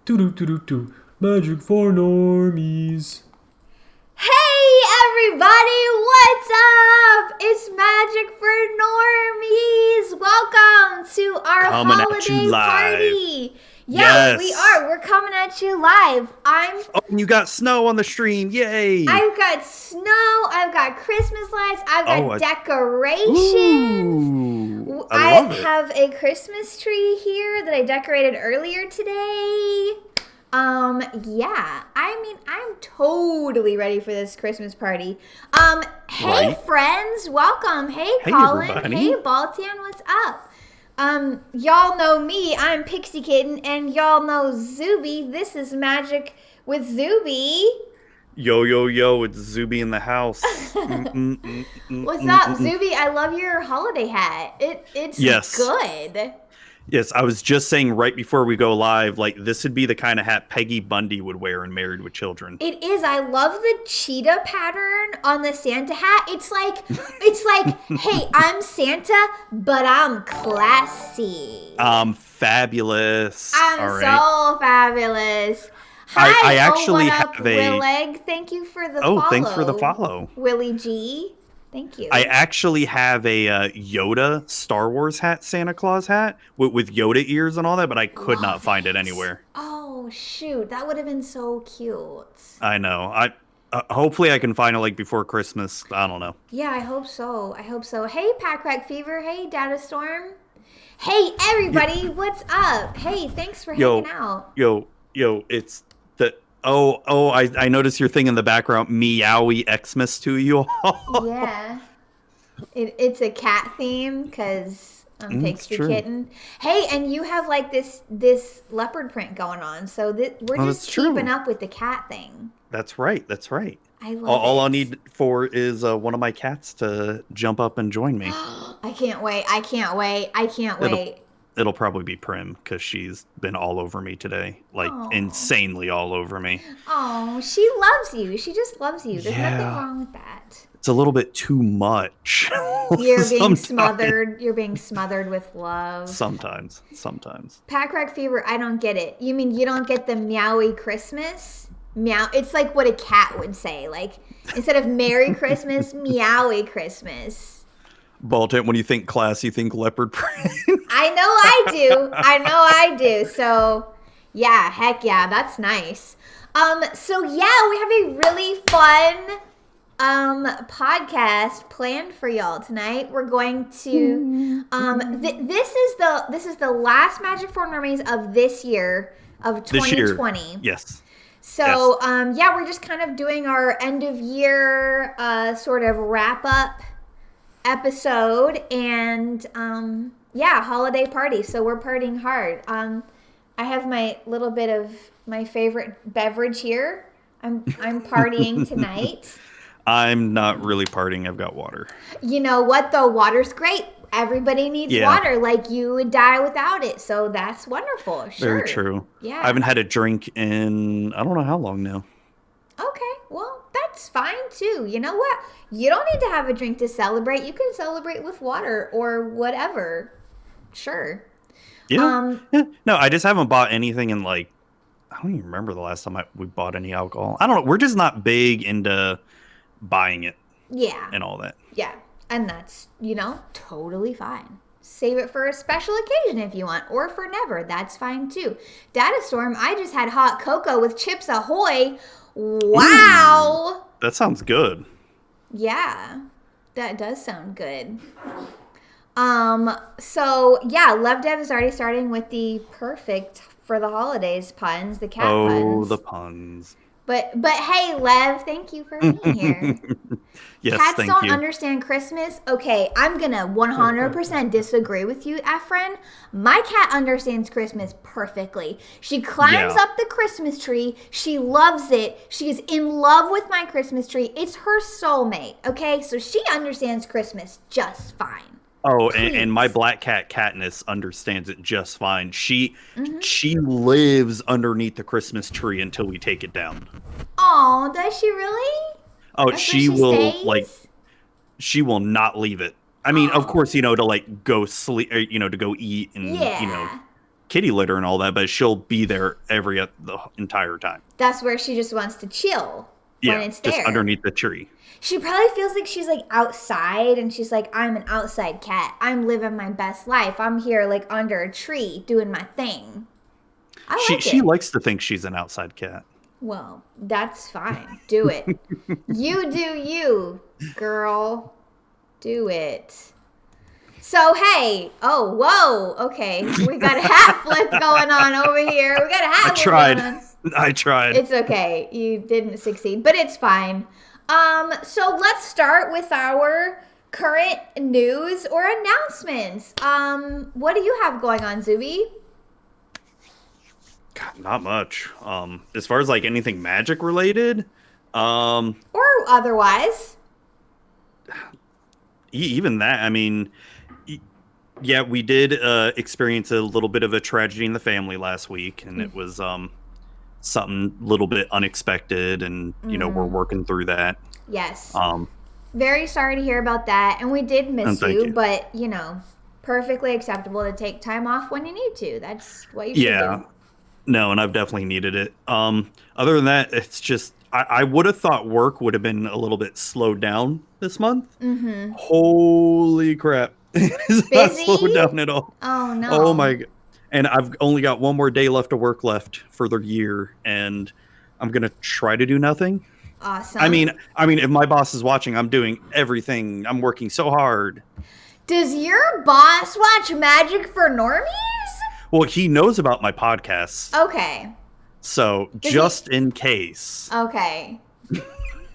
Do. Magic for normies. Hey everybody, what's up? It's Magic for Normies. Welcome to our Coming at you holiday live. party. Yes. We are. We're coming at you live. Oh, and you got snow on the stream. Yay. I've got snow. I've got Christmas lights. I've got decorations. Ooh, I love it. have a Christmas tree here that I decorated earlier today. Yeah. I mean, I'm totally ready for this Christmas party. Hey Right. friends, welcome. Hey Hey, Colin. everybody. Hey Baltan, what's up? Y'all know me. I'm Pixie Kitten, and y'all know Zuby. This is Magic with Zuby. Yo, it's Zuby in the house. What's up, Zuby? I love your holiday hat. It's Yes. good. Yes, I was just saying right before we go live, like this would be the kind of hat Peggy Bundy would wear in Married with Children. It is. I love the cheetah pattern on the Santa hat. It's like, hey, I'm Santa, but I'm classy. Fabulous. I'm All right. so fabulous. Hi, I actually what up, have a- Willeg? Thank you for the follow. Oh, thanks for the follow. Willie G. Thank you. I actually have a Yoda Star Wars hat, Santa Claus hat, with Yoda ears and all that, but I could not find it anywhere. Oh, shoot. That would have been so cute. I know. Hopefully I can find it like before Christmas. I don't know. Yeah, I hope so. Hey, Pack Rack Fever. Hey, Data Storm. Hey, everybody. What's up? Hey, thanks for hanging out. Yo, it's the I noticed your thing in the background, meowy Xmas to you all. Yeah. It's a cat theme because I'm Pixie true. Kitten. Hey, and you have like this leopard print going on, so we're just that's true. keeping up with the cat thing. That's right. I love All it. I'll need for is one of my cats to jump up and join me. I can't wait. It'll probably be Prim because she's been all over me today, like Aw. insanely all over me. Oh, she loves you. She just loves you. There's nothing Yeah. wrong with that. It's a little bit too much. You're being Sometimes. smothered. You're being smothered with love. Sometimes. Pack Rack Fever, I don't get it. You mean you don't get the meowy Christmas? Meow. It's like what a cat would say. Like, instead of Merry Christmas, meowy Christmas. Baltic, when you think class, you think leopard print. I know I do. So, yeah, heck yeah, that's nice. So yeah, we have a really fun podcast planned for y'all tonight. We're going to this is the last Magic for Normies of this year of 2020. This year. Yes. So yeah, we're just kind of doing our end of year sort of wrap up episode and yeah, holiday party. So we're partying hard. I have my little bit of my favorite beverage here. I'm partying tonight. I'm not really partying. I've got water. You know what though? Water's great. Everybody needs water. Like you would die without it. So that's wonderful. Sure. Very true. Yeah. I haven't had a drink in I don't know how long now. Okay, well, that's fine too. You know what? You don't need to have a drink to celebrate. You can celebrate with water or whatever. Sure. Yeah. No, I just haven't bought anything in like I don't even remember the last time we bought any alcohol. I don't know. We're just not big into buying it Yeah. and all that. Yeah. And that's, totally fine. Save it for a special occasion if you want, or for never. That's fine too. Data Storm, I just had hot cocoa with Chips Ahoy. Wow. That sounds good. Yeah, that does sound good. So yeah, Love Dev is already starting with the perfect for the holidays puns, the cat puns. Oh, the puns. But hey, Lev, thank you for being here. Yes, Cats thank don't you. understand Christmas. Okay, I'm gonna 100% disagree with you, Efren. My cat understands Christmas perfectly. She climbs up the Christmas tree. She loves it. She is in love with my Christmas tree. It's her soulmate, okay? So she understands Christmas just fine. Oh, and my black cat Katniss understands it just fine. She lives underneath the Christmas tree until we take it down. Oh, does she really? Oh, That's where she will stays? she will not leave it. I mean, of course, to like go sleep, or, to go eat and Yeah. kitty litter and all that, but she'll be there the entire time. That's where she just wants to chill when it's there. Just underneath the tree. She probably feels like she's like outside and she's like, I'm an outside cat. I'm living my best life. I'm here like under a tree doing my thing. She likes to think she's an outside cat. Well, that's fine. Do it. You do you, girl. Do it. So, hey. Oh, whoa. Okay. We got a hat flip going on over here. We got a hat flip going on. I tried. It's okay. You didn't succeed, but it's fine. So let's start with our current news or announcements. What do you have going on, Zuby? God, not much. As far as like anything Magic related, or otherwise. Even that, I mean, yeah, we did experience a little bit of a tragedy in the family last week, and it was something a little bit unexpected, and we're working through that. Yes. Very sorry to hear about that, and we did miss you, but perfectly acceptable to take time off when you need to. That's what you should do. No, and I've definitely needed it. Other than that, it's just I would have thought work would have been a little bit slowed down this month. Mm-hmm. Holy crap. It is not slowed down at all. Oh, no. Oh, my God. And I've only got one more day left of work left for the year, and I'm going to try to do nothing. Awesome. I mean, if my boss is watching, I'm doing everything. I'm working so hard. Does your boss watch Magic for Normies? Well, he knows about my podcasts. Okay. So, in case. Okay.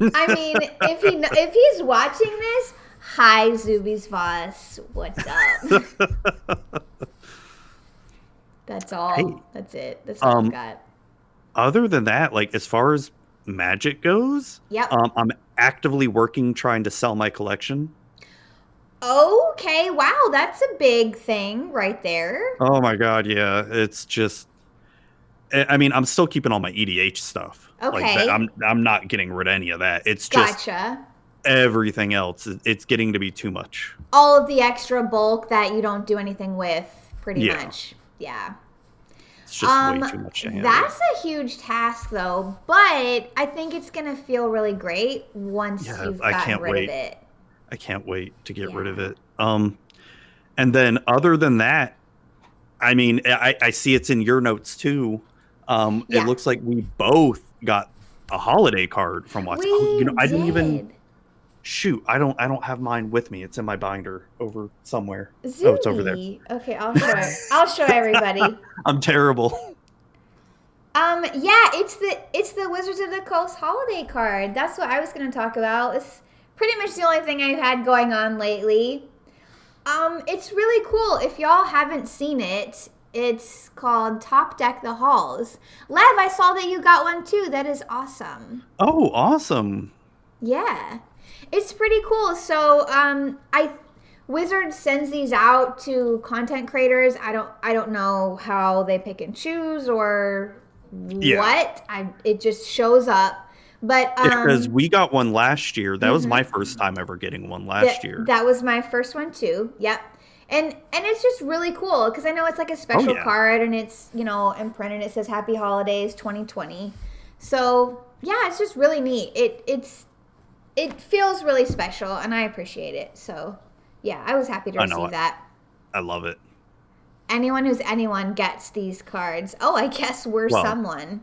I mean, if he's watching this, hi, Zuby's boss. What's up? That's all. Hey, that's it. That's all I've got. Other than that, like as far as Magic goes, I'm actively working trying to sell my collection. Okay, wow, that's a big thing right there. Oh my God, yeah. It's just, I mean, I'm still keeping all my EDH stuff. Okay. Like I'm not getting rid of any of that. It's just everything else. It's getting to be too much. All of the extra bulk that you don't do anything with, pretty much. Yeah. It's just way too much to handle. That's a huge task, though. But I think it's going to feel really great once you've gotten rid of it. I can't wait to get rid of it. And then other than that, I mean, I see it's in your notes too. It looks like we both got a holiday card from watching. I didn't even shoot. I don't have mine with me. It's in my binder over somewhere. Zuby. Oh, it's over there. Okay, I'll show everybody. I'm terrible. It's the Wizards of the Coast holiday card. That's what I was going to talk about. It's pretty much the only thing I've had going on lately. It's really cool. If y'all haven't seen it, it's called Top Deck the Halls. Lev, I saw that you got one too. That is awesome. Oh, awesome. Yeah. It's pretty cool. So, Wizards sends these out to content creators. I don't know how they pick and choose or what. It just shows up. But because we got one last year. That was my first time ever getting one last year. That was my first one too. Yep. And it's just really cool because I know it's like a special card and it's, imprinted. It says Happy Holidays 2020. So, yeah, it's just really neat. It feels really special and I appreciate it. So, yeah, I was happy to receive that. I love it. Anyone who's anyone gets these cards. Oh, I guess we're someone.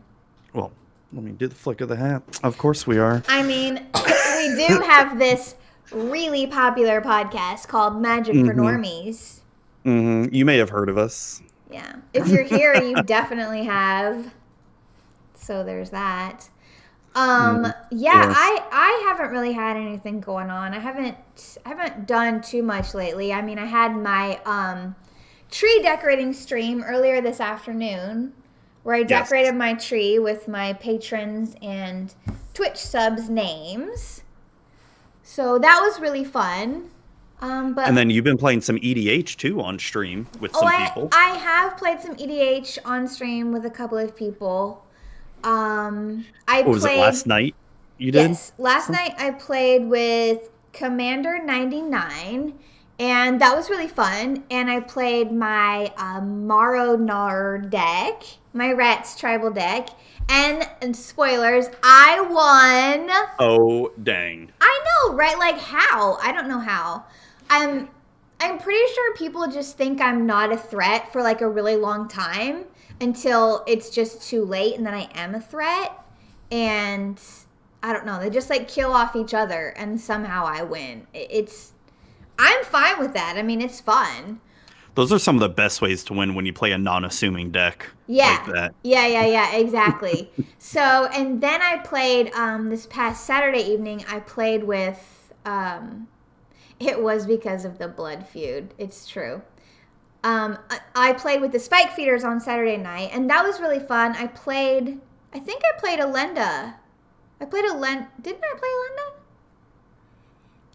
Well, let me do the flick of the hat. Of course we are. I mean, we do have this really popular podcast called Magic for Normies. Mm-hmm. You may have heard of us. Yeah. If you're here, you definitely have. So there's that. Yes. I haven't really had anything going on. I haven't done too much lately. I mean, I had my tree decorating stream earlier this afternoon where I decorated my tree with my patrons and Twitch subs names. So that was really fun. And then you've been playing some EDH too on stream with some people. I have played some EDH on stream with a couple of people. Was it last night you did? Yes, last night I played with Commander 99 And that was really fun. And I played my Maronar deck, my Rats tribal deck. And spoilers, I won. Oh, dang. I know, right? Like, how? I don't know how. I'm pretty sure people just think I'm not a threat for like a really long time until it's just too late, and then I am a threat. And I don't know. They just like kill off each other, and somehow I win. I'm fine with that. I mean, it's fun. Those are some of the best ways to win when you play a non-assuming deck like that. Yeah, exactly. So, and then I played this past Saturday evening, I played with, it was because of the blood feud. It's true. I played with the Spike Feeders on Saturday night, and that was really fun. I think I played Alenda. Didn't I play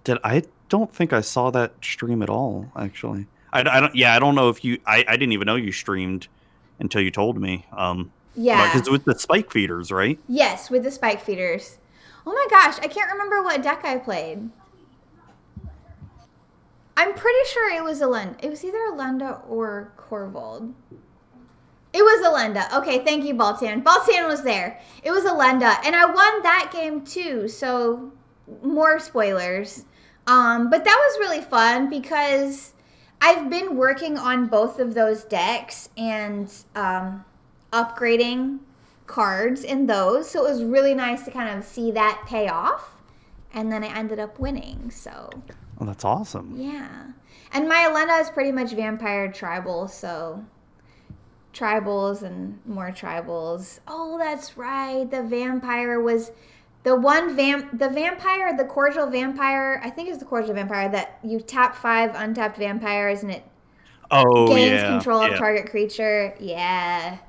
Alenda? I don't think I saw that stream at all, actually. I don't know if you. I didn't even know you streamed until you told me. Yeah, because with the Spike Feeders, right? Yes, with the Spike Feeders. Oh my gosh, I can't remember what deck I played. I'm pretty sure it was Alenda. It was either Alenda or Corvold. It was Alenda. Okay, thank you, Baltan. Baltan was there. It was Alenda, and I won that game too. So more spoilers. But that was really fun because I've been working on both of those decks and upgrading cards in those. So it was really nice to kind of see that pay off. And then I ended up winning. So. Oh, that's awesome. Yeah. And my Alenda is pretty much vampire tribal. So tribals and more tribals. Oh, that's right. The vampire was the vampire, the cordial vampire, I think it's the cordial vampire that you tap 5 untapped vampires and it gains control of target creature. Yeah.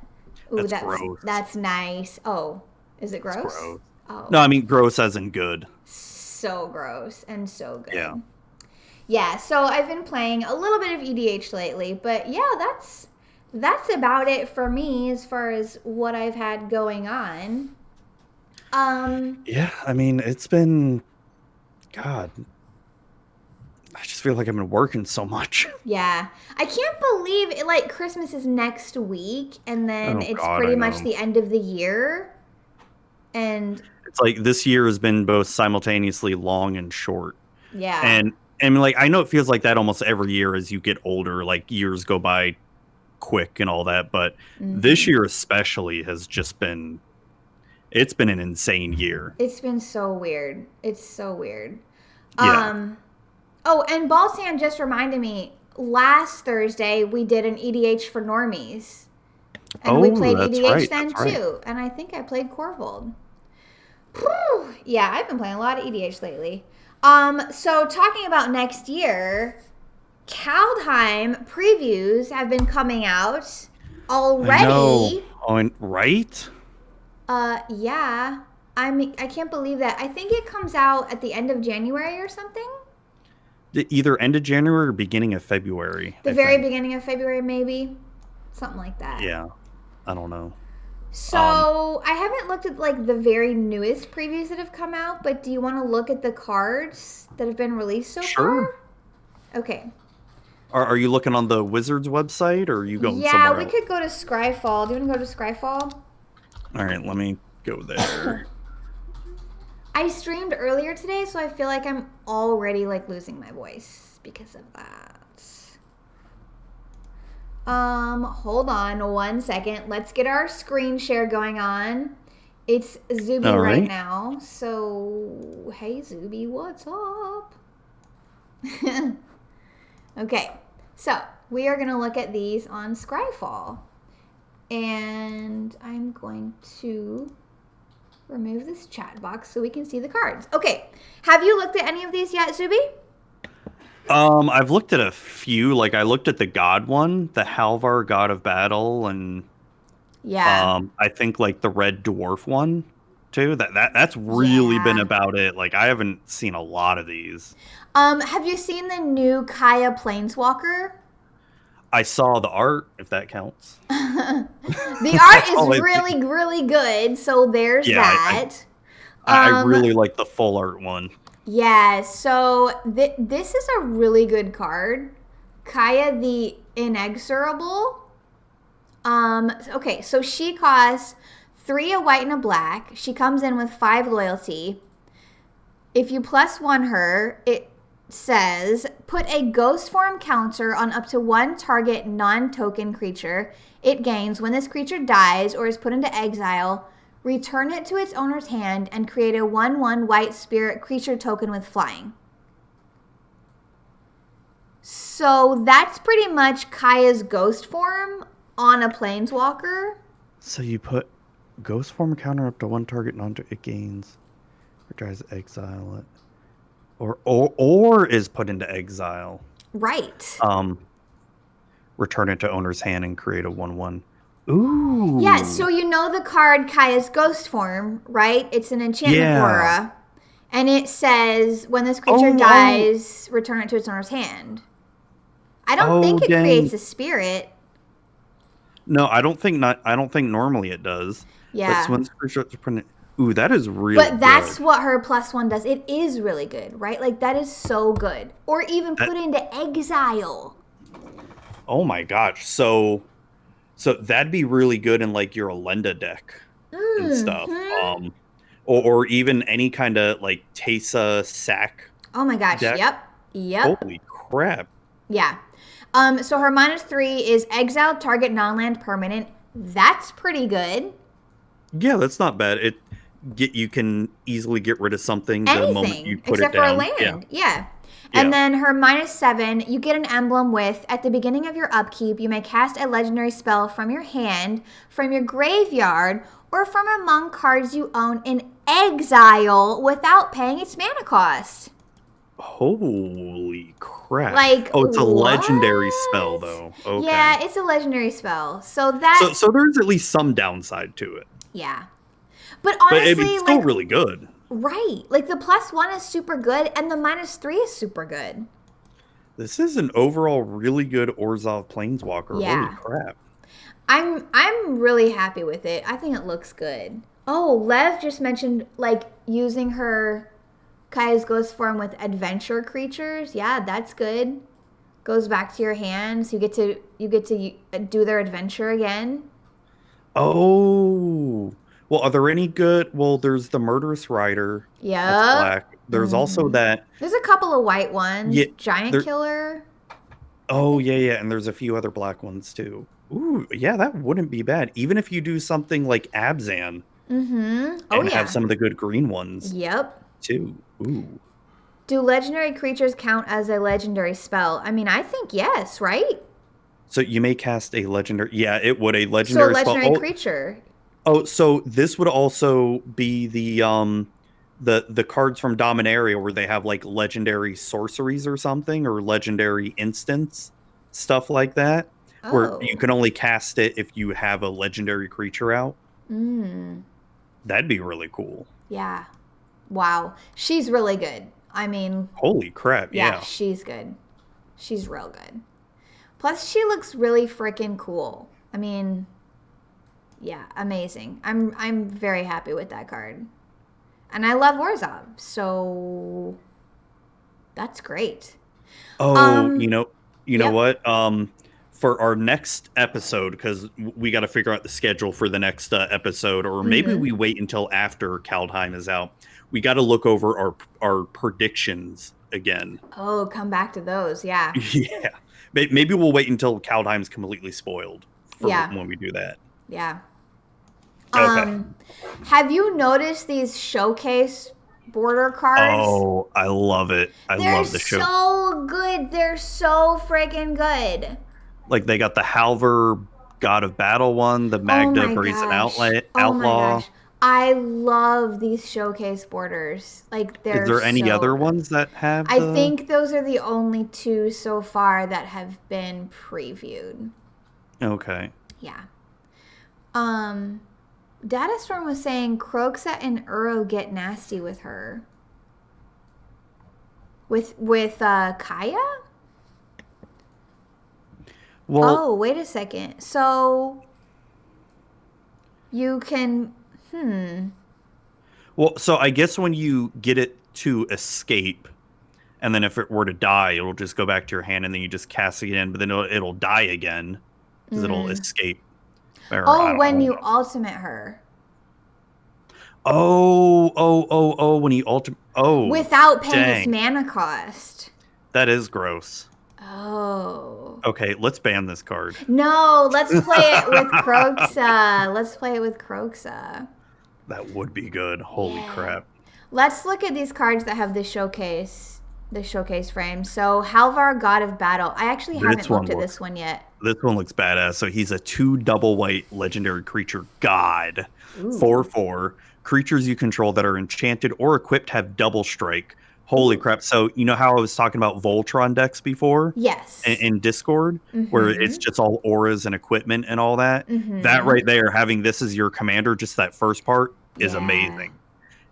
Ooh, that's gross. That's nice. Oh, is it gross? It's gross. Oh. No, I mean gross as in good. So gross and so good. Yeah. Yeah, so I've been playing a little bit of EDH lately, but yeah, that's about it for me as far as what I've had going on. Yeah, I mean, it's been, God, I just feel like I've been working so much. Yeah, I can't believe it. Like, Christmas is next week, and then pretty much the end of the year. And it's like this year has been both simultaneously long and short. Yeah. And like, I know it feels like that almost every year as you get older, like years go by quick and all that. But this year especially has just been, it's been an insane year. It's been so weird. It's so weird. Yeah. Oh, and Balsan just reminded me, last Thursday we did an EDH for Normies. And we played EDH then too. And I think I played Corvold. Whew. Yeah, I've been playing a lot of EDH lately. So talking about next year, Kaldheim previews have been coming out already. Oh, right? Yeah. I can't believe that. I think it comes out at the end of January or something. Either end of January or beginning of February. The very beginning of February, maybe. Something like that. Yeah. I don't know. So, I haven't looked at, like, the very newest previews that have come out, but do you want to look at the cards that have been released so far? Okay. Are you looking on the Wizards website, or are you going somewhere Yeah, else? we could go to Scryfall. Do you want to go to Scryfall? All right, let me go there. I streamed earlier today, so I feel like I'm already, like, losing my voice because of that. Hold on 1 second. Let's get our screen share going on. It's Zuby right now. So, hey Zuby, what's up? Okay, so we are going to look at these on Scryfall. And I'm going to remove this chat box so we can see the cards. Okay, have you looked at any of these yet, Zuby? I've looked at a few. Like, I looked at the God one, the Halvar God of Battle, and I think like the Red Dwarf one too. That's really been about it. Like, I haven't seen a lot of these. Have you seen the new Kaya Planeswalker? I saw the art, if that counts. The art is really, really good. So there's that. I really like the full art one. Yeah, so this is a really good card. Kaya the Inexorable. Okay, so she costs 3 a white and a black. She comes in with 5 loyalty. If you +1 her, it says put a ghost form counter on up to 1 target non-token creature it gains when this creature dies or is put into exile. Return it to its owner's hand and create a 1/1 white spirit creature token with flying. So that's pretty much Kaya's ghost form on a planeswalker. So you put ghost form counter up to 1 target it gains, or tries to exile it, or is put into exile. Right. Return it to owner's hand and create a 1/1. Ooh. Yeah, so you know the card Kaya's ghost form, right? It's an enchantment aura. And it says when this creature dies, return it to its owner's hand. I don't think it creates a spirit. No, I don't think normally it does. Yeah. But when this creature ooh, that is really good. But that's what her +1 does. It is really good, right? Like that is so good. Or even put into exile. Oh my gosh. So that'd be really good in like your Alenda deck and stuff. Or even any kind of like Teysa sack. Oh my gosh. Deck. Yep. Holy crap. Yeah. So her -3 is exile target non-land permanent. That's pretty good. Yeah, that's not bad. You can easily get rid of something the moment you put it down. Except for a land. Yeah. And then her -7, you get an emblem with, at the beginning of your upkeep, you may cast a legendary spell from your hand, from your graveyard, or from among cards you own in exile without paying its mana cost. Holy crap. Like, it's a legendary spell, though. Okay. Yeah, it's a legendary spell. So there's at least some downside to it. Yeah. But honestly, it's still really good. Right. Like the +1 is super good and the -3 is super good. This is an overall really good Orzhov Planeswalker. Yeah. Holy crap. I'm really happy with it. I think it looks good. Oh, Lev just mentioned like using her Kaya's ghost form with adventure creatures. Yeah, that's good. Goes back to your hands. You get to do their adventure again. Oh. Well, are there any good? Well, there's the Murderous Rider. Yeah. That's black. There's also that. There's a couple of white ones. Yeah, Giant Killer. Oh, yeah. And there's a few other black ones, too. Ooh, yeah, that wouldn't be bad. Even if you do something like Abzan. Mm-hmm. And have some of the good green ones. Yep. Too. Ooh. Do legendary creatures count as a legendary spell? I mean, I think yes, right? So you may cast a legendary. Yeah, it would. A legendary spell. So a legendary creature. Oh, so this would also be the cards from Dominaria where they have like legendary sorceries or something, or legendary instants, stuff like that, where you can only cast it if you have a legendary creature out. That'd be really cool. Yeah. Wow. She's really good. I mean, holy crap. Yeah. She's good. She's real good. Plus, she looks really freaking cool. I mean, yeah, amazing. I'm very happy with that card. And I love Orzhov, so that's great. Oh, you know what? For our next episode, because we got to figure out the schedule for the next episode, or maybe we wait until after Kaldheim is out. We got to look over our predictions again. Oh, come back to those, yeah. Yeah. Maybe we'll wait until Kaldheim's completely spoiled when we do that. Yeah. Okay. Have you noticed these showcase border cards? Oh, I love it. I love the show. They're so good. They're so freaking good. Like they got the Halver God of Battle one, the Magda Brazen Outlaw. Oh my gosh. I love these showcase borders. Like they're Is there any so other good. Ones that have I think those are the only 2 so far that have been previewed. Okay. Yeah. Datastorm was saying Kroxa and Uro get nasty with her. With Kaya? Well, wait a second. So you can Well, so I guess when you get it to escape. And then if it were to die, it'll just go back to your hand, and then you just cast it in. But then it'll die again because it'll escape. Or, Oh, when you ultimate her. Oh! When you ultimate. Oh, without paying dang. its mana cost. That is gross. Oh. Okay, let's ban this card. No, let's play it with Kroxa. Let's play it with Kroxa. That would be good. Holy crap. Let's look at these cards that have the showcase frame. So Halvar, God of Battle. I actually haven't looked at this one yet. This one looks badass. So he's a 2 double white legendary creature god. 4/4. Creatures you control that are enchanted or equipped have double strike. Holy crap. So you know how I was talking about Voltron decks before? Yes. In Discord, where it's just all auras and equipment and all that? That right there, having this as your commander, just that first part, is amazing.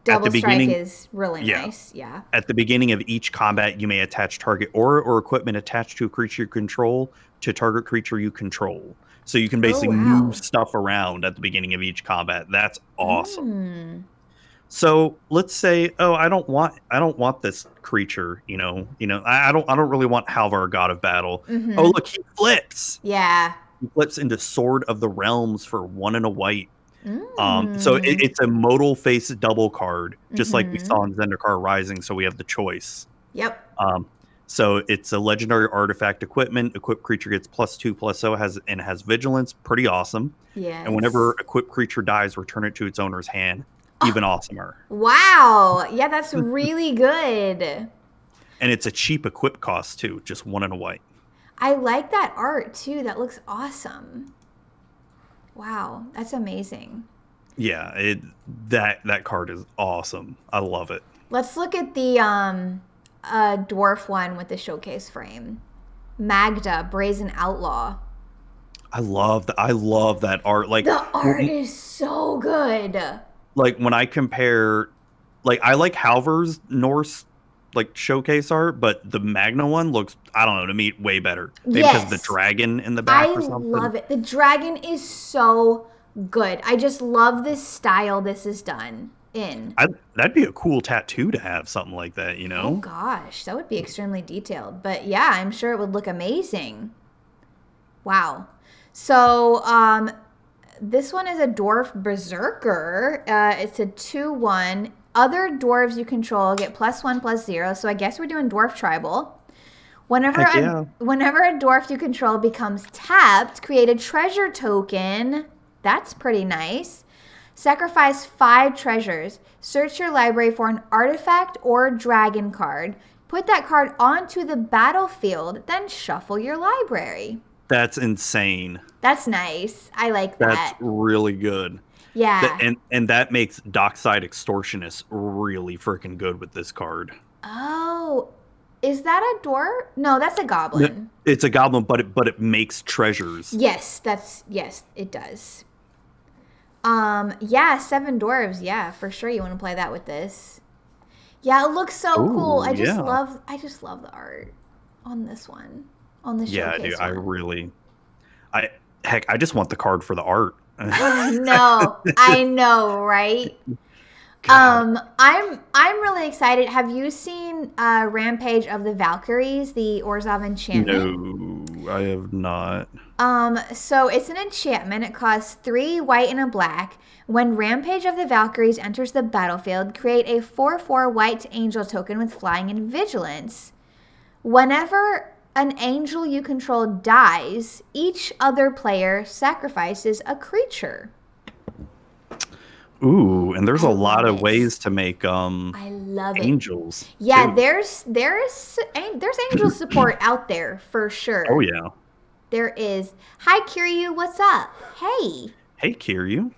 Double strike is really nice. Yeah. At the beginning of each combat, you may attach target aura or equipment attached to a creature you control to target creature you control. So you can basically move stuff around at the beginning of each combat. That's awesome. So let's say, I don't want this creature. I don't really want Halvar, God of Battle. Oh, look, he flips. Yeah. He flips into Sword of the Realms for 1 and a white. So it's a modal face double card, just like we saw in Zendikar Rising. So we have the choice. Yep. So it's a legendary artifact equipment. Equipped creature gets +2/+0 has vigilance. Pretty awesome. Yeah. And whenever equipped creature dies, return it to its owner's hand. Even awesomer. Wow. Yeah, that's really good. And it's a cheap equip cost too, just 1 and a white. I like that art too. That looks awesome. Wow, that's amazing. Yeah, that card is awesome. I love it. Let's look at the dwarf one with the showcase frame. Magda, Brazen Outlaw. I love that art. Like the art is so good. Like when I compare, like I like Halvar's Norse like showcase art, but the Magna one looks, I don't know, to me way better. Maybe because of the dragon in the back or something. I love it. The dragon is so good. I just love this style this is done in. That'd be a cool tattoo to have something like that, you know? Oh gosh, that would be extremely detailed. But yeah, I'm sure it would look amazing. Wow. So this one is a Dwarf Berserker. It's a 2/1. Other dwarves you control get +1/+0. So I guess we're doing Dwarf Tribal. Whenever a dwarf you control becomes tapped, create a treasure token. That's pretty nice. Sacrifice 5 treasures. Search your library for an artifact or dragon card. Put that card onto the battlefield, then shuffle your library. That's insane. That's nice. I like that. That's really good. Yeah. And that makes Dockside Extortionist really freaking good with this card. Oh, is that a dwarf? No, that's a goblin. It's a goblin, but it makes treasures. Yes, it does. Yeah, 7 dwarves. Yeah, for sure you want to play that with this. Yeah, it looks so cool. I just love the art on this one. On the showcase. Yeah, dude, I just want the card for the art. No, I know, right? I'm really excited. Have you seen Rampage of the Valkyries, the Orzhov enchantment? No, I have not. So it's an enchantment. It costs 3 white and a black. When Rampage of the Valkyries enters the battlefield, create a 4/4 white angel token with flying and vigilance. Whenever an angel you control dies, each other player sacrifices a creature. Ooh, and there's a lot of ways to make I love angels. Yeah, too. there's angel support out there for sure. Oh yeah. There is. Hi Kiryu, what's up? Hey. Hey Kiryu.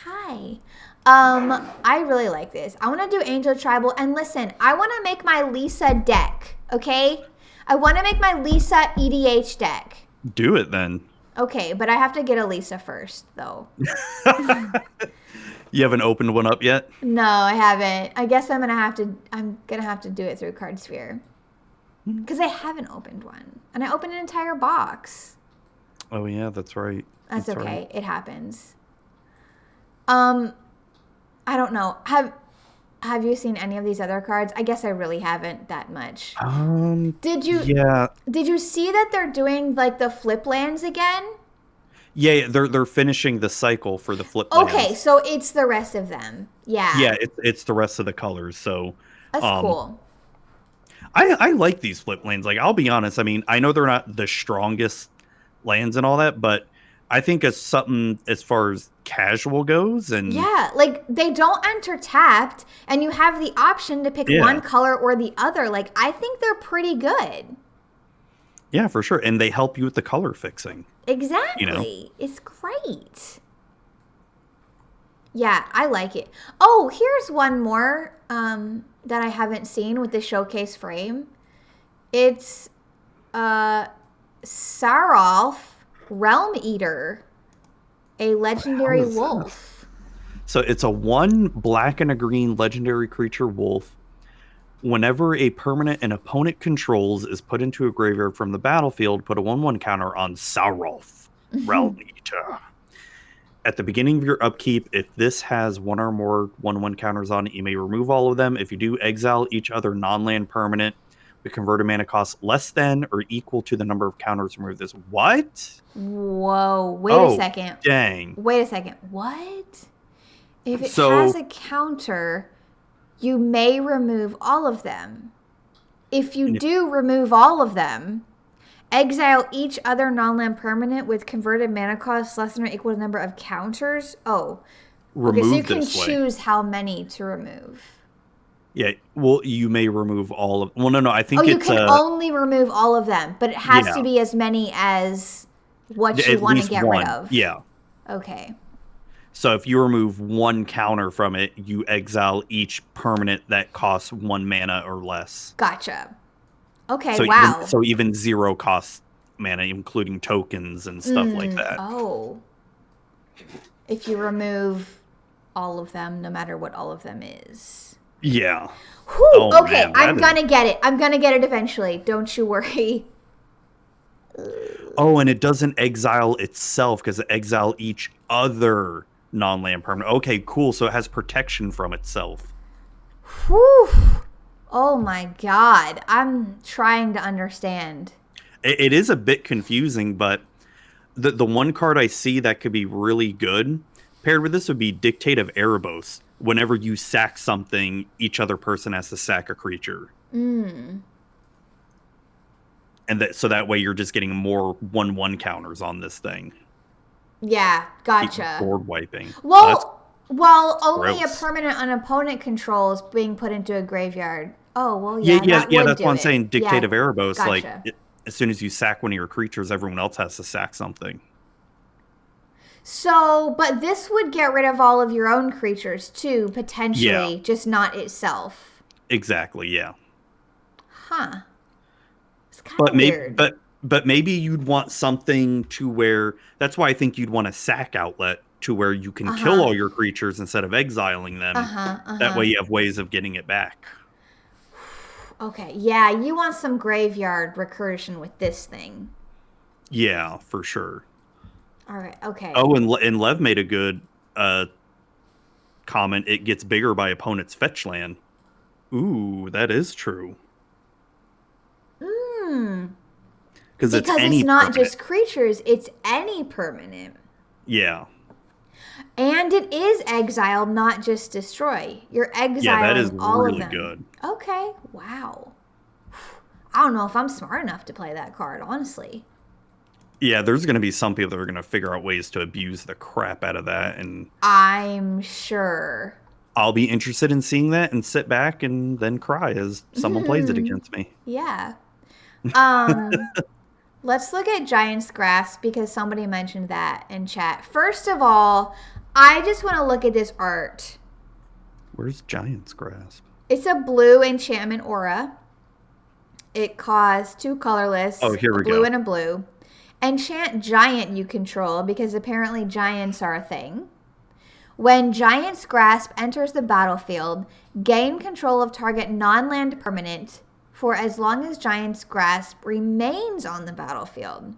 Hi. I really like this. I want to do Angel Tribal, and listen, I want to make my Lisa deck, okay? I want to make my Lisa EDH deck. Do it then. Okay, but I have to get a Lisa first, though. You haven't opened one up yet? No, I haven't. I guess I'm gonna have to do it through CardSphere. Because I haven't opened one. And I opened an entire box. Oh yeah, that's right. That's okay. Right. It happens. I don't know. Have you seen any of these other cards? I guess I really haven't that much. Did you? Yeah. Did you see that they're doing like the flip lands again? Yeah, they're finishing the cycle for the flip Okay, lands. so it's the rest of them. Yeah. Yeah, it's the rest of the colors. So That's cool. I like these flip lanes. Like, I'll be honest. I mean, I know they're not the strongest lands and all that, but I think as something as far as casual goes, and Yeah, like they don't enter tapped, and you have the option to pick one color or the other. Like, I think they're pretty good. yeah, for sure. And they help you with the color fixing. Exactly. You know? It's great. Yeah, I like it. Oh, here's one more that I haven't seen with the showcase frame. It's Sarolf Realm Eater, a legendary wolf. So it's a 1 black and a green legendary creature wolf. Whenever a permanent an opponent controls is put into a graveyard from the battlefield, put a 1/1 counter on Sarolf Realm Eater. At the beginning of your upkeep, if this has one or more 1/1 counters on it, you may remove all of them. If you do, exile each other non-land permanent with converted mana cost less than or equal to the number of counters removed. This what? Whoa! Wait a second. Dang! Wait a second. What? If it has a counter, you may remove all of them. If you do remove all of them, exile each other non-land permanent with converted mana cost less than or equal to the number of counters. Oh. Okay, so you can choose how many to remove. Yeah, well, you may remove all of... Well, no, I think you can only remove all of them, but it has to be as many as what you want to get rid of. Yeah. Okay. So if you remove 1 counter from it, you exile each permanent that costs 1 mana or less. Gotcha. Okay, so wow. Even 0 cost mana, including tokens and stuff like that. Oh. If you remove all of them, no matter what all of them is. Yeah. Whew, oh, okay, man, I'm going to get it. I'm going to get it eventually. Don't you worry. Oh, and it doesn't exile itself because it exile each other non-land permanent. Okay, cool. So it has protection from itself. Whew. Oh my god. I'm trying to understand. It is a bit confusing, but the one card I see that could be really good paired with this would be Dictate of Erebos. Whenever you sack something, each other person has to sack a creature. And so that way you're just getting more 1/1 counters on this thing. Yeah, gotcha. Board wiping. Well, only a permanent an opponent controls being put into a graveyard. Oh, well, yeah. That's what I'm saying. Dictate of Erebos, gotcha. As soon as you sack one of your creatures, everyone else has to sack something. So, but this would get rid of all of your own creatures too, potentially, just not itself. Exactly, yeah. Huh. It's kind of weird. But maybe you'd want something to where... That's why I think you'd want a sack outlet to where you can kill all your creatures instead of exiling them. That way you have ways of getting it back. Okay, yeah, you want some graveyard recursion with this thing. Yeah, for sure. All right, okay. Oh, and Lev made a good comment. It gets bigger by opponent's fetch land. Ooh, that is true. Because it's not just creatures, it's any permanent. Yeah. And it is exile, not just destroy. You're exiling all of them. That is really good. Okay, wow. I don't know if I'm smart enough to play that card, honestly. Yeah, there's going to be some people that are going to figure out ways to abuse the crap out of that, and I'm sure. I'll be interested in seeing that and sit back and then cry as someone plays it against me. Yeah. Let's look at Giant's Grasp because somebody mentioned that in chat. First of all, I just want to look at this art. Where's Giant's Grasp? It's a blue enchantment aura. It costs 2 colorless. Oh, here we go. A blue and a blue. Enchant Giant you control because apparently giants are a thing. When Giant's Grasp enters the battlefield, gain control of target non-land permanent for as long as Giant's Grasp remains on the battlefield.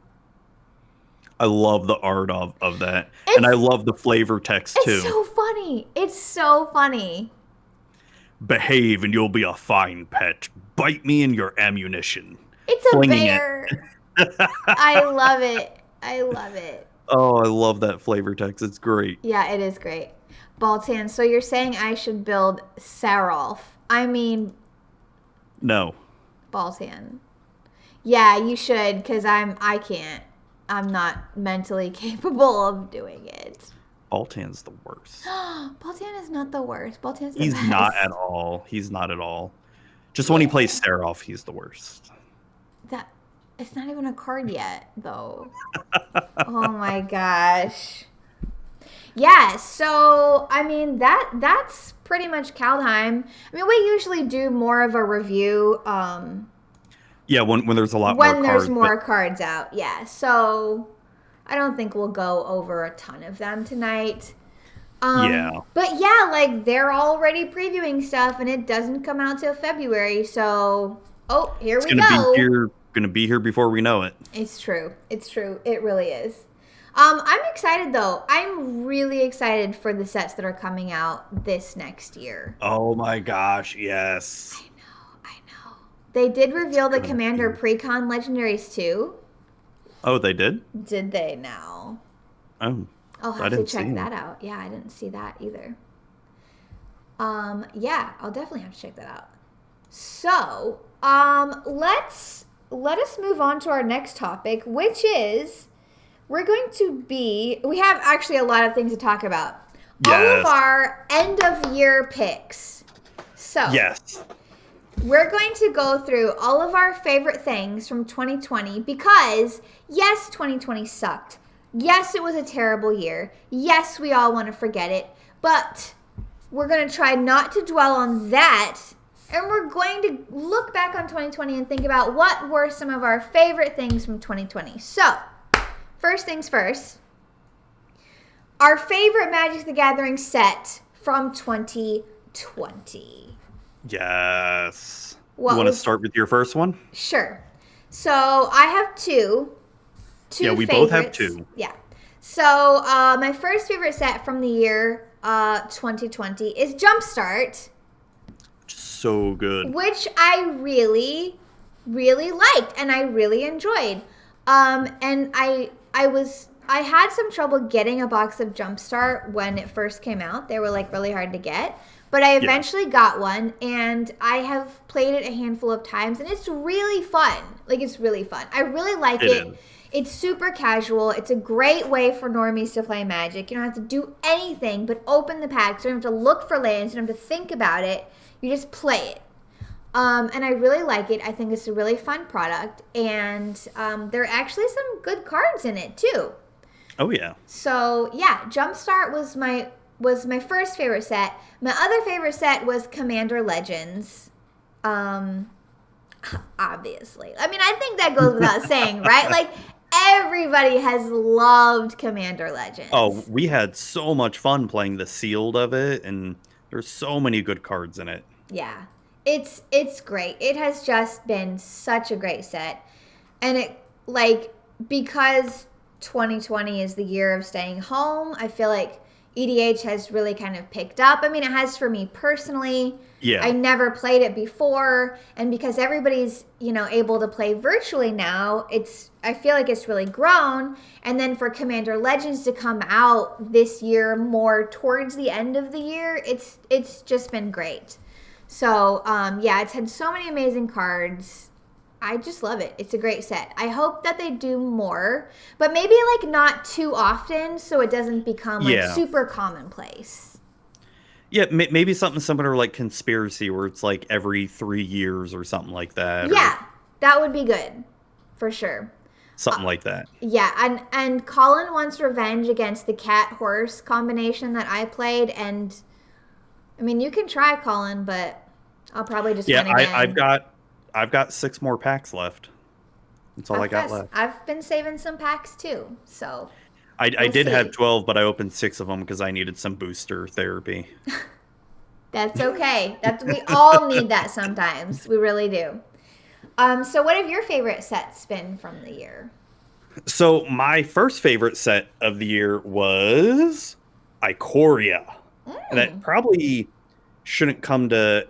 I love the art of that. And I love the flavor text too. It's so funny. It's so funny. Behave and you'll be a fine pet. Bite me in your ammunition. It's a Flinging bear. I love it. I love it. Oh, I love that flavor text. It's great. Yeah, it is great. Baltan, so you're saying I should build Sarolf. I mean... No. Baltan. Yeah, you should, because I can't. I'm not mentally capable of doing it. Baltan's the worst. Baltan is not the worst. Baltan's the He's best. not at all. He's not at all. Just when he plays Seraph, he's the worst. It's not even a card yet, though. Oh my gosh. Yeah, so, I mean, that's pretty much Kaldheim. I mean, we usually do more of a review. Yeah, when there's a lot more cards. When there's more cards out, yeah. So, I don't think we'll go over a ton of them tonight. Yeah. But yeah, like, they're already previewing stuff, and it doesn't come out till February, so... Oh, here we go. Gonna be here before we know it. It's true. It's true. It really is. I'm excited, though. I'm really excited for the sets that are coming out this next year. Oh my gosh, yes. I know. They did reveal the Commander Precon Legendaries too. Oh, they did? Did they now? Oh. I'll have to check that out. Yeah, I didn't see that either. Yeah, I'll definitely have to check that out. So, let us move on to our next topic, which is we have actually a lot of things to talk about. Yes. All of our end of year picks. So, yes. We're going to go through all of our favorite things from 2020 because, yes, 2020 sucked. Yes, it was a terrible year. Yes, we all want to forget it. But we're going to try not to dwell on that. And we're going to look back on 2020 and think about what were some of our favorite things from 2020. So, first things first. Our favorite Magic the Gathering set from 2020. Yes. You want to start with your first one? Sure. So, I have two. Yeah, we both have two. Yeah. So, my first favorite set from the year 2020 is Jumpstart. So good. Which I really, really liked and I really enjoyed. And I had some trouble getting a box of Jumpstart when it first came out. They were like really hard to get. But I eventually got one and I have played it a handful of times and it's really fun. Like, it's really fun. I really like it. It's super casual. It's a great way for normies to play Magic. You don't have to do anything but open the packs. You don't have to look for lands. You don't have to think about it. You just play it. And I really like it. I think it's a really fun product. And there are actually some good cards in it, too. Oh, yeah. So, yeah, Jumpstart was my first favorite set. My other favorite set was Commander Legends. Obviously. I mean, I think that goes without saying, right? Like, everybody has loved Commander Legends. Oh, we had so much fun playing the sealed of it, and there's so many good cards in it. Yeah. It's great. It has just been such a great set. And it, like, because 2020 is the year of staying home, I feel like EDH has really kind of picked up. I mean, it has for me personally. Yeah. I never played it before, and because everybody's, able to play virtually now, I feel like it's really grown. And then for Commander Legends to come out this year more towards the end of the year, it's just been great. So, yeah, it's had so many amazing cards. I just love it. It's a great set. I hope that they do more, but maybe like not too often so it doesn't become like super commonplace. Yeah, maybe something similar like Conspiracy where it's like every 3 years or something like that. Yeah, that would be good for sure. Something like that. Yeah, and Colin wants revenge against the cat-horse combination that I played, and I mean, you can try, Colin, but I'll probably just win again. I've got 6 more packs left. That's all I got left. I've been saving some packs too, so I did have 12, but I opened 6 of them because I needed some booster therapy. That's okay. We all need that sometimes. We really do. So what have your favorite sets been from the year? So my first favorite set of the year was Ikoria. And that probably shouldn't come to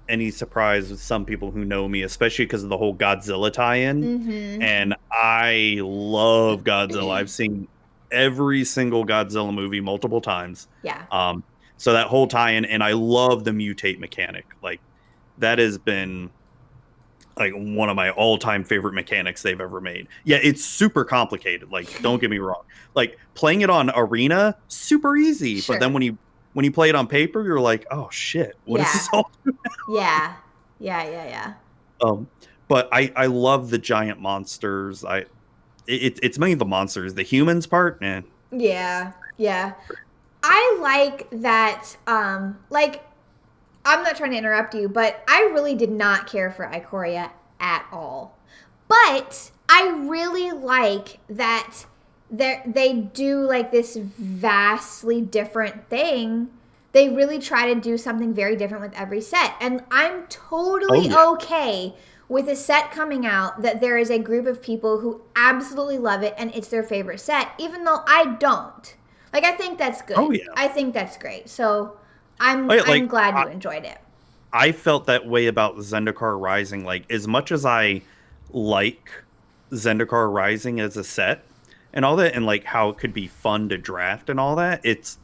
any surprise with some people who know me, especially because of the whole Godzilla tie-in. Mm-hmm. And I love Godzilla. I've seen every single Godzilla movie multiple times. Yeah. So that whole tie-in, and I love the mutate mechanic. Like, that has been like one of my all-time favorite mechanics they've ever made. Yeah, it's super complicated. Like, don't get me wrong. Like, playing it on Arena, super easy. Sure. But then when you play it on paper, you're like, oh shit, what is this all? Yeah. Yeah. But I love the giant monsters. It's mainly the monsters. The humans part, man. Yeah. I like that. Like, I'm not trying to interrupt you, but I really did not care for Ikoria at all. But I really like that they do like this vastly different thing. They really try to do something very different with every set. And I'm totally okay with a set coming out that there is a group of people who absolutely love it and it's their favorite set, even though I don't. Like, I think that's good. Oh, yeah. I think that's great. So I'm glad you enjoyed it. I felt that way about Zendikar Rising. Like, as much as I like Zendikar Rising as a set and all that, and like how it could be fun to draft and all that, if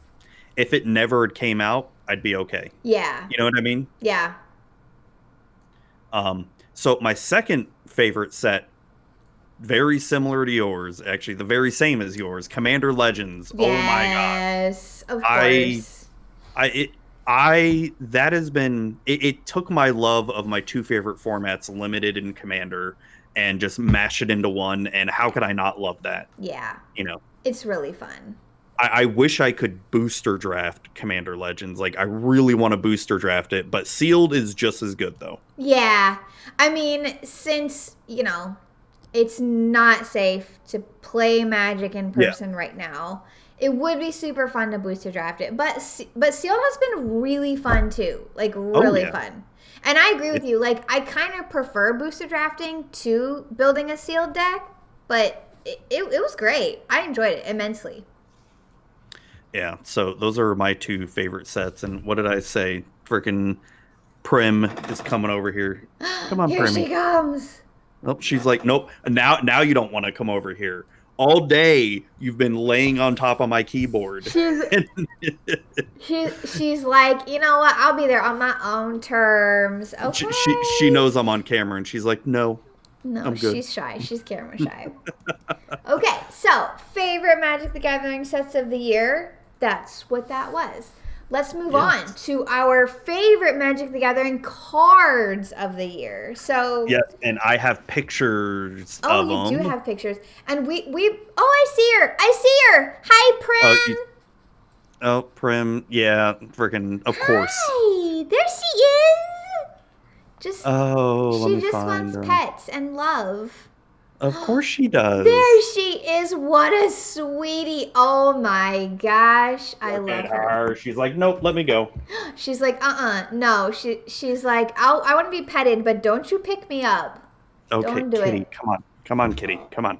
it never came out, I'd be okay. Yeah. You know what I mean? Yeah. So my second favorite set, very similar to yours, actually, the very same as yours, Commander Legends. Yes, oh my god. Yes, of course. That has been, it took my love of my two favorite formats, Limited and Commander, and just mash it into one. And how could I not love that? Yeah. You know, it's really fun. I wish I could booster draft Commander Legends. Like, I really want to booster draft it, but sealed is just as good, though. Yeah. I mean, since, it's not safe to play Magic in person right now, it would be super fun to booster draft it. But sealed has been really fun, too. Like, really fun. And I agree with you. Like, I kind of prefer booster drafting to building a sealed deck, but it was great. I enjoyed it immensely. Yeah, so those are my two favorite sets. And what did I say? Freaking Prim is coming over here. Come on, Here Primmy. she comes. Nope, she's like, nope. Now you don't want to come over here. All day you've been laying on top of my keyboard. She's like, you know what? I'll be there on my own terms. Okay. She knows I'm on camera, and she's like, no. No, she's shy. She's camera shy. Okay, so favorite Magic the Gathering sets of the year. That's what that was. Let's move on to our favorite Magic the Gathering cards of the year. So yes, and I have pictures of them. Oh, you do have pictures. And we I see her. Hi, Prim. Prim. Yeah, freaking, of course. Hi, there she is. She just wants pets and love. Of course she does. There she is. What a sweetie. Oh my gosh. I love her. She's like, nope, let me go. She's like, no. She's like, I want to be petted, but don't you pick me up. Okay, don't do Kitty, it. Come on, Kitty. Come on.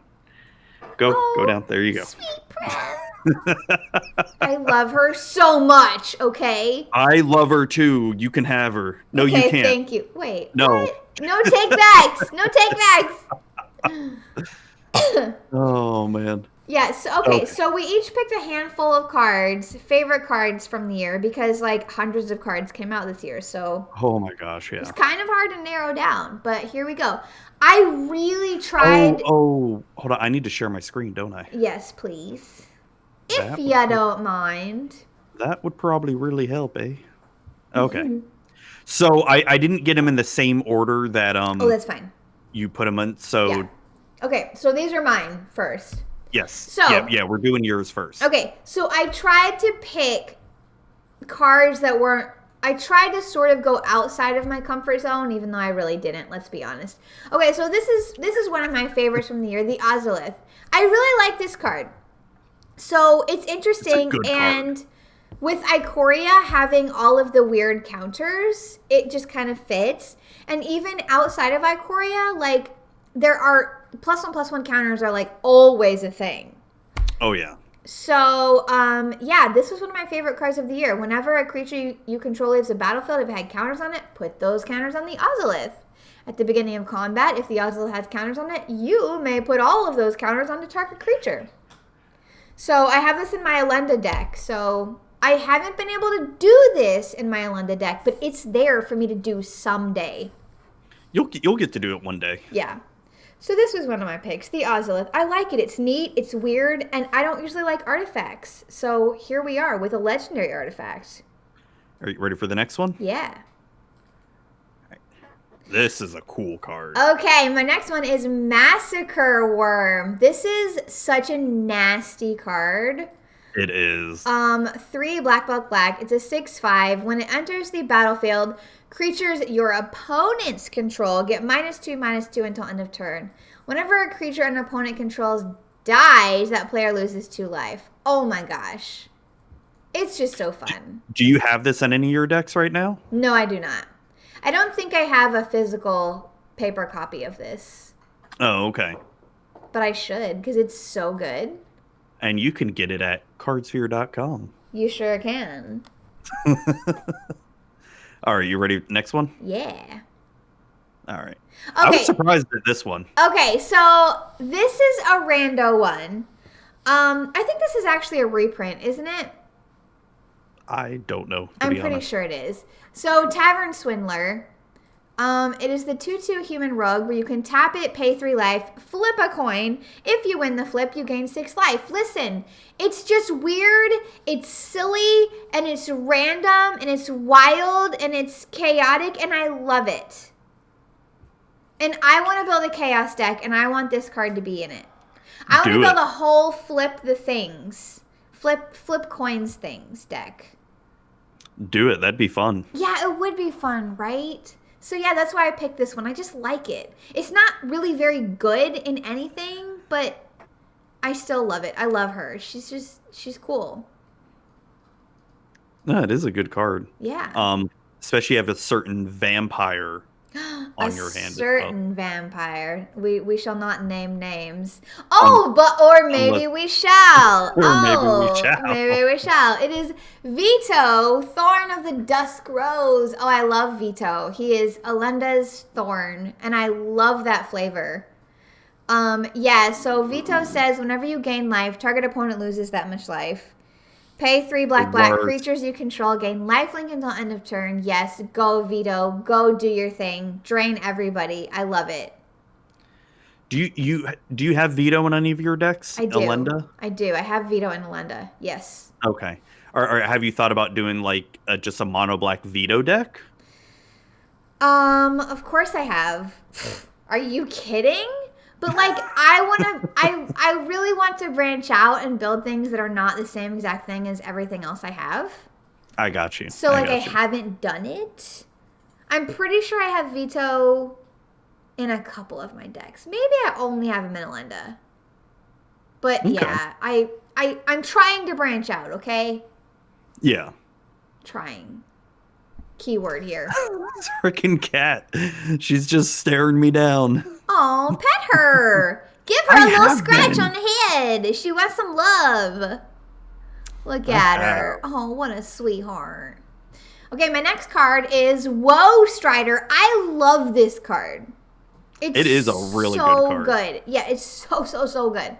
Go down. There you go. Sweet Prim. I love her so much, okay? I love her too. You can have her. No, okay, you can't. Thank you. Wait. No. What? No take backs. No take backs. Oh man. Yes. Okay. So we each picked a handful of cards, favorite cards from the year, because like hundreds of cards came out this year. So. Oh my gosh, yeah. It's kind of hard to narrow down, but here we go. I really tried. Oh, hold on. I need to share my screen, don't I? Yes, please. If you don't mind. That would probably really help, eh? Okay. Mm-hmm. So I didn't get them in the same order that Oh, that's fine. You put them in. So. Yeah. Okay, so these are mine first. Yes. So yeah, we're doing yours first. Okay, so I tried to pick cards that weren't. I tried to sort of go outside of my comfort zone, even though I really didn't. Let's be honest. Okay, so this is one of my favorites from the year, the Ozolith. I really like this card. So it's interesting, and with Ikoria having all of the weird counters, it just kind of fits. And even outside of Ikoria, like there are +1/+1 counters are like always a thing. Oh yeah. So, yeah, this was one of my favorite cards of the year. Whenever a creature you control leaves the battlefield, if it had counters on it, put those counters on the Ozolith. At the beginning of combat, if the Ozolith has counters on it, you may put all of those counters on the target creature. So I have this in my Elenda deck. So I haven't been able to do this in my Elenda deck, but it's there for me to do someday. You'll get to do it one day. Yeah. So this was one of my picks, the Ozolith. I like it. It's neat. It's weird. And I don't usually like artifacts. So here we are with a legendary artifact. Are you ready for the next one? Yeah. This is a cool card. Okay, my next one is Massacre Worm. This is such a nasty card. It is. 3 black. It's a 6/5. When it enters the battlefield, creatures your opponents control get -2/-2 until end of turn. Whenever a creature an opponent controls dies, that player loses 2 life. Oh my gosh. It's just so fun. Do you have this on any of your decks right now? No, I do not. I don't think I have a physical paper copy of this. Oh, okay. But I should, because it's so good. And you can get it at cardsphere.com. You sure can. All right, you ready? Next one? Yeah. All right. Okay. I was surprised at this one. Okay, so this is a rando one. I think this is actually a reprint, isn't it? I don't know. I'm pretty sure it is. So Tavern Swindler. It is the 2/2 human rogue where you can tap it, pay 3 life, flip a coin. If you win the flip, you gain 6 life. Listen, it's just weird, it's silly, and it's random, and it's wild, and it's chaotic, and I love it. And I want to build a chaos deck, and I want this card to be in it. I want to build a whole flip coins things deck. Do it. That'd be fun. Yeah, it would be fun, right? So yeah, that's why I picked this one. I just like it. It's not really very good in anything, but I still love it. I love her. She's cool. No, it is a good card. Yeah. Especially if you have a certain vampire on your hand. A certain vampire. We shall not name names. Oh, or maybe we shall. Maybe we shall. It is Vito, Thorn of the Dusk Rose. Oh, I love Vito. He is Elenda's Thorn, and I love that flavor. Yeah, so Vito says whenever you gain life, target opponent loses that much life. Pay 3 black. Creatures you control gain lifelink until end of turn. Yes, go Vito. Go do your thing. Drain everybody. I love it. Do you have Vito in any of your decks? I do. Elenda? I do. I have Vito and Elenda. Yes. Okay. Or have you thought about doing like just a mono black Vito deck? Of course I have. Are you kidding? But like I really want to branch out and build things that are not the same exact thing as everything else I have. I got you. So I haven't done it. I'm pretty sure I have Vito in a couple of my decks. Maybe I only have him in Elenda. But okay. Yeah, I'm trying to branch out, okay? Yeah. Trying. Keyword here. Freaking cat. She's just staring me down. Oh, pet her. Give her a little scratch on the head. She wants some love. Look at her. Oh, what a sweetheart. Okay, my next card is Woe Strider. I love this card. It is a really good card. So good. Yeah, it's so good.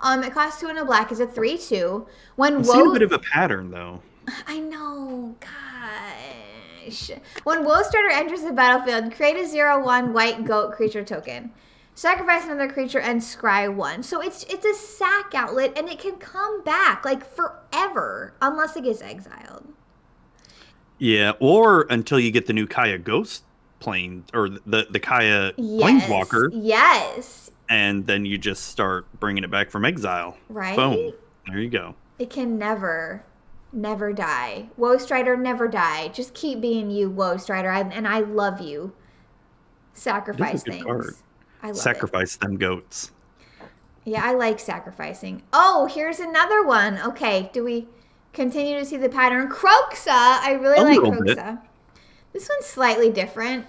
It costs 2 and a black. It's a 3/2. I see a bit of a pattern though. I know. Gosh. When Woe Strider enters the battlefield, create a 0/1 white goat creature token. Sacrifice another creature and scry 1. So it's a sack outlet, and it can come back like forever unless it gets exiled. Yeah, or until you get the new Kaya Ghost plane or the Kaya Planeswalker. Yes. And then you just start bringing it back from exile. Right. Boom. There you go. It can never die. Woe Strider, never die. Just keep being you, Woe Strider, and I love you. Sacrifice things. Card. I love Sacrifice them goats. Yeah, I like sacrificing. Oh, here's another one. Okay, do we continue to see the pattern? Croxa. I really like Croxa. This one's slightly different.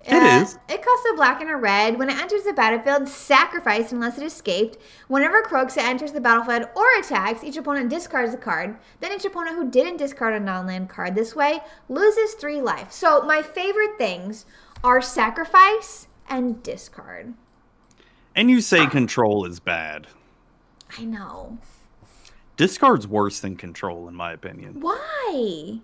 It is. It costs a black and a red. When it enters the battlefield, sacrifice unless it escaped. Whenever Croxa enters the battlefield or attacks, each opponent discards a card. Then each opponent who didn't discard a non-land card this way loses 3 life. So my favorite things are sacrifice and discard. And you say control is bad. I know. Discard's worse than control, in my opinion. Why?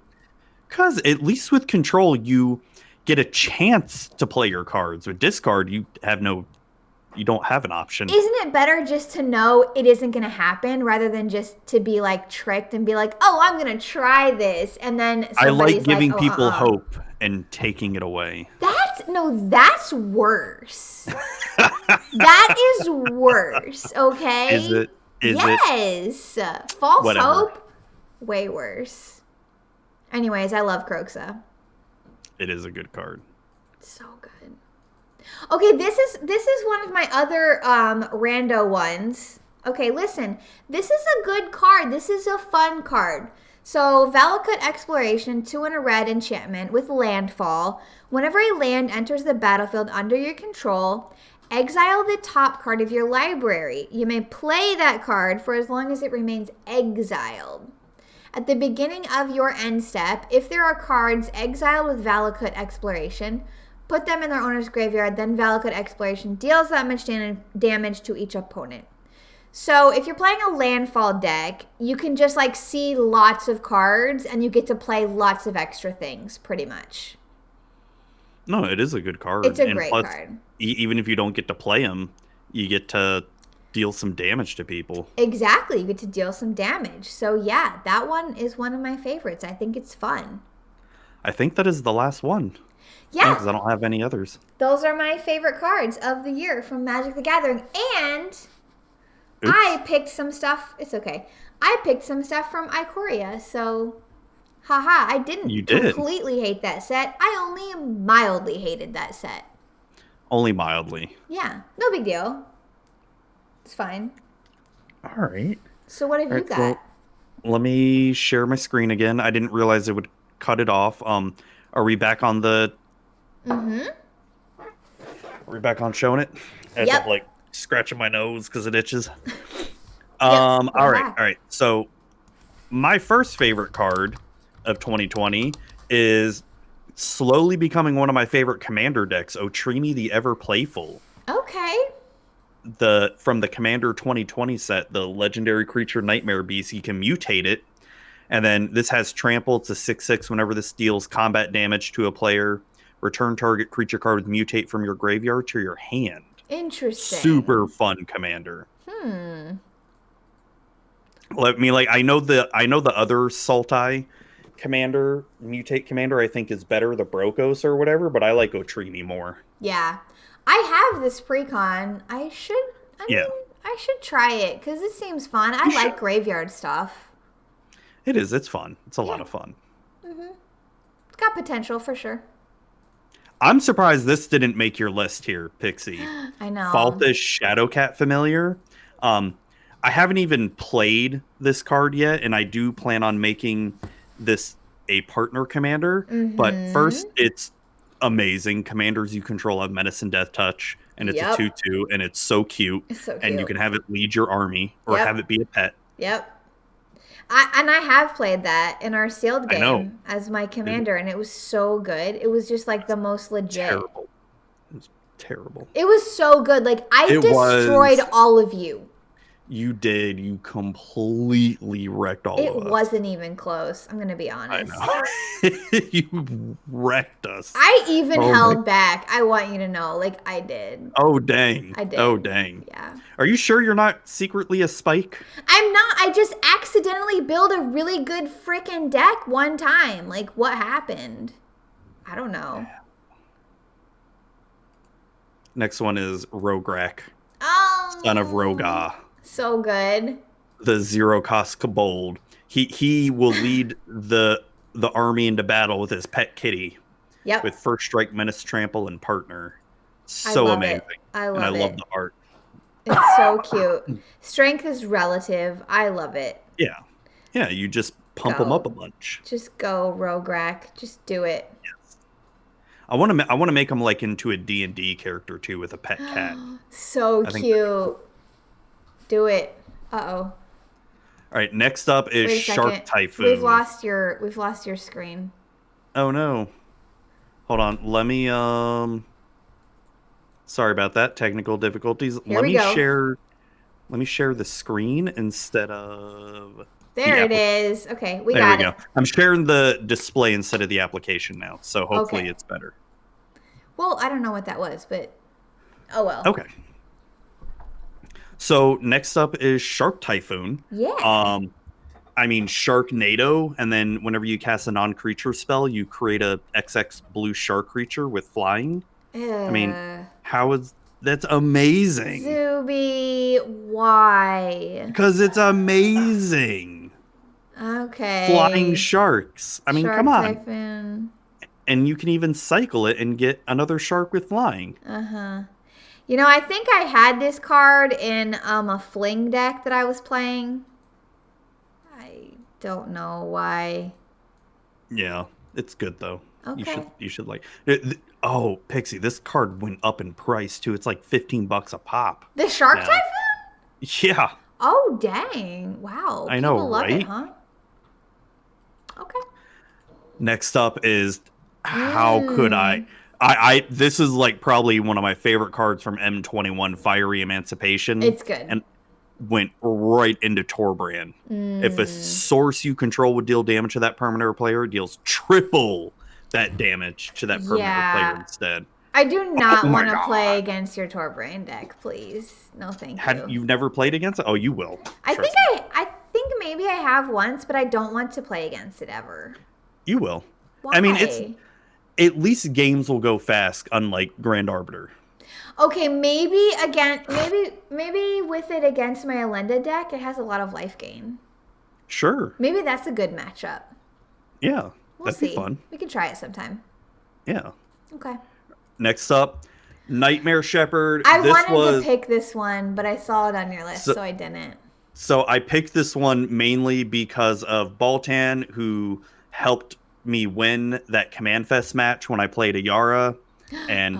Because at least with control, you get a chance to play your cards. With discard, you don't have an option. Isn't it better just to know it isn't going to happen rather than just to be like tricked and be like, oh, I'm going to try this. And then I like giving like, people hope and taking it away. That's worse. That is worse, okay? Is it? Yes. False Whatever. hope, way worse. Anyways, I love Croxa. It is a good card. So good. Okay, this is one of my other rando ones. Okay, listen. This is a good card. This is a fun card. So, Valakut Exploration, 2 and a red enchantment with landfall. Whenever a land enters the battlefield under your control, exile the top card of your library. You may play that card for as long as it remains exiled. At the beginning of your end step, if there are cards exiled with Valakut Exploration, put them in their owner's graveyard, then Valakut Exploration deals that much damage to each opponent. So if you're playing a landfall deck, you can just like see lots of cards and you get to play lots of extra things, pretty much. No, it is a good card. It's a great card. Even if you don't get to play them, you get to deal some damage to people. Exactly. You get to deal some damage. So yeah, that one is one of my favorites. I think it's fun. I think that is the last one. Yeah. Because I don't have any others. Those are my favorite cards of the year from Magic the Gathering. And Oops. I picked some stuff. It's okay. I picked some stuff from Ikoria. So, haha, I didn't completely hate that set. I only mildly hated that set. Only mildly. Yeah. No big deal. It's fine. All right. So what have you got? Well, let me share my screen again. I didn't realize it would cut it off. Are we back on the... Mm-hmm. Are we back on showing it? As Yep. I'm like scratching my nose because it itches. All right. So my first favorite card of 2020 is slowly becoming one of my favorite commander decks, Otrini the Ever Playful. Okay. From the Commander 2020 set, the legendary creature Nightmare Beast, you can mutate it. And then this has trample. It's a 6/6. Whenever this deals combat damage to a player, return target creature card with mutate from your graveyard to your hand. Interesting. Super fun commander. Let me I know the other Sultai commander, mutate commander, I think is better, the Brokos or whatever, but I like Otrini more. Yeah. I have this precon. I should try it because it seems fun. I like graveyard stuff. It is. It's fun. It's a lot of fun. Mm-hmm. It's got potential for sure. I'm surprised this didn't make your list here, Pixie. I know. Falthus Shadowcat Familiar. I haven't even played this card yet, and I do plan on making this a partner commander. Mm-hmm. But first, it's amazing. Commanders you control have Menace and Death Touch, and it's a 2/2, and it's so cute. It's so cute. And you can have it lead your army or have it be a pet. Yep. I have played that in our sealed I know. game as my commander, and it was so good. It was just like the most legit. Terrible. It was terrible. It was so good. Like I destroyed all of you. You did. You completely wrecked all of us. It wasn't even close. I'm going to be honest. I know. You wrecked us. I even held back. I want you to know. Like, I did. Oh, dang. I did. Oh, dang. Yeah. Are you sure you're not secretly a Spike? I'm not. I just accidentally built a really good freaking deck one time. Like, what happened? I don't know. Next one is Rograk. Oh. Son of Roga. So good. The 0-cost Kobold. He will lead the army into battle with his pet kitty. Yep. With First Strike, Menace, Trample, and Partner. So amazing. I love it. And I love the art. It's so cute. Strength is relative. I love it. Yeah. Yeah, you just pump them up a bunch. Just go, Rograk. Just do it. Yes. I want to make him like into a D&D character too with a pet cat. So cute. Do it. Uh-oh. All right, next up is Shark Typhoon. We've lost your screen. Oh no. Hold on. Let me sorry about that. Technical difficulties. Let me share the screen instead of There it is. Okay, there we go. I'm sharing the display instead of the application now, so hopefully it's better. Well, I don't know what that was, but oh well. Okay. So next up is Shark Typhoon. Yeah. I mean Sharknado, and then whenever you cast a non-creature spell, you create a XX blue shark creature with flying. I mean, that's amazing. Zuby, why? Because it's amazing. Okay. Flying sharks. I mean, come on. Typhoon. And you can even cycle it and get another shark with flying. Uh-huh. You know, I think I had this card in a fling deck that I was playing. I don't know why. Yeah, it's good though. Okay. You should like. Oh, Pixie, this card went up in price too. It's like $15 a pop. The Shark now. Typhoon? Yeah. Oh, dang. Wow. I know, People love right? it, huh? Okay. Next up is how could I this is like probably one of my favorite cards from M21, Fiery Emancipation. It's good. And went right into Torbrand. If a source you control would deal damage to that permanent player, it deals triple that damage to that permanent player instead. I do not want to play against your Torbrand deck, please. No, thank you. You've never played against it? Oh, you will. I think maybe I have once, but I don't want to play against it ever. You will. Why? I mean, it's at least games will go fast, unlike Grand Arbiter. Okay, maybe with it against my Alenda deck, it has a lot of life gain. Sure. Maybe that's a good matchup. Yeah, We'll that'd be fun. We can try it sometime. Yeah. Okay. Next up, Nightmare Shepherd. I wanted to pick this one, but I saw it on your list, so I didn't. So I picked this one mainly because of Baltan, who helped me win that Command Fest match when I played Ayara, and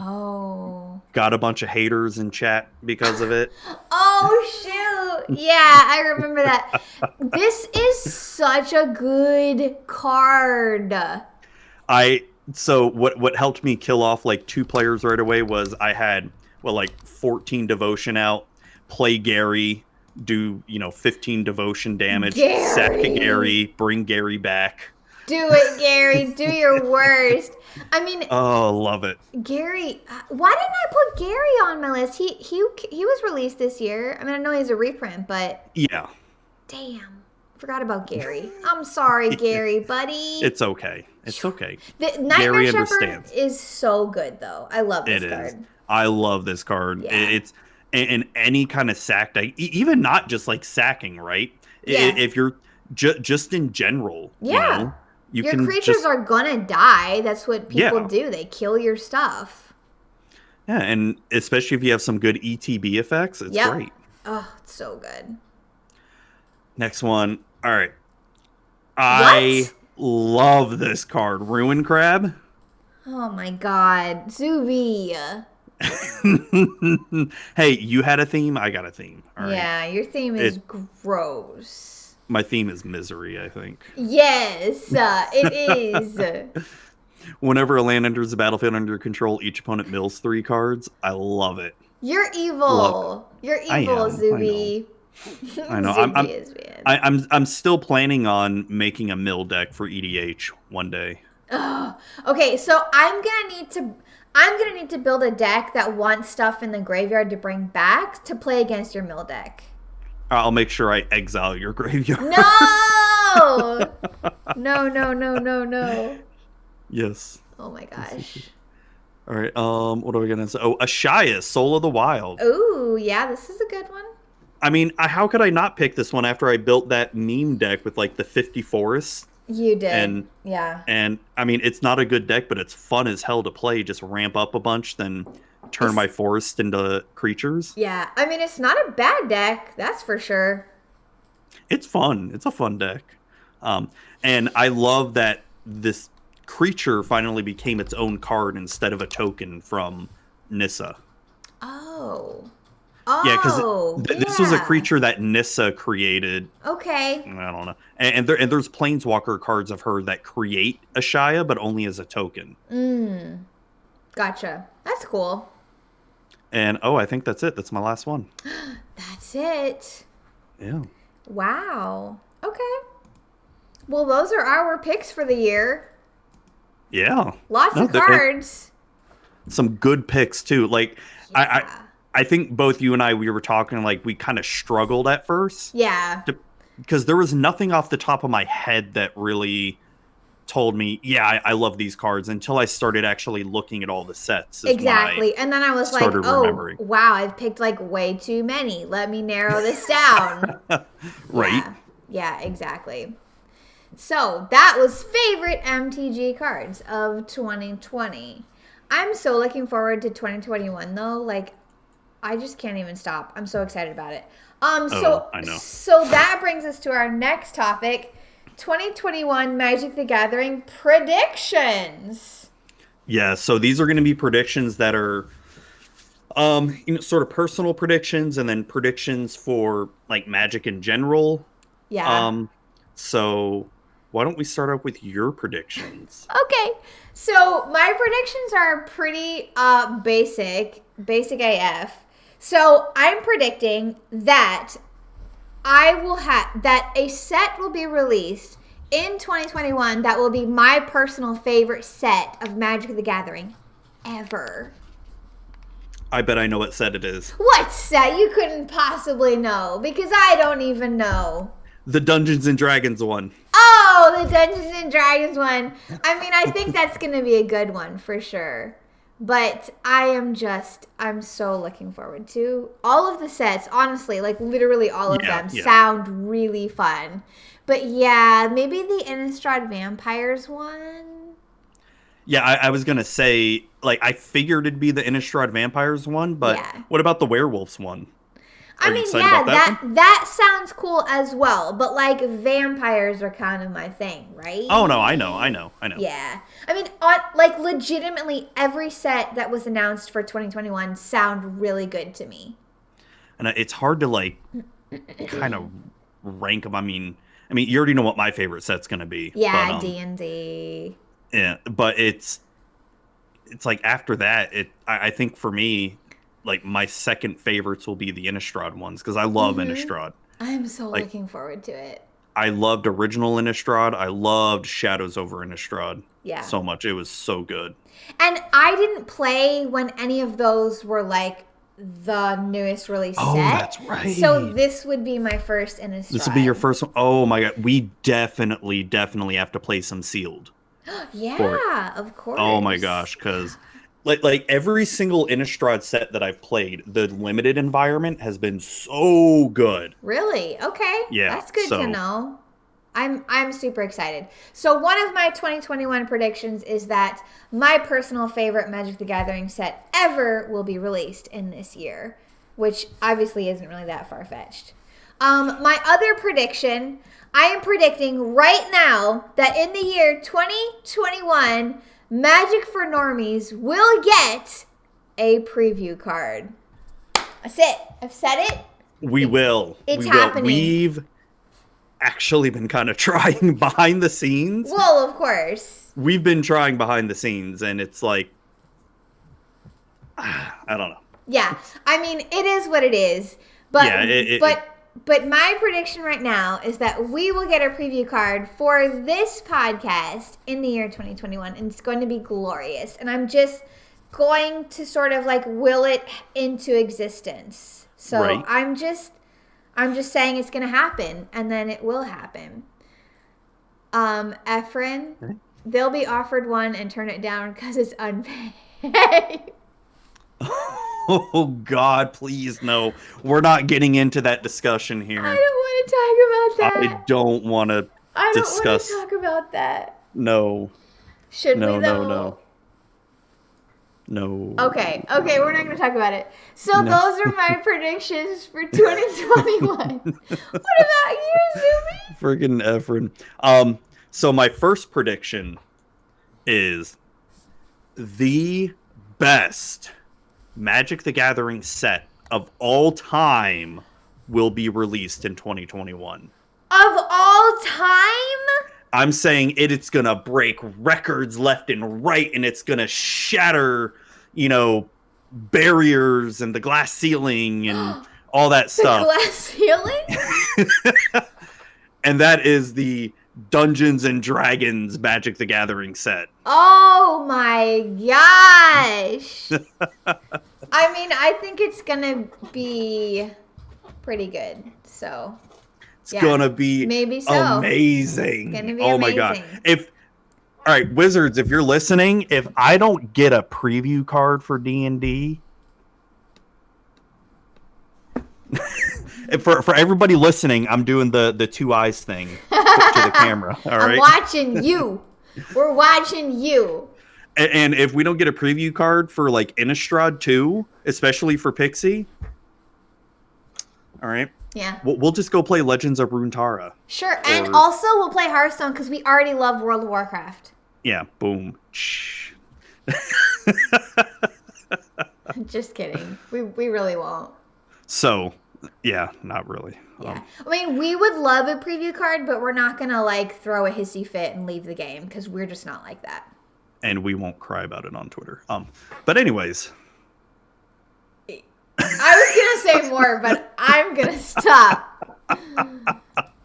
got a bunch of haters in chat because of it. Oh, shoot. Yeah, I remember that. This is such a good card. So what helped me kill off like 2 players right away was I had 14 devotion out, play Gary, do 15 devotion damage, sack Gary, bring Gary back. Do it, Gary. Do your worst. I mean, love it. Gary, why didn't I put Gary on my list? He was released this year. I mean, I know he's a reprint, but yeah. Damn, forgot about Gary. I'm sorry, Gary, buddy. It's okay. It's okay. The Nightmare Shepherd is so good, though. I love this card. I love this card. Yeah. It's in any kind of sack deck, even not just like sacking, right? Yeah. If you're just in general, your creatures are gonna die. That's what people do. They kill your stuff. Yeah, and especially if you have some good ETB effects, it's great. Oh, it's so good. Next one. All right. I love this card. Ruin Crab. Oh my god. Zuby. Hey, you had a theme, I got a theme. All right. Yeah, your theme is gross. My theme is misery, I think. Yes, it is. Whenever a land enters the battlefield under your control, each opponent mills 3 cards. I love it. You're evil. You're evil, Zuby. I know. I'm still planning on making a mill deck for EDH one day. Oh, okay, so I'm gonna need to build a deck that wants stuff in the graveyard to bring back to play against your mill deck. I'll make sure I exile your graveyard. No! No. Yes. Oh my gosh. All right. What are we gonna say? Oh, Ashias, Soul of the Wild. Ooh, yeah, this is a good one. I mean, how could I not pick this one after I built that meme deck with like the 50 forests? You did. And I mean, it's not a good deck, but it's fun as hell to play. Just ramp up a bunch, then turn my forest into creatures. Yeah, I mean, it's not a bad deck, that's for sure. It's fun. It's a fun deck. And I love that this creature finally became its own card instead of a token from Nissa. Oh. Yeah, because this was a yeah. creature that Nissa created. Okay. I don't know. And there's planeswalker cards of her that create a Shia, but only as a token. Gotcha. That's cool. And I think that's it. That's my last one. That's it. Yeah. Wow. Okay. Well, those are our picks for the year. Yeah. Lots of cards. Some good picks too. Like Yeah. I think both you and I, we were talking like we kind of struggled at first. Yeah. Because there was nothing off the top of my head that really told me, yeah, I love these cards until I started actually looking at all the sets. Exactly. And then I was like, remembering. Wow, I've picked like way too many. Let me narrow this down. Right. Yeah, exactly. So that was favorite MTG cards of 2020. I'm so looking forward to 2021 though. Like, I just can't even stop. I'm so excited about it. I know. So that brings us to our next topic, 2021 Magic the Gathering predictions. Yeah, so these are going to be predictions that are sort of personal predictions and then predictions for like Magic in general. Yeah. So why don't we start out with your predictions? Okay. So my predictions are pretty basic AF. So I'm predicting that that a set will be released in 2021 that will be my personal favorite set of Magic the Gathering ever. I bet I know what set it is. What set? You couldn't possibly know because I don't even know. The Dungeons and Dragons one. Oh, the Dungeons and Dragons one. I mean, I think that's going to be a good one for sure. But I'm so looking forward to all of the sets. Honestly, like literally all of them sound really fun. But yeah, maybe the Innistrad Vampires one. Yeah, I was going to say, like, I figured it'd be the Innistrad Vampires one, but what about the Werewolves one? I mean, yeah, that sounds cool as well. But, like, vampires are kind of my thing, right? Oh, no, I know. Yeah. I mean, legitimately, every set that was announced for 2021 sound really good to me. And it's hard to, like, kind of rank them. I mean, you already know what my favorite set's going to be. Yeah, D&D. Yeah, but it's like, after that, I think for me, like, my second favorites will be the Innistrad ones, because I love Innistrad. I'm so looking forward to it. I loved original Innistrad. I loved Shadows over Innistrad so much. It was so good. And I didn't play when any of those were, like, the newest release set. Oh, that's right. So this would be my first Innistrad. This would be your first one? Oh, my God. We definitely have to play some sealed. Yeah, of course. Oh, my gosh, because... Like every single Innistrad set that I've played, the limited environment has been so good. Really? Okay. Yeah. That's good to know. I'm super excited. So one of my 2021 predictions is that my personal favorite Magic the Gathering set ever will be released in this year, which obviously isn't really that far-fetched. My other prediction, I am predicting right now that in the year 2021, Magic for Normies will get a preview card. That's it. I've said it. We will. It's happening. We've actually been kind of trying behind the scenes. Well, of course. We've been trying behind the scenes, and it's like, I don't know. Yeah. I mean, it is what it is. But But my prediction right now is that we will get a preview card for this podcast in the year 2021, and it's going to be glorious. And I'm just going to sort of like will it into existence. So I'm just saying it's going to happen, and then it will happen. Efren, they'll be offered one and turn it down because it's unpaid. Oh, God, please, no. We're not getting into that discussion here. I don't want to talk about that. I don't want to discuss. I don't want to talk about that. No. Should we, though? No. Okay, we're not going to talk about it. So those are my predictions for 2021. What about you, Zuby? Friggin' Efren. So my first prediction is the best Magic the Gathering set of all time will be released in 2021. Of all time? I'm saying it's going to break records left and right, and it's going to shatter, barriers and the glass ceiling and all that stuff. The glass ceiling? And that is the Dungeons and Dragons Magic the Gathering set. Oh my gosh. I mean, I think it's going to be pretty good. So, it's going to be maybe so. Amazing. It's gonna be oh amazing. My God. All right, Wizards, if you're listening, if I don't get a preview card for D&D, for everybody listening, I'm doing the two eyes thing to the camera. All right? I'm watching you. We're watching you. And if we don't get a preview card for like Innistrad 2, especially for Pixie, all right. Yeah. We'll just go play Legends of Runeterra. Sure. And also we'll play Hearthstone because we already love World of Warcraft. Yeah. Boom. Just kidding. We really won't. So, yeah, not really. Yeah. I mean, we would love a preview card, but we're not going to like throw a hissy fit and leave the game because we're just not like that. And we won't cry about it on Twitter. But anyways. I was going to say more, but I'm going to stop.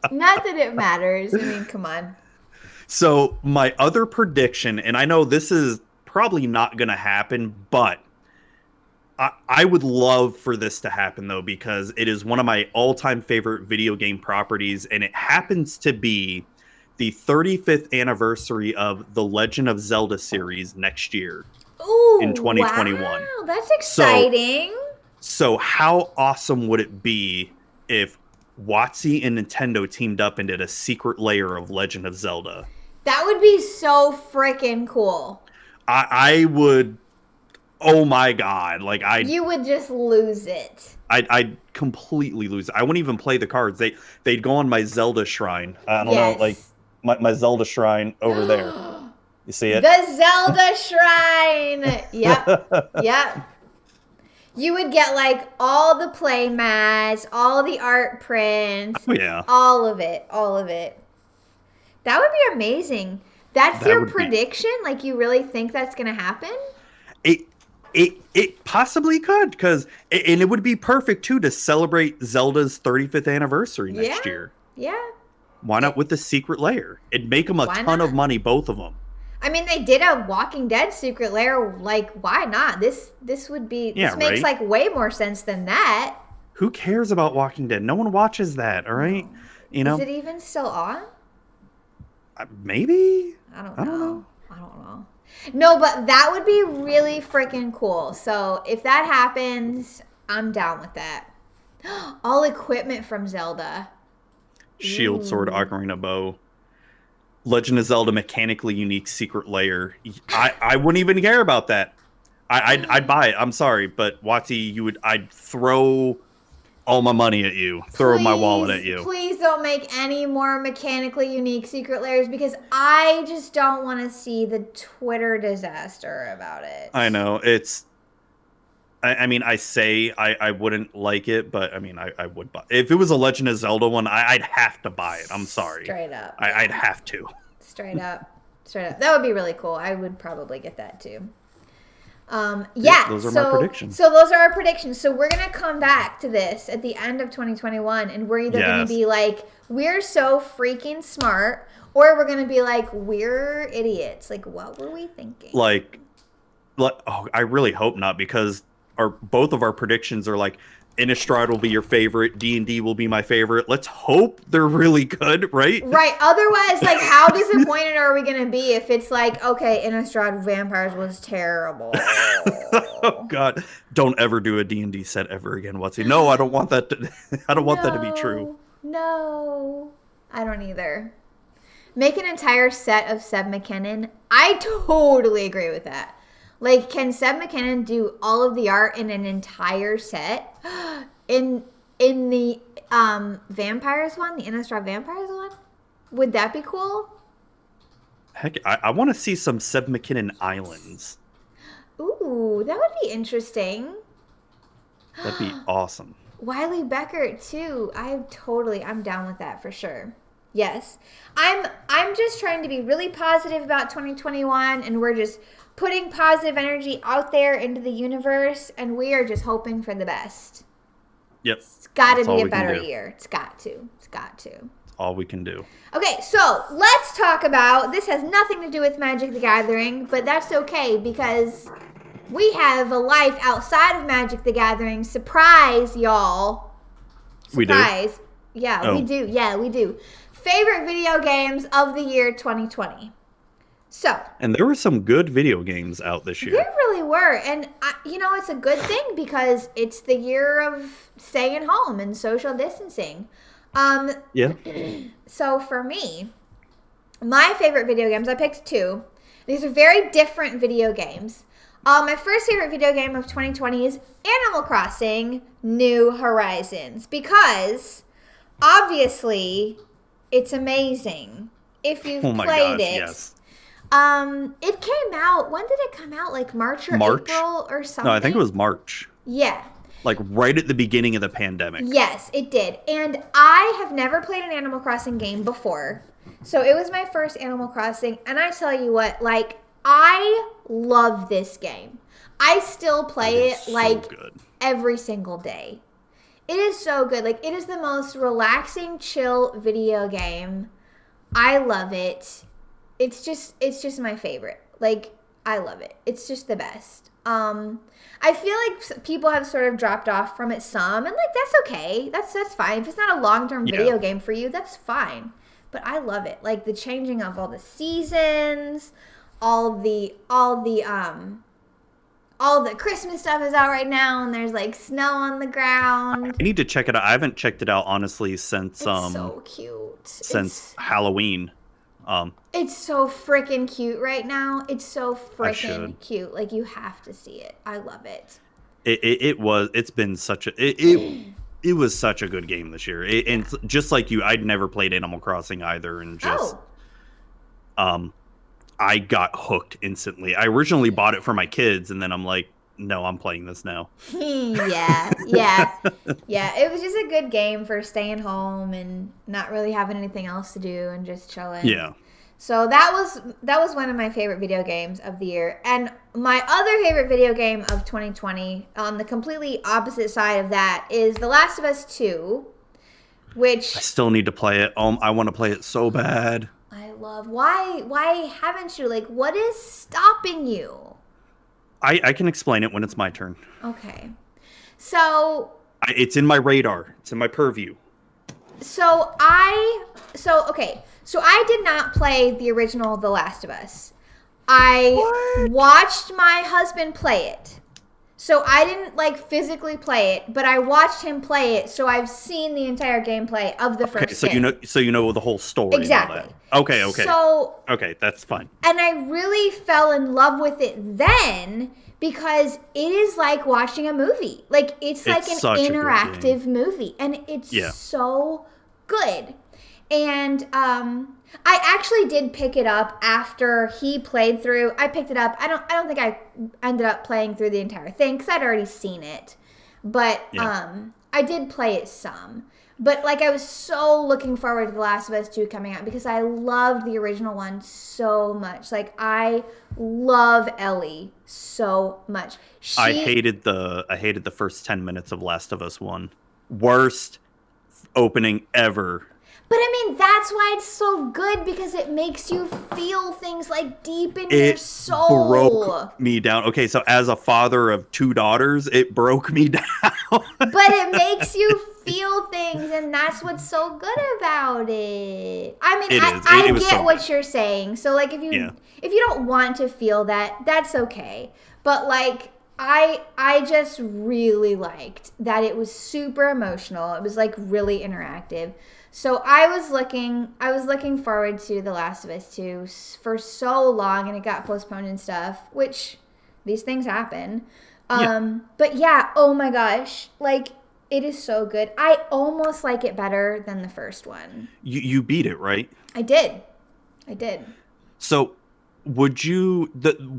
Not that it matters. I mean, come on. So my other prediction, and I know this is probably not going to happen, but I would love for this to happen, though, because it is one of my all-time favorite video game properties, and it happens to be the 35th anniversary of the Legend of Zelda series next year. Ooh, in 2021. Wow, that's exciting. So how awesome would it be if WotC and Nintendo teamed up and did a secret layer of Legend of Zelda? That would be so freaking cool. I would. Oh my God! You would just lose it. I'd completely lose it. I wouldn't even play the cards. They'd go on my Zelda shrine. I don't know, like my Zelda shrine over there. You see it? The Zelda shrine. Yep. Yep. You would get like all the play mats, all the art prints. Oh, yeah. All of it. All of it. That would be amazing. That's your prediction? Like, you really think that's going to happen? It possibly could, and it would be perfect, too, to celebrate Zelda's 35th anniversary next year. Yeah. Why not with the secret layer? It'd make them a ton of money, both of them. I mean, they did a Walking Dead secret layer. Like, why not? This would be... this makes, like, way more sense than that. Who cares about Walking Dead? No one watches that, all right? You know? Is it even still on? Maybe? I don't know. No, but that would be really freaking cool. So if that happens, I'm down with that. All equipment from Zelda. Shield, sword, ocarina, bow. Legend of Zelda mechanically unique secret layer. I wouldn't even care about that. I'd buy it. I'm sorry, but WotC, I'd throw all my money at you. Throw my wallet at you. Please don't make any more mechanically unique secret layers because I just don't want to see the Twitter disaster about it. I know. I mean, I wouldn't like it, but I mean, I would buy it. If it was a Legend of Zelda one, I'd have to buy it. I'm sorry. Straight up. I'd have to. Straight up. That would be really cool. I would probably get that too. Yeah, those are my predictions. So those are our predictions. So we're gonna come back to this at the end of 2021, and we're either gonna be like, we're so freaking smart, or we're gonna be like, we're idiots. Like, what were we thinking? Like, oh, I really hope not, because both of our predictions are like, Innistrad will be your favorite, D&D will be my favorite. Let's hope they're really good, right? Right. Otherwise, like, how disappointed are we going to be if it's like, okay, Innistrad Vampires was terrible. Oh, God. Don't ever do a D&D set ever again, WotC. No, I don't want that to, that to be true. No, I don't either. Make an entire set of Seb McKinnon. I totally agree with that. Like, can Seb McKinnon do all of the art in an entire set? In the Vampires one, the Innistrad Vampires one? Would that be cool? Heck, I want to see some Seb McKinnon Islands. Ooh, that would be interesting. That'd be awesome. Wiley Beckert too. I'm down with that for sure. Yes. I'm just trying to be really positive about 2021, and we're just putting positive energy out there into the universe, and we are just hoping for the best. Yep. It's got to be a better year. It's got to. That's all we can do. Okay, so let's talk about, this has nothing to do with Magic the Gathering, but that's okay because we have a life outside of Magic the Gathering. Surprise, y'all. Surprise. We do? Yeah, we do. Yeah, we do. Favorite video games of the year 2020. So. And there were some good video games out this year. There really were. And, it's a good thing because it's the year of staying home and social distancing. Yeah. So for me, my favorite video games, I picked 2. These are very different video games. My first favorite video game of 2020 is Animal Crossing New Horizons because obviously it's amazing if you've played it. Yes. It came out, when did it come out? Like March or April or something? No, I think it was March. Yeah. Like right at the beginning of the pandemic. Yes, it did. And I have never played an Animal Crossing game before. So it was my first Animal Crossing. And I tell you what, like, I love this game. I still play it like every single day. It is so good. Like, it is the most relaxing, chill video game. I love it. It's just my favorite. Like, I love it. It's just the best. I feel like people have sort of dropped off from it some, and like that's okay. That's fine. If it's not a long-term video game for you, that's fine. But I love it. Like the changing of all the seasons, all the Christmas stuff is out right now, and there's like snow on the ground. I need to check it out. I haven't checked it out honestly since it's so cute. Since Halloween. It's so freaking cute right now. It's so freaking cute. Like you have to see it. I love it. It was such a good game this year. And just like you, I'd never played Animal Crossing either, and just I got hooked instantly. I originally bought it for my kids, and then I'm like, no, I'm playing this now. Yeah. It was just a good game for staying home and not really having anything else to do and just chilling. Yeah. So that was one of my favorite video games of the year. And my other favorite video game of 2020, on the completely opposite side of that, is The Last of Us 2, which I still need to play it. I want to play it so bad. I love. Why haven't you? Like, what is stopping you? I can explain it when it's my turn. Okay. So it's in my radar. It's in my purview. So I did not play the original The Last of Us. I watched my husband play it. So I didn't like physically play it, but I watched him play it, so I've seen the entire gameplay of the first game. So you know the whole story. Exactly. And all that. Okay. So that's fine. And I really fell in love with it then because it is like watching a movie. Like it's like an interactive movie, and it's so good. And I actually did pick it up after he played through. I picked it up. I don't think I ended up playing through the entire thing because I'd already seen it. But I did play it some. But like I was so looking forward to The Last of Us 2 coming out because I loved the original one so much. Like I love Ellie so much. I hated the first 10 minutes of Last of Us 1. Worst opening ever. But I mean, that's why it's so good because it makes you feel things like deep in your soul. It broke me down. Okay, so as a father of 2 daughters, it broke me down. But it makes you feel things, and that's what's so good about it. I mean, I get what you're saying. So like if you don't want to feel that, that's okay. But like I just really liked that it was super emotional. It was like really interactive. So I was looking forward to The Last of Us 2 for so long, and it got postponed and stuff, which these things happen. But yeah, oh my gosh, like it is so good. I almost like it better than the first one. You beat it, right? I did. So would you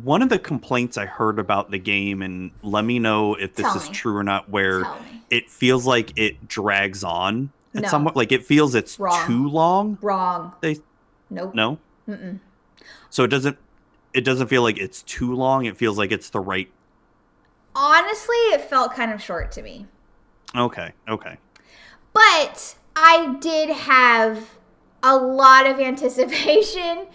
one of the complaints I heard about the game, and let me know if this Tell is me. true or not, where Tell me. it feels like it drags on. No. It's somewhat like it feels it's Wrong. too long. Wrong. They Nope. no. Mm-mm. So it doesn't feel like it's too long. It feels like it's the right. Honestly, it felt kind of short to me. Okay. But I did have a lot of anticipation,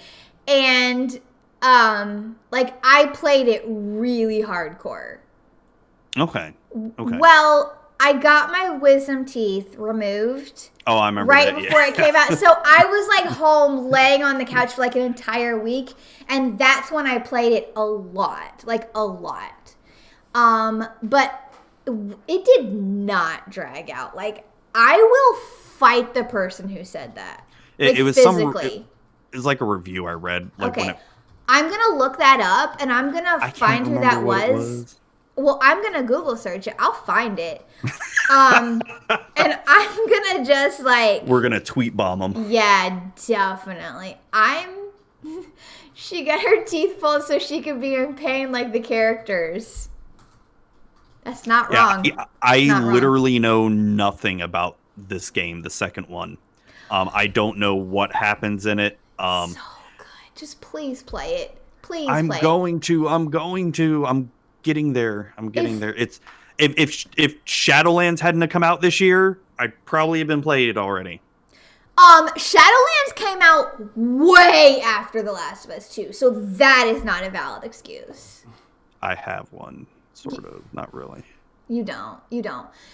and like I played it really hardcore. Okay. Well, I got my wisdom teeth removed. Oh, I remember right that, before it came out. So I was like home laying on the couch for like an entire week, and that's when I played it a lot. But it did not drag out. Like, I will fight the person who said that. Like, it was physically. It was like a review I read. Like okay. I'm going to look that up, and I'm going to find who that was. Well, I'm going to Google search it. I'll find it. And I'm going to just like... We're going to tweet bomb them. Yeah, definitely. She got her teeth pulled so she could be in pain like the characters. That's not wrong. I literally know nothing about this game, the second one. I don't know what happens in it. So good. Just please play it. Please I'm play going to. I'm getting there. It's if Shadowlands hadn't come out this year, I'd probably have been played it already. Shadowlands came out way after The Last of Us 2, so that is not a valid excuse. I have one, sort of, not really. You don't.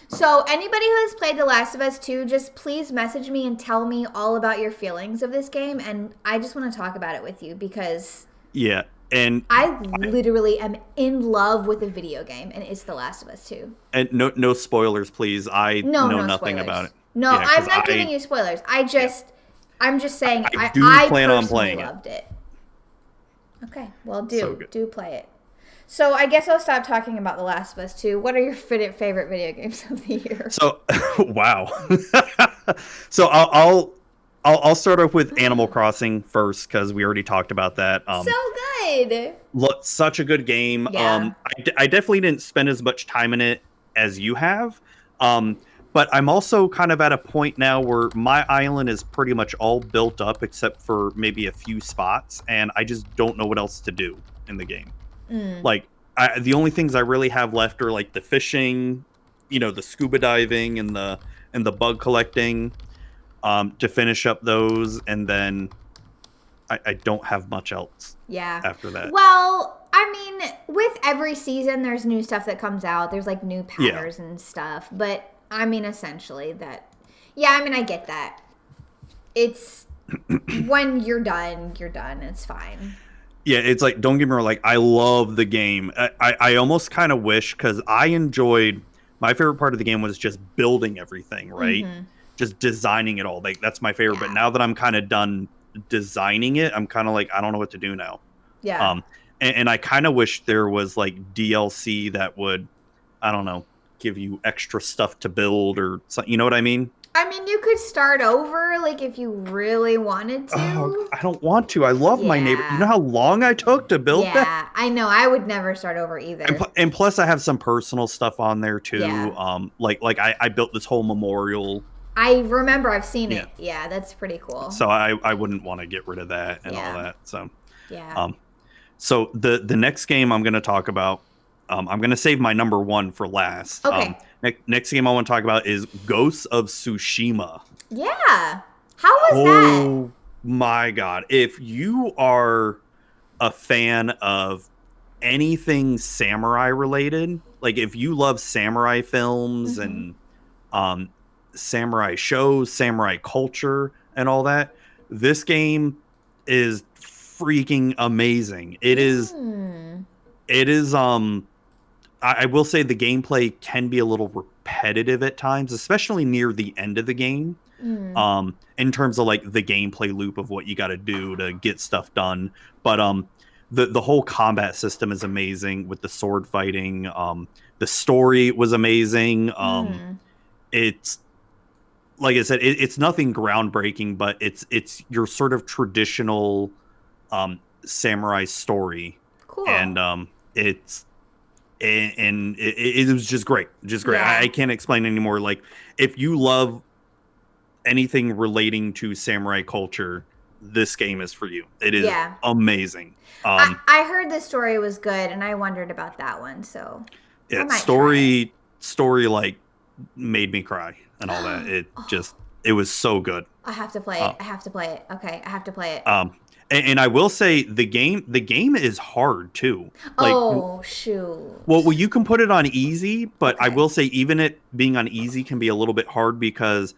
So anybody who has played The Last of Us 2, just please message me and tell me all about your feelings of this game, and I just want to talk about it with you because and I literally am in love with a video game, and it's The Last of Us 2. And no spoilers, please. I know nothing about it. No, yeah, I'm not giving you spoilers. I'm just saying I plan on playing loved it. Okay, well, do play it. So I guess I'll stop talking about The Last of Us 2. What are your favorite video games of the year? So, wow. So I'll start off with Animal Crossing first because we already talked about that. So good. Such a good game. Yeah. I definitely didn't spend as much time in it as you have. But I'm also kind of at a point now where my island is pretty much all built up except for maybe a few spots, and I just don't know what else to do in the game. Like, the only things I really have left are like the fishing, the scuba diving and the bug collecting, to finish up those, and then I don't have much else. Yeah. After that. Well, I mean, with every season, there's new stuff that comes out. There's like new patterns and stuff, but I mean, essentially that. Yeah, I mean, I get that. It's when you're done. It's fine. Yeah, it's like, don't get me wrong, like, I love the game. I almost kind of wish, because I enjoyed, my favorite part of the game was just building everything, right? Mm-hmm. Just designing it all. Like, that's my favorite. Yeah. But now that I'm kind of done designing it, I'm kind of like, I don't know what to do now. Yeah. And I kind of wish there was, like, DLC that would, I don't know, give you extra stuff to build or something. You know what I mean? I mean, you could start over, like, if you really wanted to. Oh, I don't want to. I love my neighbor. You know how long I took to build that? Yeah, I know. I would never start over either. And plus, I have some personal stuff on there, too. Yeah. Like I built this whole memorial. I remember. I've seen it. Yeah, that's pretty cool. So I wouldn't want to get rid of that and all that. So, yeah. So the next game I'm going to talk about, I'm going to save my number one for last. Okay. Next game I want to talk about is Ghosts of Tsushima. Yeah. How was that? Oh my God. If you are a fan of anything samurai related, like if you love samurai films and samurai shows, samurai culture and all that, this game is freaking amazing. It is I will say the gameplay can be a little repetitive at times, especially near the end of the game. In terms of like the gameplay loop of what you got to do to get stuff done. But the whole combat system is amazing with the sword fighting. The story was amazing. It's like I said, it's nothing groundbreaking, but it's your sort of traditional samurai story. Cool. And it was just great. Just great. Yeah. I can't explain anymore. Like, if you love anything relating to samurai culture, this game is for you. It is amazing. I heard the story was good, and I wondered about that one. So I might story like made me cry and all that. It was so good. I have to play it. I have to play it. Okay, I have to play it. And I will say the game is hard too. Like, oh shoot. Well, you can put it on easy, but I will say even it being on easy can be a little bit hard because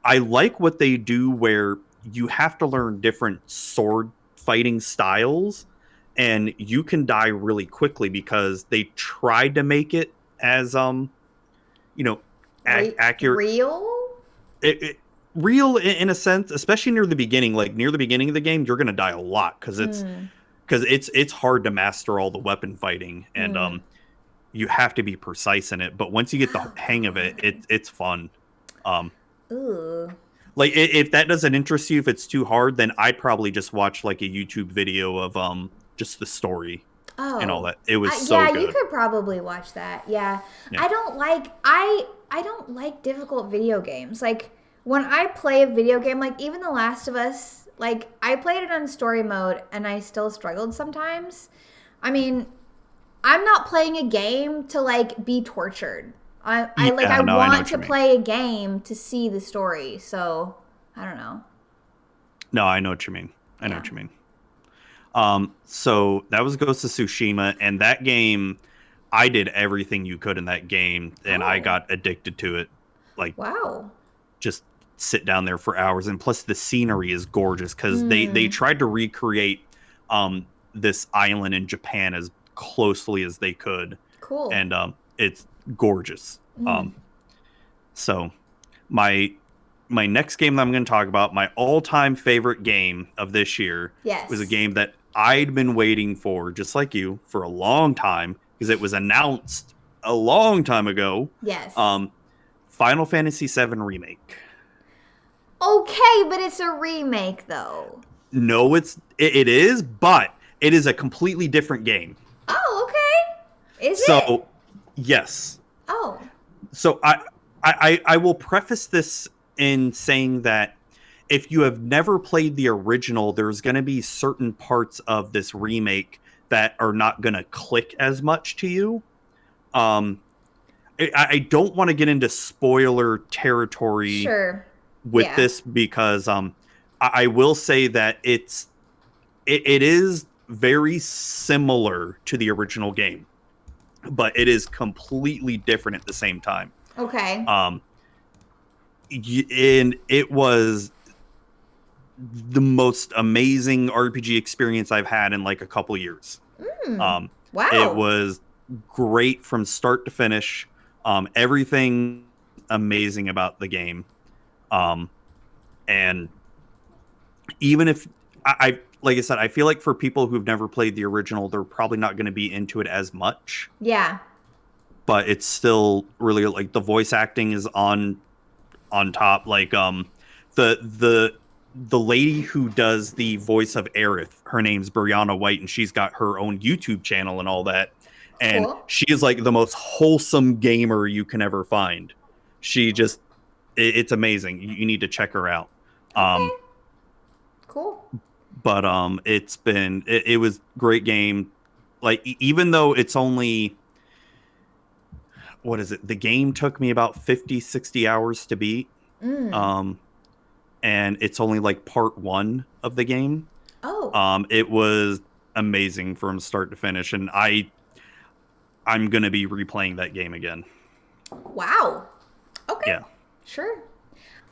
I like what they do where you have to learn different sword fighting styles, and you can die really quickly because they tried to make it as accurate, real in a sense, especially near the beginning. Like, near the beginning of the game, you're gonna die a lot because it's hard to master all the weapon fighting, and you have to be precise in it. But once you get the hang of it, it's fun. Ooh. Like, if that doesn't interest you, if it's too hard, then I'd probably just watch like a YouTube video of just the story and all that. It was so good. Yeah, you could probably watch that. Yeah. I don't like difficult video games. Like, when I play a video game, like even The Last of Us, like I played it on story mode and I still struggled sometimes. I mean, I'm not playing a game to like be tortured. I want to play a game to see the story. So I don't know. No, I know what you mean. I know what you mean. So that was Ghost of Tsushima, and that game, I did everything you could in that game, and I got addicted to it. Like, wow, just sit down there for hours, and plus the scenery is gorgeous because they tried to recreate this island in Japan as closely as they could. Cool. And it's gorgeous. So my next game that I'm going to talk about, my all-time favorite game of this year, was a game that I'd been waiting for, just like you, for a long time because it was announced a long time ago. Yes. Final Fantasy VII Remake. Okay, but it's a remake, though. No, it is, but it is a completely different game. Oh, okay. Is it? So, yes. Oh. So I will preface this in saying that if you have never played the original, there's going to be certain parts of this remake that are not going to click as much to you. I don't want to get into spoiler territory with this because I will say that it is very similar to the original game, but it is completely different at the same time. Okay. And it was the most amazing RPG experience I've had in like a couple years. Wow. It was great from start to finish. Everything amazing about the game. And even if like I said, I feel like for people who've never played the original, they're probably not going to be into it as much. Yeah. But it's still really, like, the voice acting is on top. Like, the lady who does the voice of Aerith, her name's Brianna White, and she's got her own YouTube channel and all that. And she is like the most wholesome gamer you can ever find. She just, it's amazing. You need to check her out. Okay. Cool. But it was great game. Like, even though it's only, what is it? The game took me about 50, 60 hours to beat. And it's only like part 1 of the game. Oh. It was amazing from start to finish, and I'm gonna be replaying that game again. Wow. Okay. Yeah. Sure.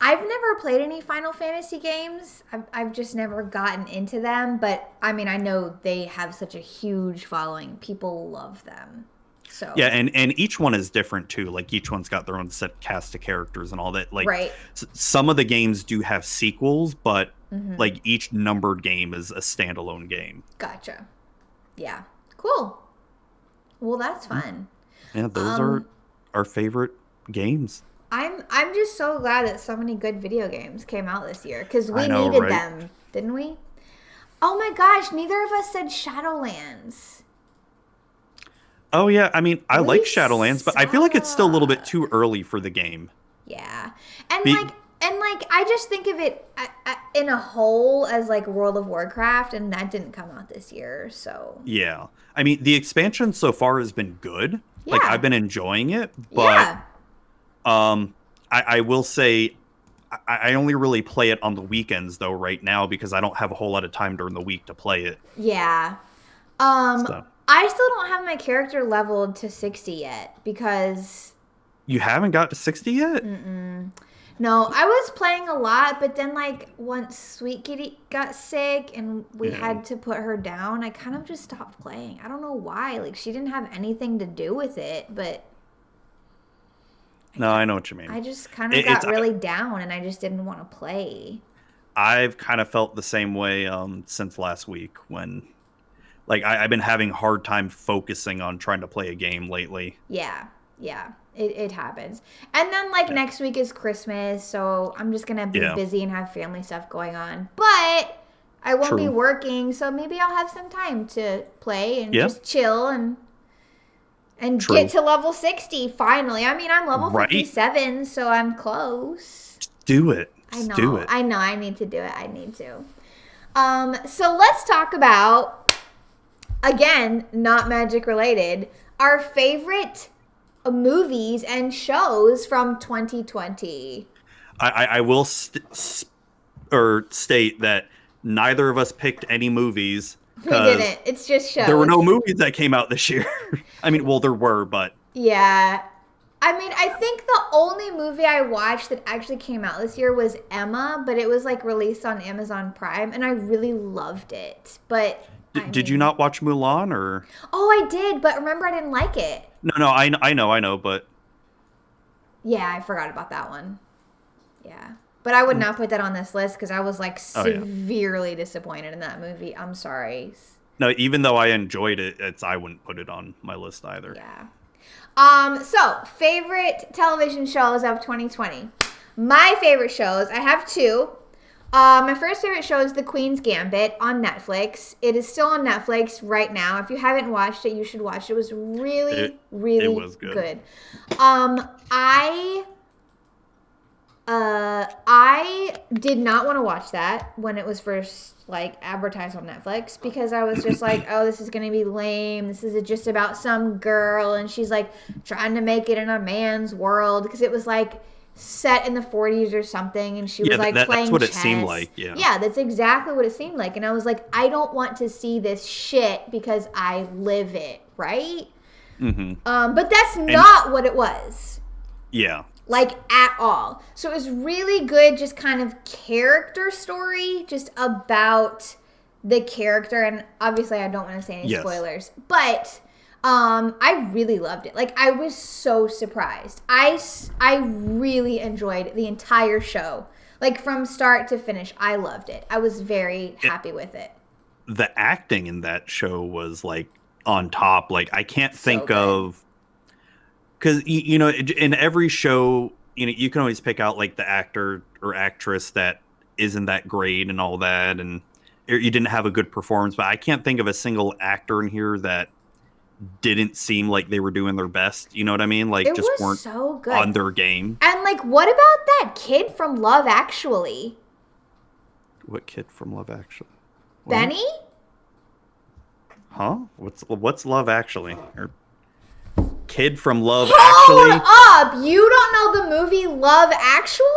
I've never played any Final Fantasy games. I've just never gotten into them, but I mean, I know they have such a huge following. People love them. So yeah, and each one is different too. Like, each one's got their own set cast of characters and all that. Like, some of the games do have sequels, but like each numbered game is a standalone game. Gotcha. Yeah. Cool. Well, that's fun. Yeah, those are our favorite games. I'm just so glad that so many good video games came out this year because we needed them, didn't we? Oh my gosh, neither of us said Shadowlands. Oh yeah, I mean, I like Shadowlands, but I feel like it's still a little bit too early for the game. Yeah, and I just think of it in a whole as like World of Warcraft, and that didn't come out this year, so. Yeah, I mean, the expansion so far has been good. Yeah. Like I've been enjoying it, but I will say I only really play it on the weekends though right now because I don't have a whole lot of time during the week to play it. Yeah. I still don't have my character leveled to 60 yet because... You haven't got to 60 yet? No, I was playing a lot, but then like once Sweet Kitty got sick and we had to put her down, I kind of just stopped playing. I don't know why. Like she didn't have anything to do with it, but... No, I know what you mean. I just kind of got really down and I just didn't want to play. I've kind of felt the same way since last week when... Like, I've been having a hard time focusing on trying to play a game lately. Yeah. It happens. And then, like, next week is Christmas, so I'm just going to be busy and have family stuff going on. But I won't be working, so maybe I'll have some time to play and just chill and get to level 60, finally. I mean, I'm level 57, so I'm close. Just do it. Do it. I know. I need to do it. I need to. So let's talk about... Again, not Magic related, our favorite movies and shows from 2020. I will state that neither of us picked any movies. We didn't. It's just shows. There were no movies that came out this year. I mean, well, there were, but... Yeah. I mean, I think the only movie I watched that actually came out this year was Emma, but it was, like, released on Amazon Prime, and I really loved it. But... Did you not watch Mulan, or? Oh, I did, but remember I didn't like it. No, I know, but... Yeah, I forgot about that one. Yeah. But I would not put that on this list because I was, like, severely disappointed in that movie. I'm sorry. No, even though I enjoyed it, I wouldn't put it on my list either. Yeah. So, favorite television shows of 2020. My favorite shows, I have two. My first favorite show is The Queen's Gambit on Netflix. It is still on Netflix right now. If you haven't watched it, you should watch it. It was really good. I did not want to watch that when it was first like advertised on Netflix because I was just like, oh, this is going to be lame. This is just about some girl and she's like trying to make it in a man's world because it was like set in the 40s or something, and she was like playing that's what chess. It seemed like. Yeah, that's exactly what it seemed like. And I was like, I don't want to see this shit because I live it, right? But that's not what it was. Yeah. Like at all. So it was really good, just kind of character story, just about the character. And obviously, I don't want to say any spoilers, but. I really loved it. Like, I was so surprised. I really enjoyed the entire show. Like, from start to finish, I loved it. I was very happy with it. The acting in that show was, like, on top. Like, I can't think of... Because, you know, in every show, you know, you can always pick out, like, the actor or actress that isn't that great and all that, and you didn't have a good performance. But I can't think of a single actor in here that didn't seem like they were doing their best. You know what I mean? Like, just weren't so good on their game. And like, what about that kid from Love Actually? What kid from Love Actually? Benny? Huh? What's Love Actually? Or kid from Love Actually? Hold up! You don't know the movie Love Actually?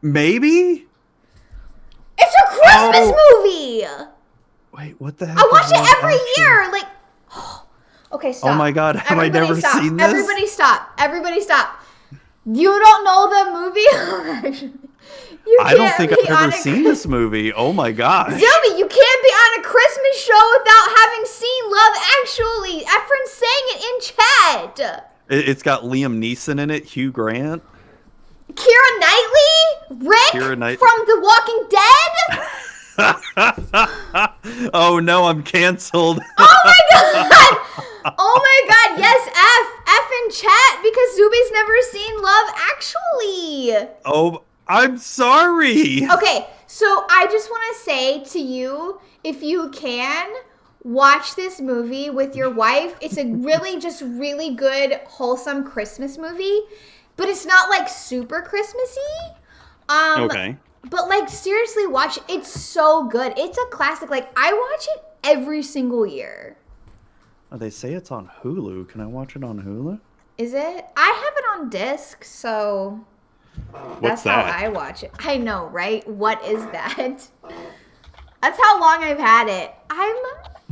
Maybe? It's a Christmas movie! Wait, what the heck? I watch it every year! Like, okay, stop. Oh my god, have I never seen this? Everybody stop. You don't know the movie? I don't think I've ever seen this movie. Oh my gosh. Zuby, you can't be on a Christmas show without having seen Love Actually. Efren's saying it in chat. It's got Liam Neeson in it, Hugh Grant. Keira Knightley? Rick from The Walking Dead? Oh no, I'm canceled. Oh my god! Oh my god, yes, F in chat because Zuby's never seen Love Actually. Oh, I'm sorry. Okay, So I just want to say to you, if you can, watch this movie with your wife. It's a really good, wholesome Christmas movie, but it's not like super Christmassy. Okay. But like seriously, watch it. It's so good. It's a classic. Like I watch it every single year. Oh, they say it's on Hulu. Can I watch it on Hulu? Is it? I have it on disc, so What's that's how that? I watch it. I know, right? What is that? That's how long I've had it. I'm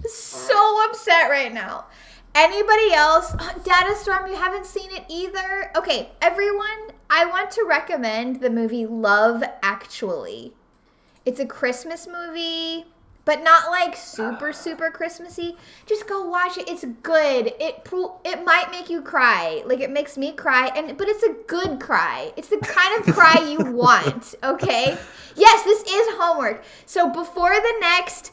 so upset right now. Anybody else? Data Storm, you haven't seen it either? Okay, everyone, I want to recommend the movie Love Actually. It's a Christmas movie, but not like super Christmassy. Just go watch it. It's good. It might make you cry. Like it makes me cry, but it's a good cry. It's the kind of cry you want, okay? Yes, this is homework. So before the next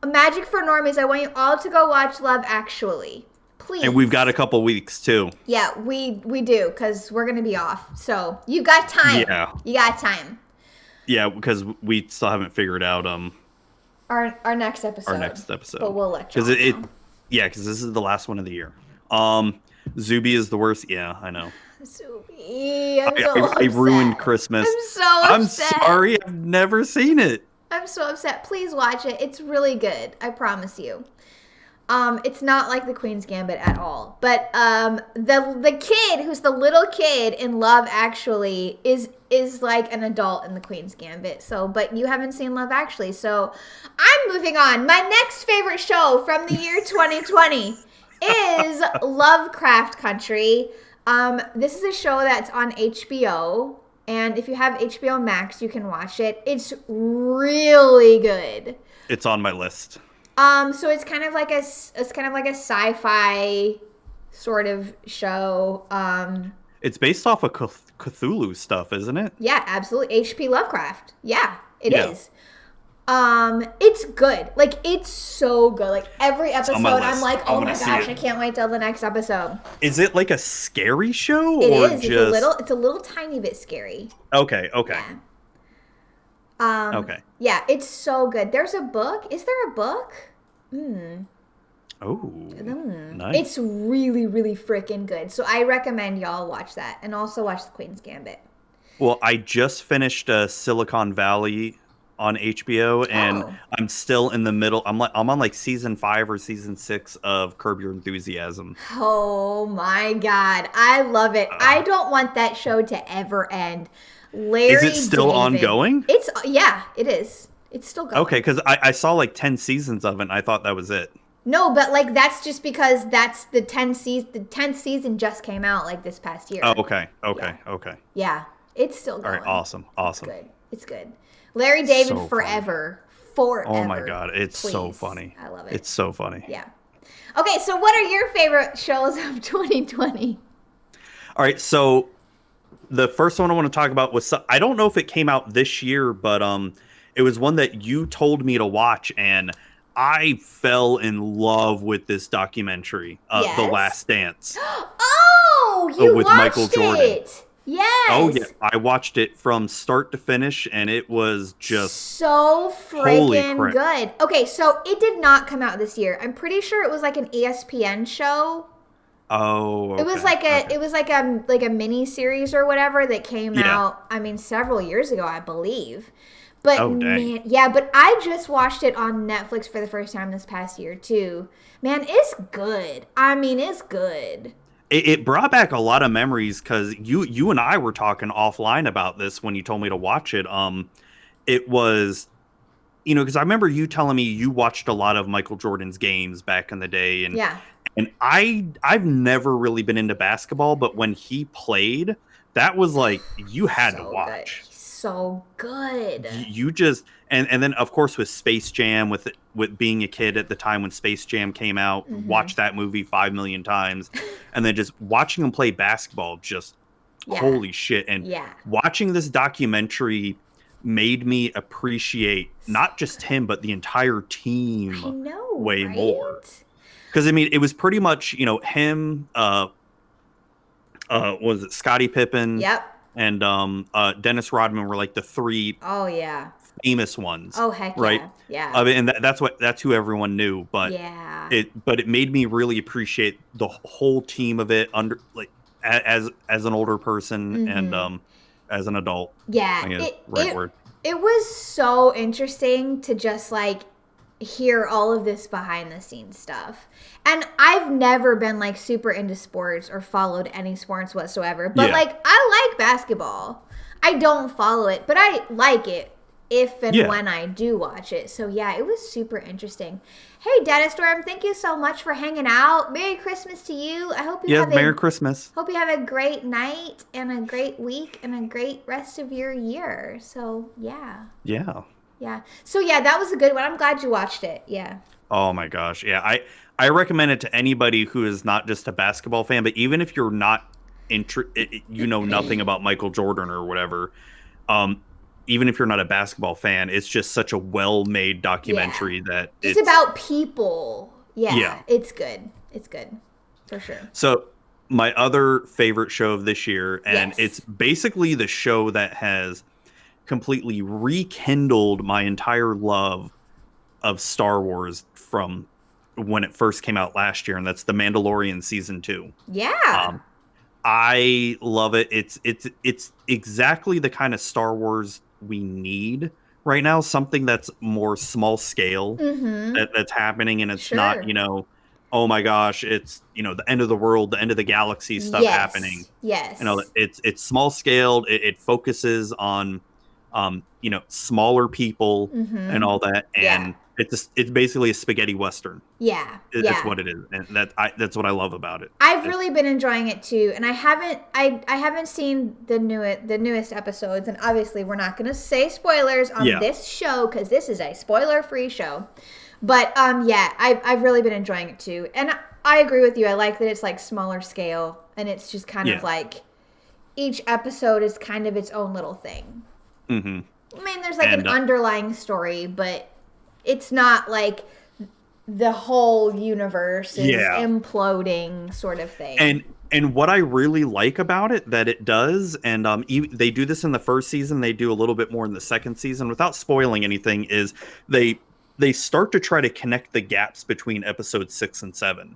Magic for Normies, I want you all to go watch Love Actually. Please. And we've got a couple weeks too. Yeah, we do, because we're going to be off. So you got time. Yeah. You got time. Yeah, because we still haven't figured out Our next episode. But we'll let you know. Because this is the last one of the year. Zuby is the worst. Yeah, I know. Zuby, I ruined Christmas. I'm so upset. I'm sorry. I've never seen it. I'm so upset. Please watch it. It's really good. I promise you. It's not like the Queen's Gambit at all. But the kid who's the little kid in Love Actually is like an adult in the Queen's Gambit. So, but you haven't seen Love Actually. So I'm moving on. My next favorite show from the year 2020 is Lovecraft Country. This is a show that's on HBO. And if you have HBO Max, you can watch it. It's really good. It's on my list. So it's kind of like a sci-fi sort of show. It's based off of Cthulhu stuff, isn't it? Yeah, absolutely. H.P. Lovecraft. Yeah, it is. It's good. Like it's so good. Like every episode, I'm like, oh my gosh, I can't wait till the next episode. Is it like a scary show? It is. It's a little tiny bit scary. Okay. Yeah. Okay. Yeah, it's so good. There's a book. Is there a book? Oh, nice. It's really, really freaking good. So I recommend y'all watch that, and also watch The Queen's Gambit. Well, I just finished Silicon Valley on HBO, and I'm still in the middle. I'm on like season 5 or season 6 of Curb Your Enthusiasm. Oh my God, I love it. I don't want that show to ever end. Is it still ongoing? It is. It's still going. Okay, because I saw like 10 seasons of it, and I thought that was it. No, but like that's just because that's the 10th season. The 10th season just came out like this past year. Oh, okay. Yeah, it's still going. All right, awesome. It's good. Larry David so forever. Forever. Oh my God, it's Please. so funny. I love it. It's so funny. Yeah. Okay, so what are your favorite shows of 2020? All right, so the first one I want to talk about was, I don't know if it came out this year, but it was one that you told me to watch, and I fell in love with this documentary, The Last Dance. Oh, you with watched Michael Jordan. it. Yes. Oh, yeah. I watched it from start to finish, and it was just so freaking good. Okay, so it did not come out this year. I'm pretty sure it was like an ESPN show. Oh, okay. It was like a mini series or whatever that came out. I mean, several years ago, I believe. But man, but I just watched it on Netflix for the first time this past year too. Man, it's good. I mean, it's good. It brought back a lot of memories because you and I were talking offline about this when you told me to watch it. It was, because I remember you telling me you watched a lot of Michael Jordan's games back in the day, and and I've never really been into basketball, but when he played, that was like you had to watch. So good. You just and then of course with Space Jam, with being a kid at the time when Space Jam came out, watched that movie 5 million times, and then just watching him play basketball, just holy shit. And watching this documentary made me appreciate not just him but the entire team way more. Because I mean, it was pretty much him, what was it, Scottie Pippen? Yep. And Dennis Rodman were like the three famous ones. Oh heck right? yeah. I mean, and that's who everyone knew. But Yeah. it made me really appreciate the whole team of it under like as an older person and as an adult. Yeah. I guess right word. It was so interesting to just like hear all of this behind the scenes stuff. And I've never been like super into sports or followed any sports whatsoever. But like I like basketball. I don't follow it, but I like it if and when I do watch it. So yeah, it was super interesting. Hey Dennis Storm, thank you so much for hanging out. Merry Christmas to you. I hope you have Merry Christmas. Hope you have a great night and a great week and a great rest of your year. So yeah. Yeah. Yeah. So yeah, that was a good one. I'm glad you watched it. Yeah. Oh my gosh. Yeah. I recommend it to anybody who is not just a basketball fan, but even if you're not you know nothing about Michael Jordan or whatever, even if you're not a basketball fan, it's just such a well-made documentary that it's about people. Yeah. It's good. It's good. For sure. So my other favorite show of this year, and it's basically the show that has completely rekindled my entire love of Star Wars from when it first came out last year, and that's The Mandalorian season 2. Yeah. I love it. It's exactly the kind of Star Wars we need right now. Something that's more small scale that's happening, and it's not, oh my gosh, it's the end of the world, the end of the galaxy stuff happening. Yes. It's small scaled. It focuses on smaller people and all that, and it's basically a spaghetti western. That's what it is, and that's what I love about it. I've really been enjoying it too, and I haven't seen the newest episodes, and obviously we're not going to say spoilers on this show because this is a spoiler free show. But I've really been enjoying it too, and I agree with you. I like that it's like smaller scale, and it's just kind of like each episode is kind of its own little thing. I mean, there's like an underlying story, but it's not like the whole universe is imploding sort of thing. And what I really like about it that it does, and they do this in the first season, they do a little bit more in the second season without spoiling anything, is they start to try to connect the gaps between episodes 6 and 7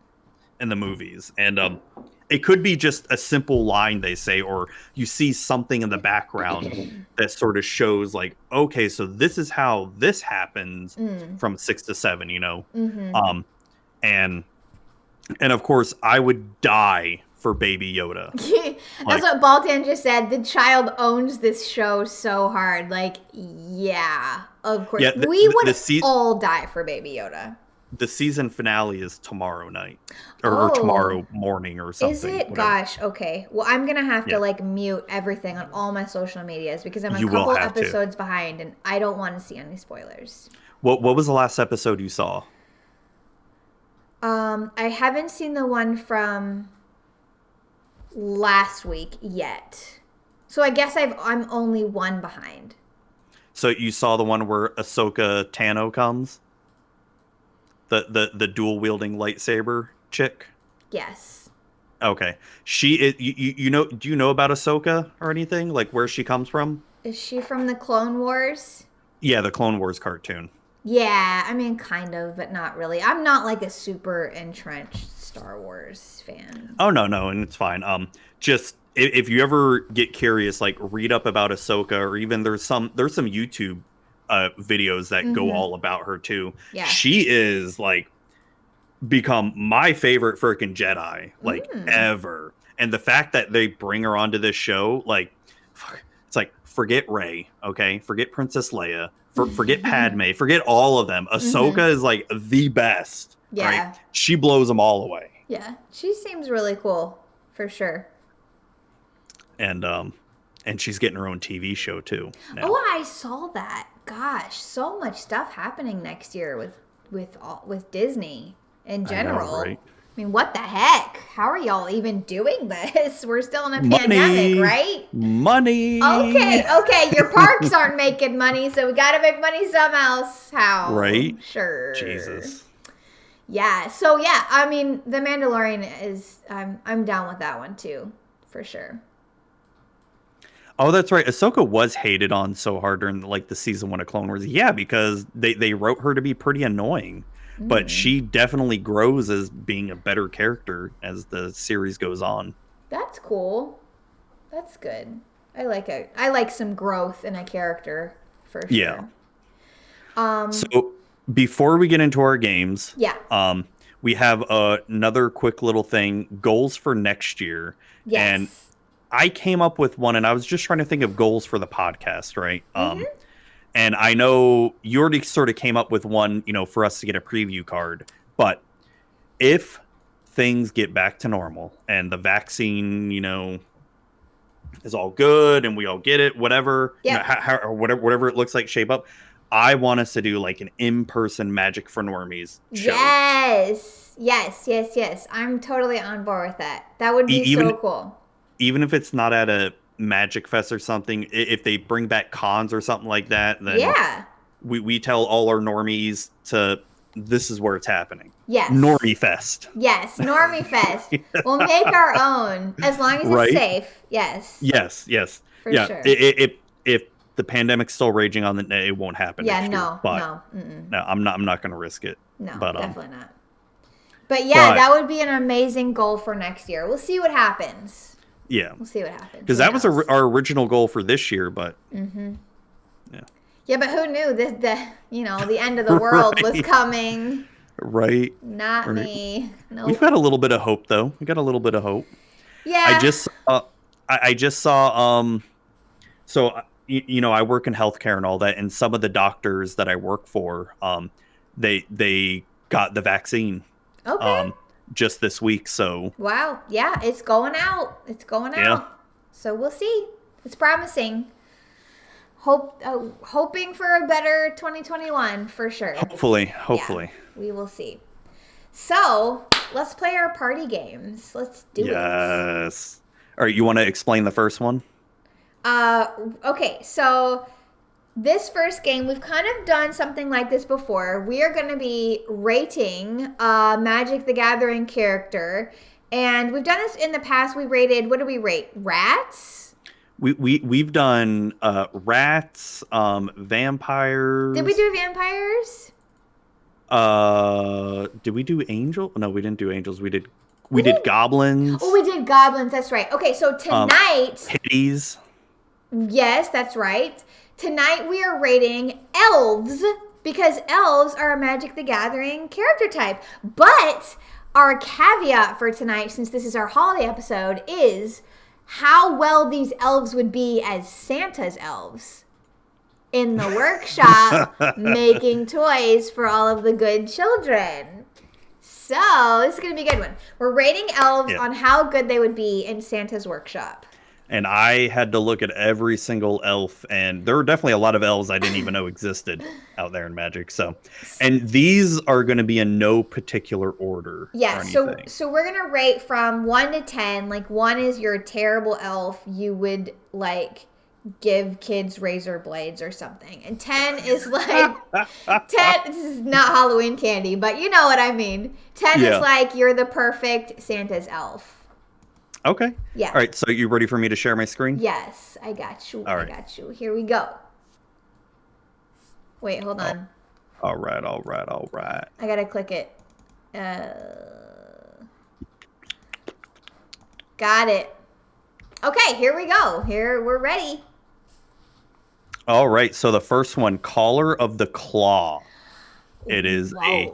in the movies. And it could be just a simple line they say, or you see something in the background that sort of shows like, okay, so this is how this happens from 6 to 7, and of course I would die for Baby Yoda. That's what Baltan just said. The child owns this show so hard. Like, of course. We would all die for Baby Yoda. The season finale is tomorrow night or tomorrow morning or something. Is it? Whatever. Gosh, okay. Well, I'm going to have to like mute everything on all my social medias because I'm a couple episodes behind and I don't want to see any spoilers. What was the last episode you saw? I haven't seen the one from last week yet. So I guess I'm only one behind. So you saw the one where Ahsoka Tano comes? The dual wielding lightsaber chick? Yes. Okay. She is, do you know about Ahsoka or anything? Like where she comes from? Is she from the Clone Wars? Yeah, the Clone Wars cartoon. Yeah, I mean kind of, but not really. I'm not like a super entrenched Star Wars fan. Oh no, and it's fine. Just if you ever get curious, like read up about Ahsoka, or even there's some YouTube videos that go all about her too. Yeah. She is like become my favorite freaking Jedi like ever. And the fact that they bring her onto this show, like it's like forget Rey, okay? Forget Princess Leia, forget Padme, forget all of them. Ahsoka is like the best. Yeah. Right? She blows them all away. Yeah. She seems really cool for sure. And she's getting her own TV show too now. Oh, I saw that. Gosh, so much stuff happening next year with Disney in general. I know, right? I mean, what the heck? How are y'all even doing this? We're still in a pandemic, right? Money. Okay. Your parks aren't making money, so we got to make money somehow. How? Right? Sure. Jesus. Yeah. So yeah, I mean, The Mandalorian is. I'm down with that one too, for sure. Oh, that's right. Ahsoka was hated on so hard during like the season 1 of Clone Wars. Yeah, because they wrote her to be pretty annoying. But she definitely grows as being a better character as the series goes on. That's cool. That's good. I like some growth in a character for sure. Yeah. So before we get into our games, we have another quick little thing, goals for next year. Yes. And I came up with one, and I was just trying to think of goals for the podcast, right? And I know you already sort of came up with one, for us to get a preview card. But if things get back to normal and the vaccine, is all good and we all get it, whatever, or whatever it looks like, shape up, I want us to do like an in-person Magic for Normies show. Yes. I'm totally on board with that. That would be so cool. Even if it's not at a Magic Fest or something, if they bring back cons or something like that, then we tell all our normies to, this is where it's happening. Yes. Normie Fest. Yes, Normie Fest. We'll make our own, as long as it's safe. Yes. Yes. For sure. If the pandemic's still raging on it won't happen. Yeah, next year, no, I'm not going to risk it. No, but, definitely not. But yeah, that would be an amazing goal for next year. We'll see what happens. Yeah. We'll see what happens. Because that was our original goal for this year, but... Yeah, but who knew the end of the world was coming? Right. Not me. Nope. We've got a little bit of hope, though. We got a little bit of hope. Yeah. I just saw. So I work in healthcare and all that, and some of the doctors that I work for, they got the vaccine. Okay. Just this week. So. Wow. Yeah, it's going out. Yeah. So we'll see. It's promising. Hoping for a better 2021 for sure. Hopefully. Yeah, we will see. So let's play our party games. Let's do it. Yes. All right. You want to explain the first one? Okay. So this first game, we've kind of done something like this before. We are going to be rating Magic the Gathering character, and we've done this in the past. We rated. What do we rate? Rats. We've done rats, vampires. Did we do vampires? Did we do angel? No, we didn't do angels. We did goblins. Oh, we did goblins. That's right. Okay, so tonight. Pitties. Yes, that's right. Tonight we are rating elves because elves are a Magic the Gathering character type. But our caveat for tonight, since this is our holiday episode, is how well these elves would be as Santa's elves in the workshop making toys for all of the good children. So this is going to be a good one. We're rating elves on how good they would be in Santa's workshop. And I had to look at every single elf, and there were definitely a lot of elves I didn't even know existed out there in Magic. So, and these are going to be in no particular order. Yeah. So we're going to rate from 1 to 10. Like 1 is your terrible elf. You would like give kids razor blades or something. And 10 is like 10. This is not Halloween candy, but you know what I mean. 10 is like you're the perfect Santa's elf. Okay. Yeah. All right. So you ready for me to share my screen? Yes, I got you. All right. I got you. Here we go. Wait, hold on. All right. I gotta click it. Got it. Okay, here we go. We're ready. All right. So the first one, Caller of the Claw. It is a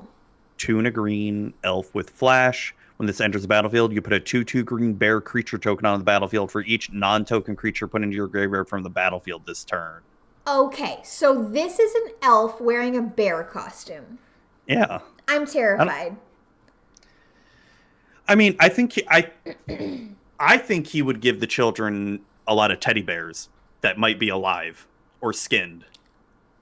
2 and a green elf with flash. When this enters the battlefield, you put a 2/2 green bear creature token on the battlefield for each non-token creature put into your graveyard from the battlefield this turn. Okay, so this is an elf wearing a bear costume. Yeah. I'm terrified. I mean, I think he would give the children a lot of teddy bears that might be alive or skinned.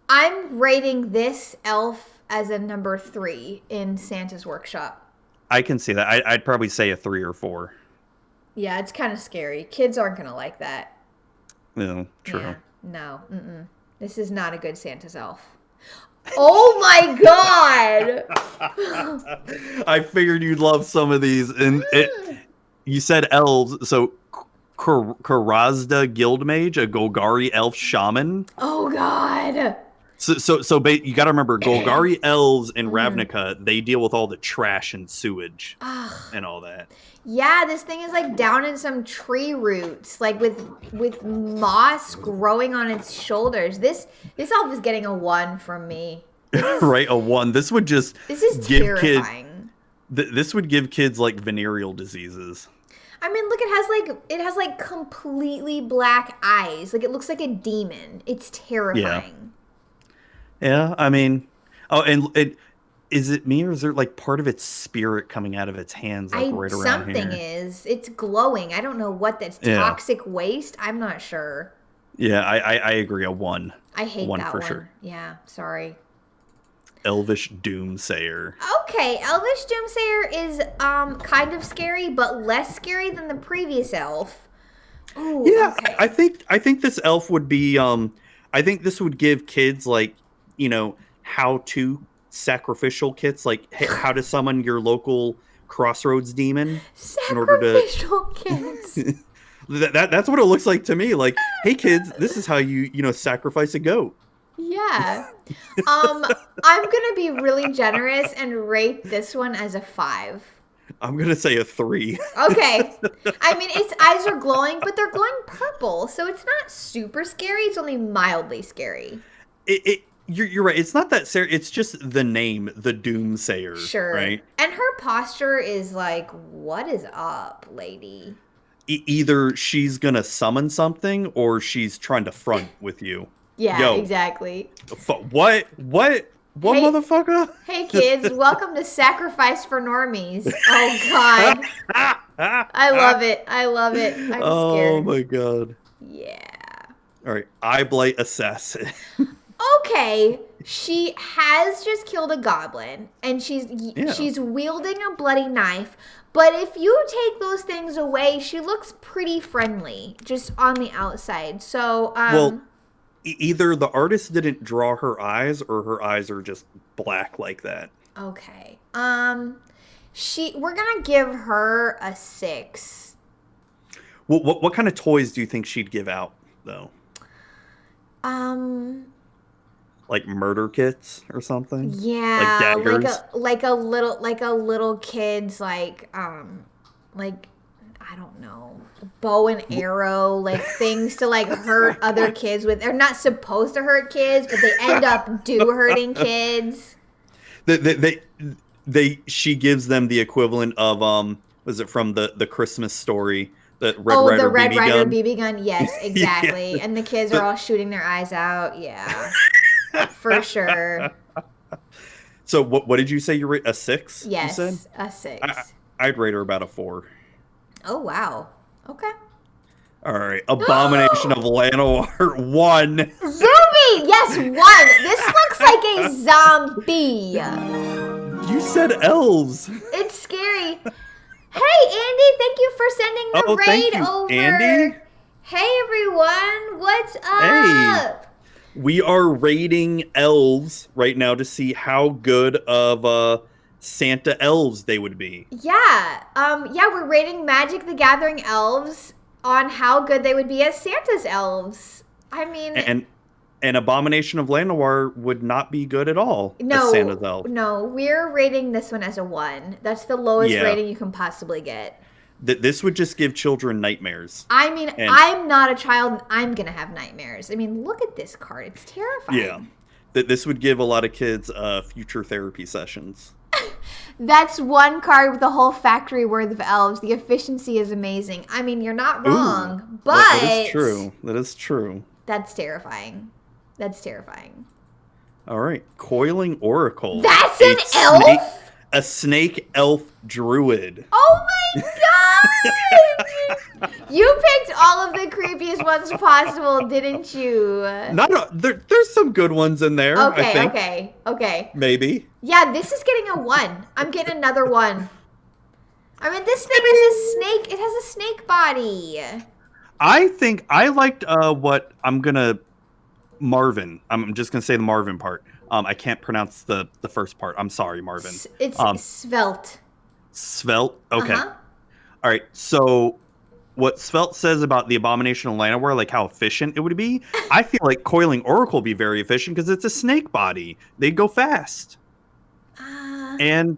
I'm rating this elf as a number 3 in Santa's workshop. I can see that. I'd probably say a 3 or 4. Yeah, it's kind of scary. Kids aren't going to like that. No, true. Yeah, no. This is not a good Santa's elf. Oh my god! I figured you'd love some of these. And you said elves, so Karazda Guildmage, a Golgari Elf Shaman. Oh God. You got to remember, Golgari Elves in Ravnica, they deal with all the trash and sewage and all that. Yeah, this thing is like down in some tree roots, like with moss growing on its shoulders. This elf is getting a 1 from me. Right, a 1. This would just terrifying. This would give kids like venereal diseases. I mean, look, it has like completely black eyes. Like it looks like a demon. It's terrifying. Yeah, I mean, is it me or is there like part of its spirit coming out of its hands like right around something here? It's glowing. I don't know what that's toxic waste. I'm not sure. Yeah, I agree. A 1. I hate one that for one. Sure. Yeah, sorry. Elvish Doomsayer. Okay, Elvish Doomsayer is kind of scary, but less scary than the previous elf. Ooh, yeah, okay. I think this elf would be I think this would give kids like, how to sacrificial kits, like how to summon your local crossroads demon. Sacrificial kits. That's what it looks like to me. Like, hey kids, this is how you sacrifice a goat. Yeah. I'm gonna be really generous and rate this one as a 5. I'm gonna say a 3. Okay. I mean, its eyes are glowing, but they're glowing purple, so it's not super scary. It's only mildly scary. You're right. It's not that serious. It's just the name, the Doomsayer. Sure. Right. And her posture is like, what is up, lady? Either she's gonna summon something or she's trying to front with you. Yeah, exactly. What, motherfucker? Hey, kids, welcome to Sacrifice for Normies. Oh, God. I love it. I'm scared. Oh, my God. Yeah. All right. Eye Blight Assassin. Okay. She has just killed a goblin, and she's wielding a bloody knife. But if you take those things away, she looks pretty friendly, just on the outside. So, well, either the artist didn't draw her eyes or her eyes are just black like that. Okay. We're gonna give her a 6. What kind of toys do you think she'd give out though? Like murder kits or something? Yeah, like daggers? like a little kid's like I don't know, bow and arrow, like things to like hurt other kids with. They're not supposed to hurt kids, but they end up hurting kids. She gives them the equivalent of was it from the Christmas Story? The Red Ryder BB gun. Yes, exactly. Yeah. And the kids are all shooting their eyes out. Yeah, for sure. So what did you say? You rate a 6? Yes, you said? A 6. I'd rate her about a 4. Oh wow. Okay. All right. Abomination of Llanowar 1. Zuby! Yes, 1. This looks like a zombie. You said elves. It's scary. Hey, Andy, thank you for sending the raid thank you, over. Andy. Hey, everyone. What's up? Hey. We are rating elves right now to see how good of Santa elves they would be. Yeah. We're rating Magic the Gathering elves on how good they would be as Santa's elves. I mean, and Abomination of Llanowar would not be good at all as Santa's elf. No, we're rating this one as a 1. That's the lowest rating you can possibly get. This would just give children nightmares. I mean, I'm not a child, and I'm going to have nightmares. I mean, look at this card. It's terrifying. Yeah. This would give a lot of kids future therapy sessions. That's one card with a whole factory worth of elves. The efficiency is amazing. I mean, you're not wrong, but... That is true. That is true. That's terrifying. All right. Coiling Oracle. That's an elf? A snake elf druid. Oh my god! You picked all of the creepiest ones possible, didn't you? There's some good ones in there. Okay, I think. Okay. Maybe. Yeah, this is getting a 1. I'm getting another 1. I mean, this thing is a snake. It has a snake body. I think I liked what I'm gonna Marvin. I'm just gonna say the Marvin part. I can't pronounce the first part. I'm sorry, Marvin. It's svelte. Svelte? Okay. Uh-huh. All right. So what Svelte says about the Abomination of Llanowar, like how efficient it would be, I feel like Coiling Oracle would be very efficient because it's a snake body. They'd go fast. And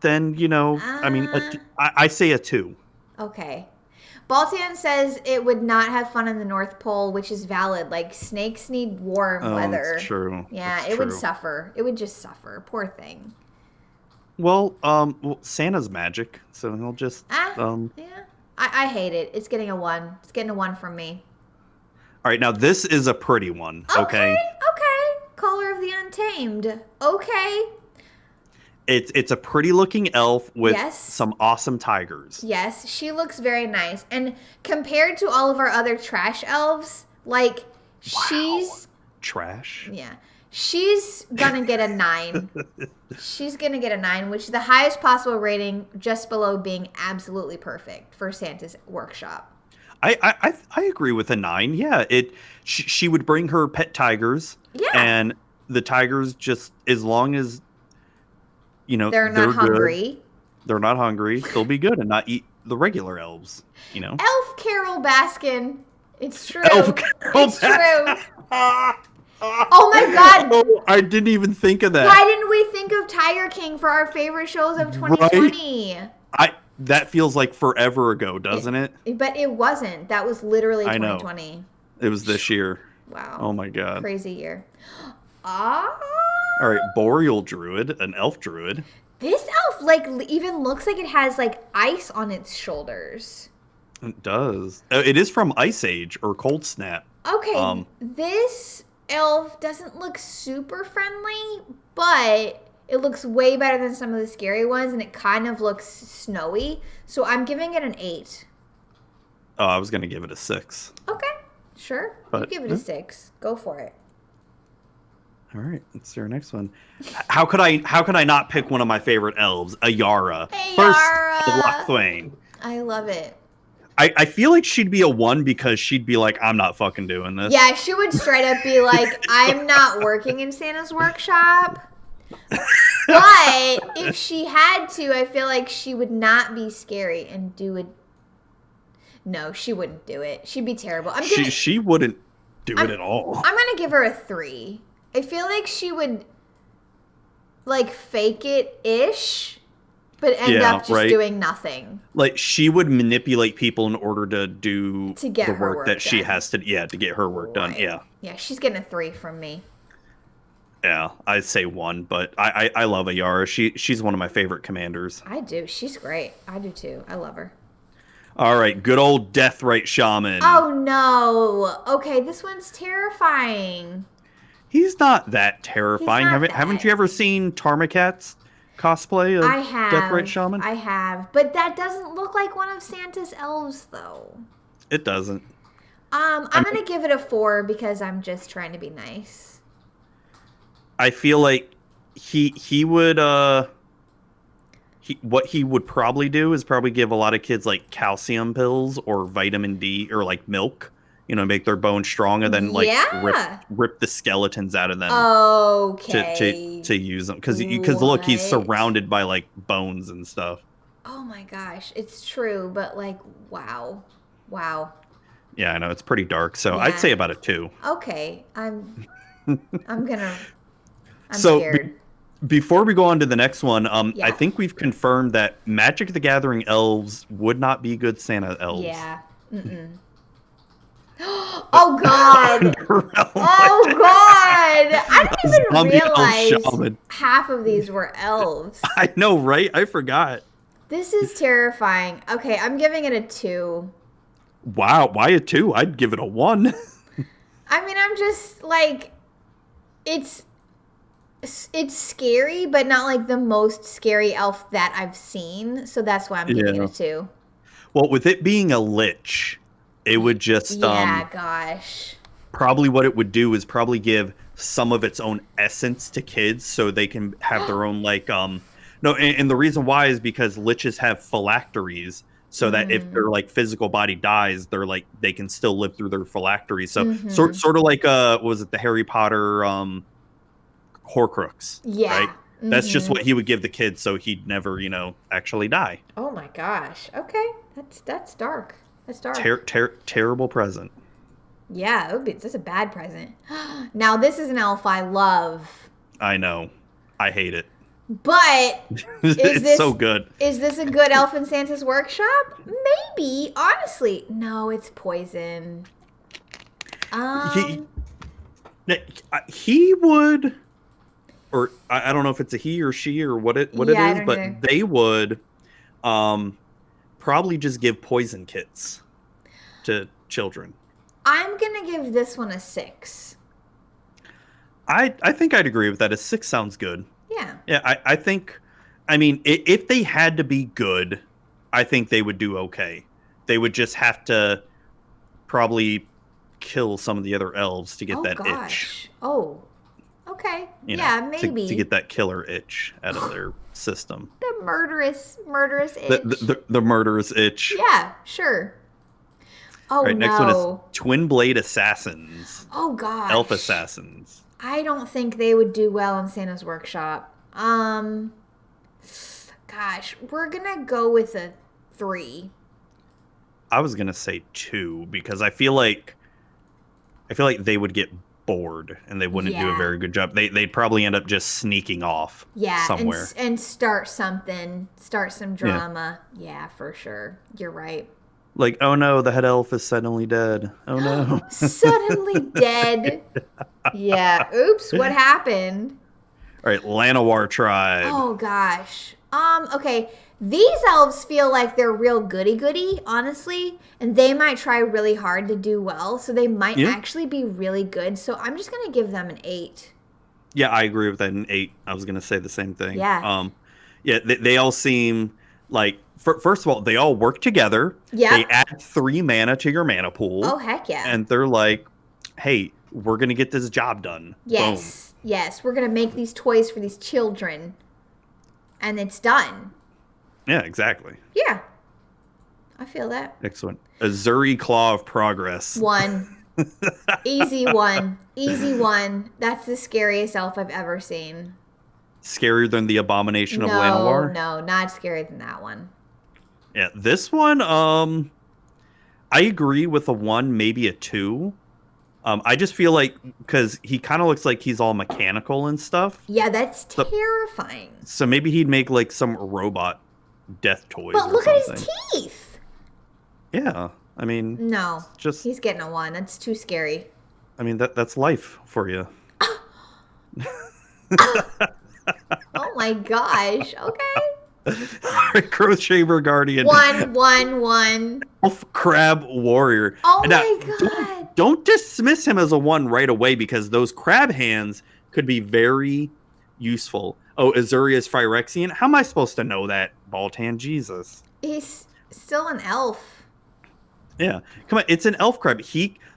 then, I mean, I say a 2. Okay. Baltan says it would not have fun in the North Pole, which is valid. Like, snakes need warm weather. That's true. Yeah, that's it true. would suffer. It would just suffer. Poor thing. Well, Santa's magic, so he'll just... Yeah. I hate it. It's getting a 1. It's getting a 1 from me. All right, now this is a pretty one, okay? Okay. Color of the Untamed. Okay. It's a pretty looking elf with Yes. some awesome tigers. Yes, she looks very nice. And compared to all of our other trash elves, like, she's... Trash? Yeah. She's gonna get a 9. She's gonna get a 9, which is the highest possible rating, just below being absolutely perfect for Santa's workshop. I agree with a 9. Yeah, she would bring her pet tigers. Yeah. And the tigers, just as long as they're not hungry. Good, they're not hungry. They'll be good and not eat the regular elves. Elf Carol Baskin. It's true. Elf Carol Baskin. True. Oh my God! Oh, I didn't even think of that. Why didn't we think of Tiger King for our favorite shows of 2020? Right? That feels like forever ago, doesn't it? But it wasn't. That was literally 2020. I know. It was this year. Wow. Oh my God. Crazy year. All right, Boreal Druid, an elf druid. This elf, even looks like it has, ice on its shoulders. It does. It is from Ice Age or Cold Snap. Okay, this elf doesn't look super friendly, but it looks way better than some of the scary ones, and it kind of looks snowy. So I'm giving it an 8. Oh, I was going to give it a 6. Okay, sure. You give it a 6. Go for it. All right, let's see our next one. How could I not pick one of my favorite elves, Ayara? First, Lochthwain. I love it. I feel like she'd be a 1 because she'd be like, I'm not fucking doing this. Yeah, she would straight up be like, I'm not working in Santa's workshop. But if she had to, I feel like she would not be scary and do it. No, she wouldn't do it. She'd be terrible. She wouldn't do it at all. I'm going to give her a 3. I feel like she would, fake it-ish, but end up just doing nothing. Like, she would manipulate people in order to do the work that she has to, to get her work done, yeah. Yeah, she's getting a 3 from me. Yeah, I'd say 1, but I love Ayara. She's one of my favorite commanders. I do. She's great. I do too. I love her. All right, good old Deathrite Shaman. Oh, no. Okay, this one's terrifying. He's not that terrifying. Haven't you ever seen Tarmakat's cosplay of Deathrite Shaman? I have. But that doesn't look like one of Santa's elves, though. It doesn't. I'm going to give it a 4 because I'm just trying to be nice. I feel like he would what he would probably do is probably give a lot of kids calcium pills or vitamin D or milk, make their bones strong and then rip the skeletons out of them. Okay. To use them because look, he's surrounded by bones and stuff. Oh my gosh, it's true, but wow. Yeah, I know it's pretty dark, so I'd say about a 2. Okay, I'm scared. Before we go on to the next one, I think we've confirmed that Magic the Gathering elves would not be good Santa elves. Yeah. Mm-mm. Oh God! Oh God! I didn't even realize half of these were elves. I know, right? I forgot. This is terrifying. Okay, I'm giving it a 2. Wow, why a 2? I'd give it a 1. I mean, I'm just it's scary, but not the most scary elf that I've seen. So that's why I'm giving it a 2. Well, with it being a lich, it would just gosh. Probably what it would do is probably give some of its own essence to kids so they can have their own no, and the reason why is because liches have phylacteries, so that if their physical body dies, they're they can still live through their phylacteries. So sort of what was it, the Harry Potter Horcrux? Yeah. Right? That's just what he would give the kids so he'd never, actually die. Oh my gosh. Okay. That's dark. That's dark. Terrible present. Yeah, that's a bad present. Now, this is an elf I love. I know. I hate it. But it's so good. Is this a good elf in Santa's workshop? Maybe. Honestly. No, it's poison. He would, or I don't know if it's a he or she or what it is, but they would probably just give poison kits to children. I'm going to give this one a 6. I think I'd agree with that. A 6 sounds good. Yeah. Yeah, I think, I mean, if they had to be good, I think they would do okay. They would just have to probably kill some of the other elves to get that itch. Oh, okay. Maybe. To get that killer itch out of their system. The murderous itch. The murderous itch. Yeah, sure. Oh, right, next one is Twin Blade Assassins. Oh, gosh. Elf Assassins. I don't think they would do well in Santa's workshop. Gosh, we're going to go with a 3. I was going to say 2 because I feel like they would get bored and they wouldn't do a very good job. They'd probably end up just sneaking off somewhere. And start some drama. Yeah, for sure. You're right. Like, oh no, the head elf is suddenly dead. Oh no. Suddenly dead. Yeah. Oops, what happened? All right, Llanowar tribe. Oh gosh. Okay. These elves feel like they're real goody-goody, honestly, and they might try really hard to do well, so they might actually be really good. So I'm just gonna give them an 8. Yeah, I agree with that. An 8. I was gonna say the same thing. Yeah. They all seem like. First of all, they all work together. Yeah. They add 3 mana to your mana pool. Oh, heck yeah. And they're like, hey, we're going to get this job done. Yes. Boom. Yes. We're going to make these toys for these children. And it's done. Yeah, exactly. Yeah. I feel that. Excellent. Azuri Claw of Progress. 1. Easy 1. Easy 1. That's the scariest elf I've ever seen. Scarier than the Abomination of Llanowar? No, not scarier than that one. Yeah, this one, I agree with a 1, maybe a 2. I just feel like, because he kind of looks like he's all mechanical and stuff. Yeah, that's terrifying. So maybe he'd make like some robot death toys But look at his teeth. Yeah, I mean. No, he's getting a 1. That's too scary. I mean, that's life for you. Oh my gosh, okay. Growth Shaper Guardian. 1, 1, 1. Elf Crab Warrior. Oh my god. Don't dismiss him as a 1 right away because those crab hands could be very useful. Oh, Azuria's Phyrexian? How am I supposed to know that, Baltan? Jesus. He's still an elf. Yeah. Come on, it's an elf crab.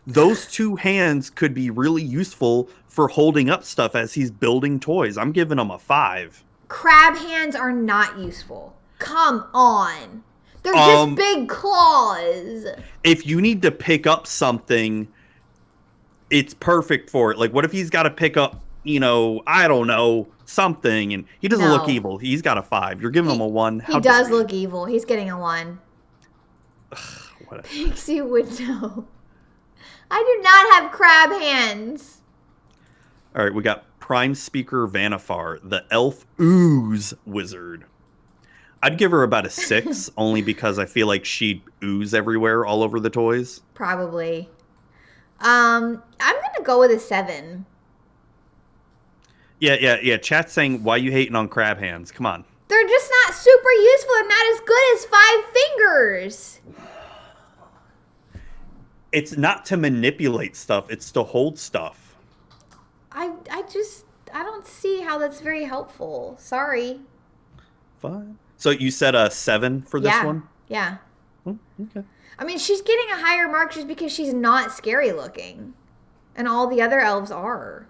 Those 2 hands could be really useful for holding up stuff as he's building toys. I'm giving him a 5. Crab hands are not useful. Come on. They're just big claws. If you need to pick up something, it's perfect for it. Like, what if he's got to pick up, I don't know, something, and he doesn't look evil. He's got a 5. You're giving him a 1. He does look evil. He's getting a 1. Pixie would know. I do not have crab hands. All right, we got Prime Speaker Vanifar, the Elf Ooze Wizard. I'd give her about a 6, only because I feel like she'd ooze everywhere, all over the toys. Probably. I'm gonna go with a 7. Yeah. Chat's saying, why you hating on crab hands? Come on. They're just not super useful. They're not as good as 5 fingers. It's not to manipulate stuff. It's to hold stuff. I don't see how that's very helpful. Sorry. Fine. So you said a 7 for this one? Yeah. Oh, okay. I mean, she's getting a higher mark just because she's not scary looking. And all the other elves are.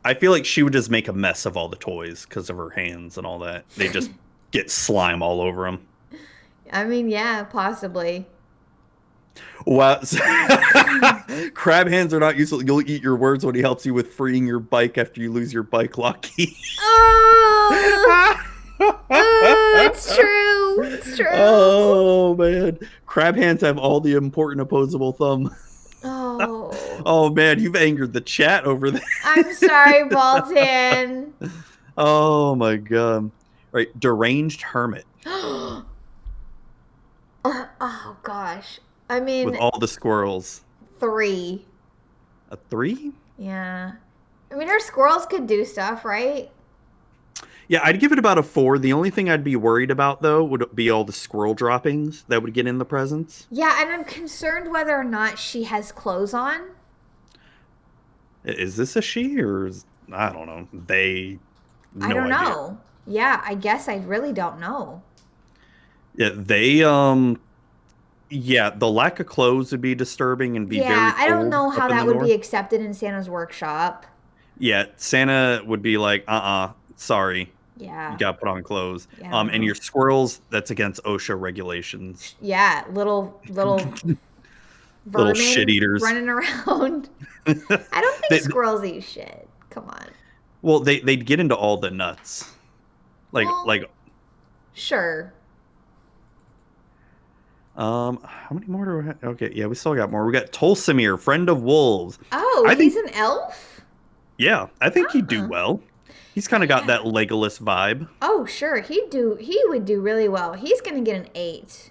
I feel like she would just make a mess of all the toys because of her hands and all that. They just get slime all over them. I mean, yeah, possibly. Wow. Crab hands are not useful. You'll eat your words when he helps you with freeing your bike after you lose your bike lock key. It's true. It's true. Oh man, crab hands have all the important opposable thumb. Oh. Oh man, you've angered the chat over there. I'm sorry, Baltan. Oh my god. Right, deranged hermit Oh gosh. I with mean, all the squirrels. 3. A 3? Yeah. I mean, our squirrels could do stuff, right? Yeah, I'd give it about a 4. The only thing I'd be worried about though would be all the squirrel droppings that would get in the presents. Yeah, and I'm concerned whether or not she has clothes on. Is this a she or is, I don't know. They I no don't idea. know. Yeah, I guess I really don't know. Yeah, they yeah, the lack of clothes would be disturbing and be very Yeah, I don't cold know up how in that the would north. be accepted in Santa's workshop. Yeah, Santa would be like, sorry, you Yeah. got to put on clothes. Yeah, I don't And know. your squirrels, that's against OSHA regulations. Yeah, little Little vermin shit eaters. running around. I don't think They, squirrels eat shit. Come on. well, they'd get into all the nuts. Well, Like sure. how many more do we have? Okay, yeah, we still got more. We got Tolsimir, friend of wolves. Oh, I he's think an elf? yeah, I think he'd do Uh-uh. well. He's kind of got that Legolas vibe. Oh, sure. He would do really well. He's gonna get an 8.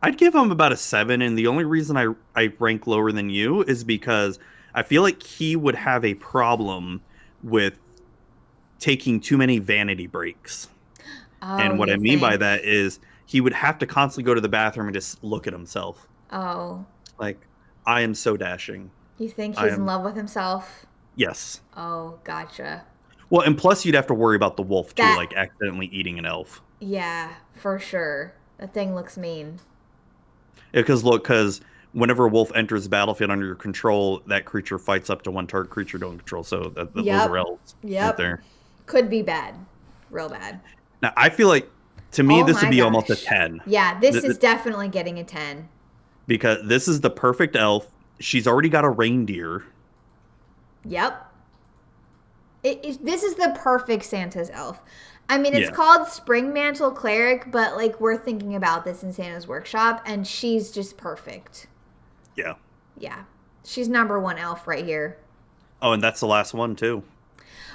I'd give him about a 7, and the only reason I rank lower than you is because I feel like he would have a problem with taking too many vanity breaks. Oh, And what you I mean by think? that is he would have to constantly go to the bathroom and just look at himself. Oh. Like, I am so dashing. You think I he's in am- love with himself? Yes. Oh, gotcha. Well, and plus you'd have to worry about the wolf too, That- like accidentally eating an elf. Yeah, for sure. That thing looks mean. Because whenever a wolf enters the battlefield under your control, that creature fights up to one target creature you don't control. So those Yep. are elves right Yep. there. Could be bad. Real bad. Now, I feel like, to me, Oh this would my be almost a gosh. 10. Yeah, this Th- is definitely getting a 10. Because this is the perfect elf. She's already got a reindeer. Yep. This is the perfect Santa's elf. I mean, it's Yeah. called Spring Mantle Cleric, but like we're thinking about this in Santa's workshop, and she's just perfect. Yeah. Yeah, she's number 1 elf right here. Oh, and that's the last one, too.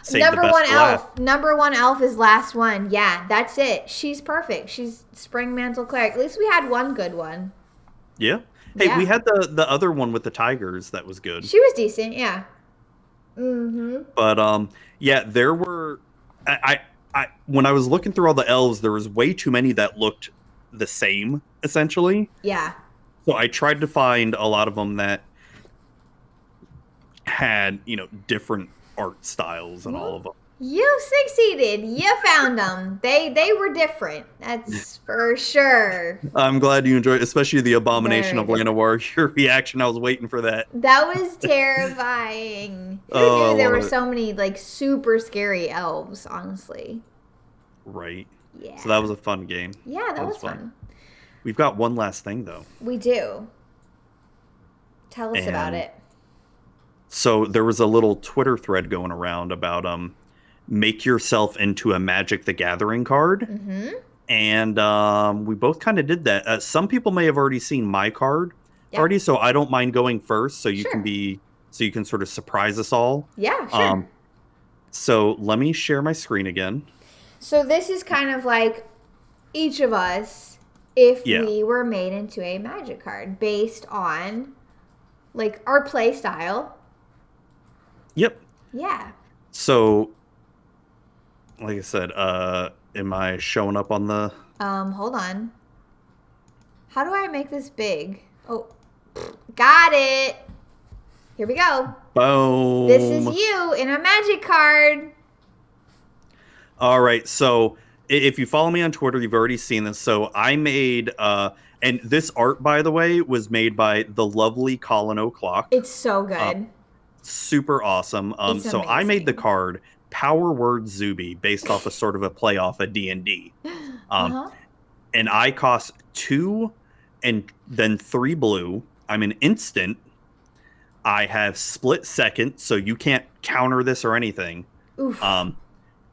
Save the Number best 1 for elf. last. Number 1 elf is last one. Yeah, that's it. She's perfect. She's Spring Mantle Cleric. At least we had one good one. Yeah. Hey, Yeah. we had the other one with the tigers that was good. She was decent. Yeah. Mm-hmm. But yeah, there were I when I was looking through all the elves, there was way too many that looked the same essentially. Yeah. So I tried to find a lot of them that had, different art styles and all of them. You succeeded. You found them. They were different. That's for sure. I'm glad you enjoyed, especially the abomination Very of Llanowar. Your reaction, I was waiting for that. That was terrifying. Who Oh, knew there I were love it. so many like super scary elves? Honestly. Right. Yeah. So that was a fun game. Yeah, that was fun. We've got one last thing though. We do. Tell us about And- it. So there was a little Twitter thread going around about make yourself into a Magic the Gathering card. Mm-hmm. And we both kind of did that. Some people may have already seen my card Yeah. already, so I don't mind going first, so you Sure. can sort of surprise us all. Yeah, sure. So let me share my screen again. So this is kind of like each of us if Yeah. we were made into a magic card based on like our play style. Yep. Yeah. So, like I said, am I showing up on the? Hold on. How do I make this big? Oh, got it. Here we go. Boom. This is you in a magic card. All right. So if you follow me on Twitter, you've already seen this. So I made, and this art, by the way, was made by the lovely Colin O'Clock. It's so good. Super awesome. It's So I made the amazing. card Power Word Zuby based off a sort of a play off of D&D. Uh-huh. And I cost 2 and then 3 blue. I'm an instant. I have split second, so you can't counter this or anything. Oof.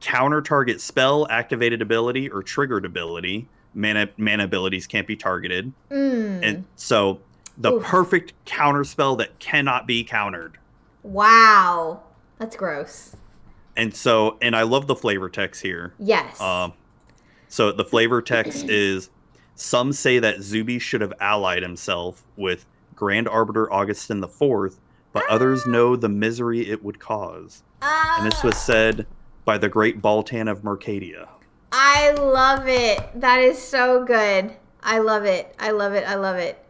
counter target spell, activated ability, or triggered ability. Mana abilities can't be targeted. And so the perfect counter spell that cannot be countered. Wow. That's gross. And I love the flavor text here. Yes. So the flavor text is, some say that Zuby should have allied himself with Grand Arbiter Augustin IV, but others know the misery it would cause. And this was said by the great Baltan of Mercadia. I love it. That is so good. I love it. I love it. I love it.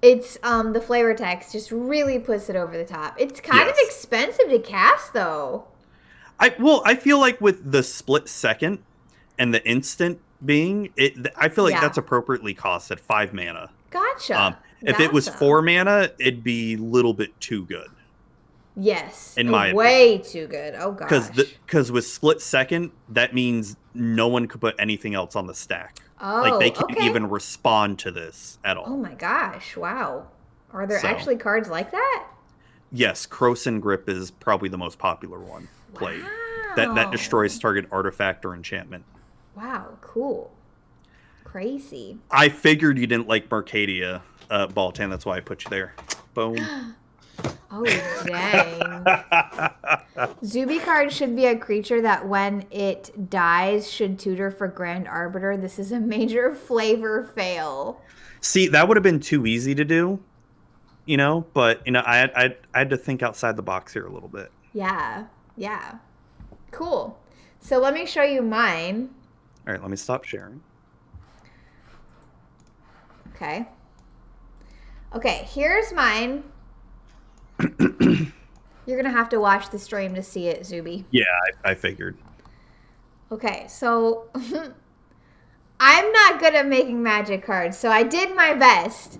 It's the flavor text just really puts it over the top. It's kind of expensive to cast though. I feel like with the split second and the instant being it, I feel like that's appropriately cost at 5 mana. Gotcha. If it was 4 mana, it'd be a little bit too good. Yes, in my way too good. Oh gosh. Because with split second, that means no one could put anything else on the stack. Oh, like they can't even respond to this at all. Oh my gosh! Wow, are there actually cards like that? Yes, Krosan Grip is probably the most popular one played. That destroys target artifact or enchantment. Wow, cool, crazy. I figured you didn't like Mercadia, Baltan. That's why I put you there. Boom. Oh, dang. Zuby card should be a creature that when it dies should tutor for Grand Arbiter. This is a major flavor fail. See, that would have been too easy to do, but, I had to think outside the box here a little bit. Yeah. Cool. So let me show you mine. All right, let me stop sharing. Okay, here's mine. You're gonna have to watch the stream to see it, Zuby. Yeah, I figured. Okay, so I'm not good at making magic cards, so I did my best.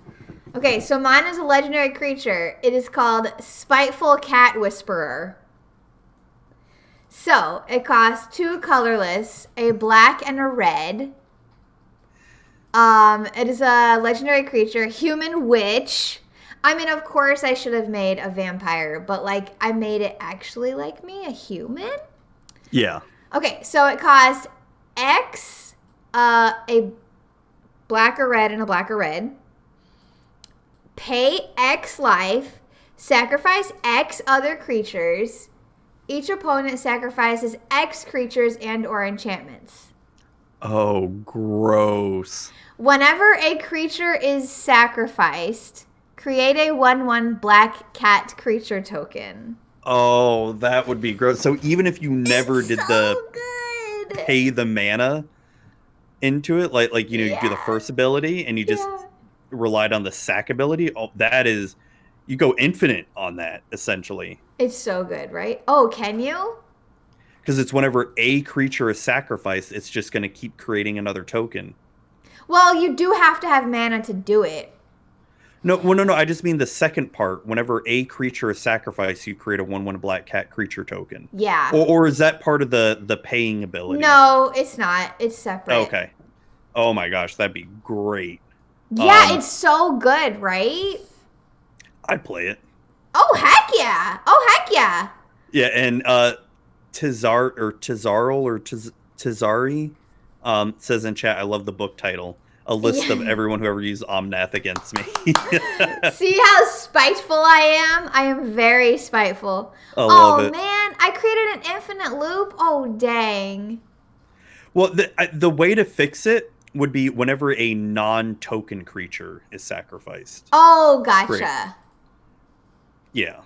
Okay, so mine is a legendary creature. It is called Spiteful Cat Whisperer. So it costs 2 colorless, a black and a red. It is a legendary creature, human witch. I mean, of course I should have made a vampire, but I made it actually like me, a human? Yeah. Okay, so it costs X, a black or red and a black or red. Pay X life, sacrifice X other creatures. Each opponent sacrifices X creatures and or enchantments. Oh, gross. Whenever a creature is sacrificed, create a 1/1 black cat creature token. Oh, that would be gross. So even if you never did good. Pay the mana into it, you do the first ability and you just relied on the sack ability, that is, you go infinite on that, essentially. It's so good, right? Oh, can you? Because it's whenever a creature is sacrificed, it's just going to keep creating another token. Well, you do have to have mana to do it. No, I just mean the second part. Whenever a creature is sacrificed, you create a 1/1 black cat creature token. Yeah. Or is that part of the paying ability? No, it's not. It's separate. Okay. Oh my gosh, that'd be great. Yeah, it's so good, right? I'd play it. Oh, heck yeah. Yeah, and Tizari says in chat, I love the book title. A list of everyone who ever used Omnath against me. See how spiteful I am? I am very spiteful. I love it. Man, I created an infinite loop? Oh, dang. Well, the way to fix it would be whenever a non-token creature is sacrificed. Oh, gotcha. Great. Yeah.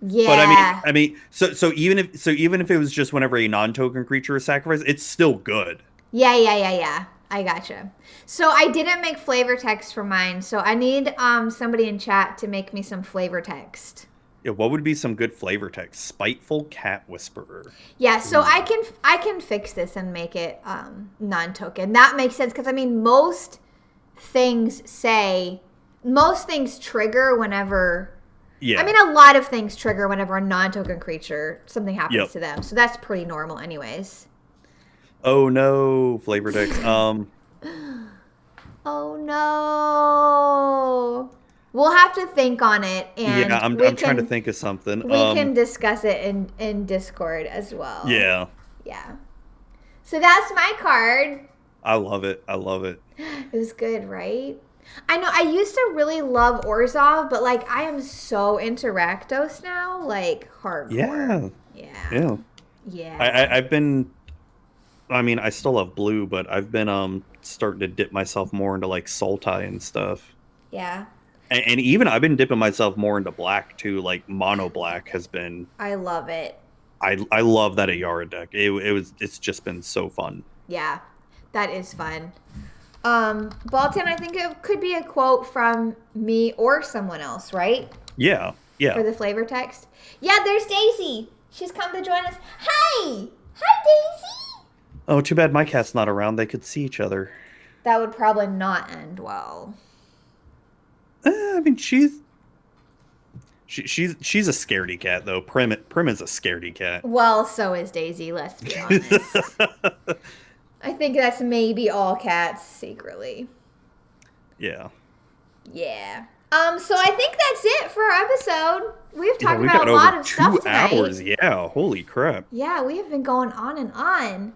Yeah. But I mean, so even if it was just whenever a non-token creature is sacrificed, it's still good. Yeah. I gotcha. So I didn't make flavor text for mine, so I need somebody in chat to make me some flavor text. Yeah, what would be some good flavor text? Spiteful Cat Whisperer. Yeah, so I can fix this and make it non-token. That makes sense because most things trigger whenever. Yeah. A lot of things trigger whenever a non-token creature something happens to them. So that's pretty normal, anyways. Oh no, flavor text. Oh no. We'll have to think on it, and Yeah, I'm trying to think of something. We can discuss it in Discord as well. Yeah. Yeah. So that's my card. I love it. I love it. It was good, right? I know. I used to really love Orzhov, but like I am so into Rakdos now, like hardcore. Yeah. I've been. I mean, I still love blue, but I've been starting to dip myself more into like Sultai and stuff. Yeah. And even I've been dipping myself more into black too. Like mono black has been. I love it. I love that Ayara deck. It's just been so fun. Yeah, that is fun. Balton, I think it could be a quote from me or someone else, right? Yeah. For the flavor text. Yeah, there's Daisy. She's come to join us. Hi! Hi, Daisy! Oh, too bad my cat's not around. They could see each other. That would probably not end well. I mean, she's a scaredy cat, though. Prim is a scaredy cat. Well, so is Daisy, let's be honest. I think that's maybe all cats secretly. Yeah. Yeah. So I think that's it for our episode. We've talked we about got a lot over of stuff 2 tonight. hours. Yeah, holy crap. Yeah, we have been going on and on.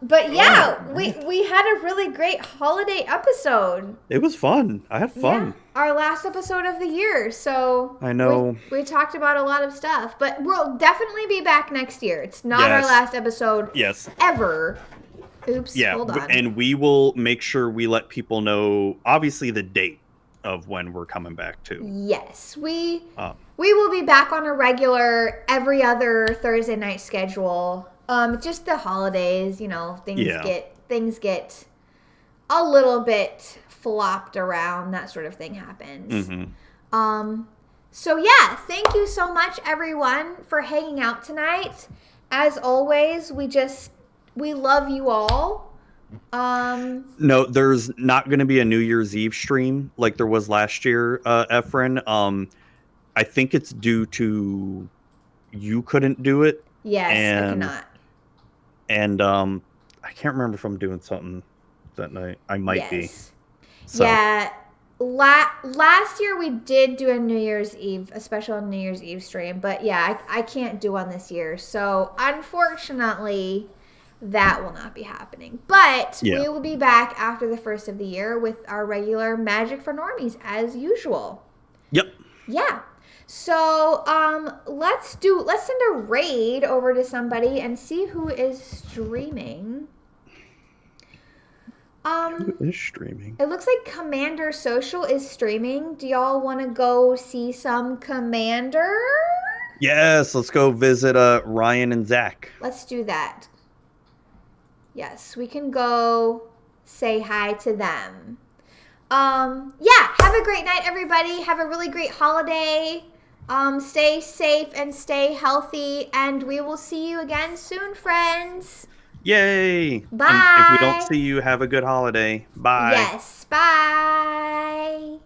But yeah, we had a really great holiday episode. It was fun. I had fun. Yeah, our last episode of the year. So I know. We talked about a lot of stuff, but we'll definitely be back next year. It's not our last episode ever. Oops, hold on. And we will make sure we let people know, obviously, the date of when we're coming back to. Yes, we will be back on a regular every other Thursday night schedule. Just the holidays, things get a little bit flopped around. That sort of thing happens. Mm-hmm. So yeah, thank you so much, everyone, for hanging out tonight. As always, we love you all. No, there's not going to be a New Year's Eve stream like there was last year, Efren. I think it's due to you couldn't do it. Yes, I cannot. And I can't remember if I'm doing something that night. I might be. So. Yeah. Last year we did do a special New Year's Eve stream, but yeah, I can't do one this year. So unfortunately, that will not be happening. But we will be back after the first of the year with our regular Magic for Normies as usual. Yep. Yeah. So let's send a raid over to somebody and see who is streaming. Who is streaming? It looks like Commander Social is streaming. Do y'all want to go see some Commander? Yes, let's go visit Ryan and Zach. Let's do that. Yes, we can go say hi to them. Have a great night, everybody. Have a really great holiday. Stay safe and stay healthy, and we will see you again soon, friends. Yay! Bye. And if we don't see you, have a good holiday. Bye. Yes, bye.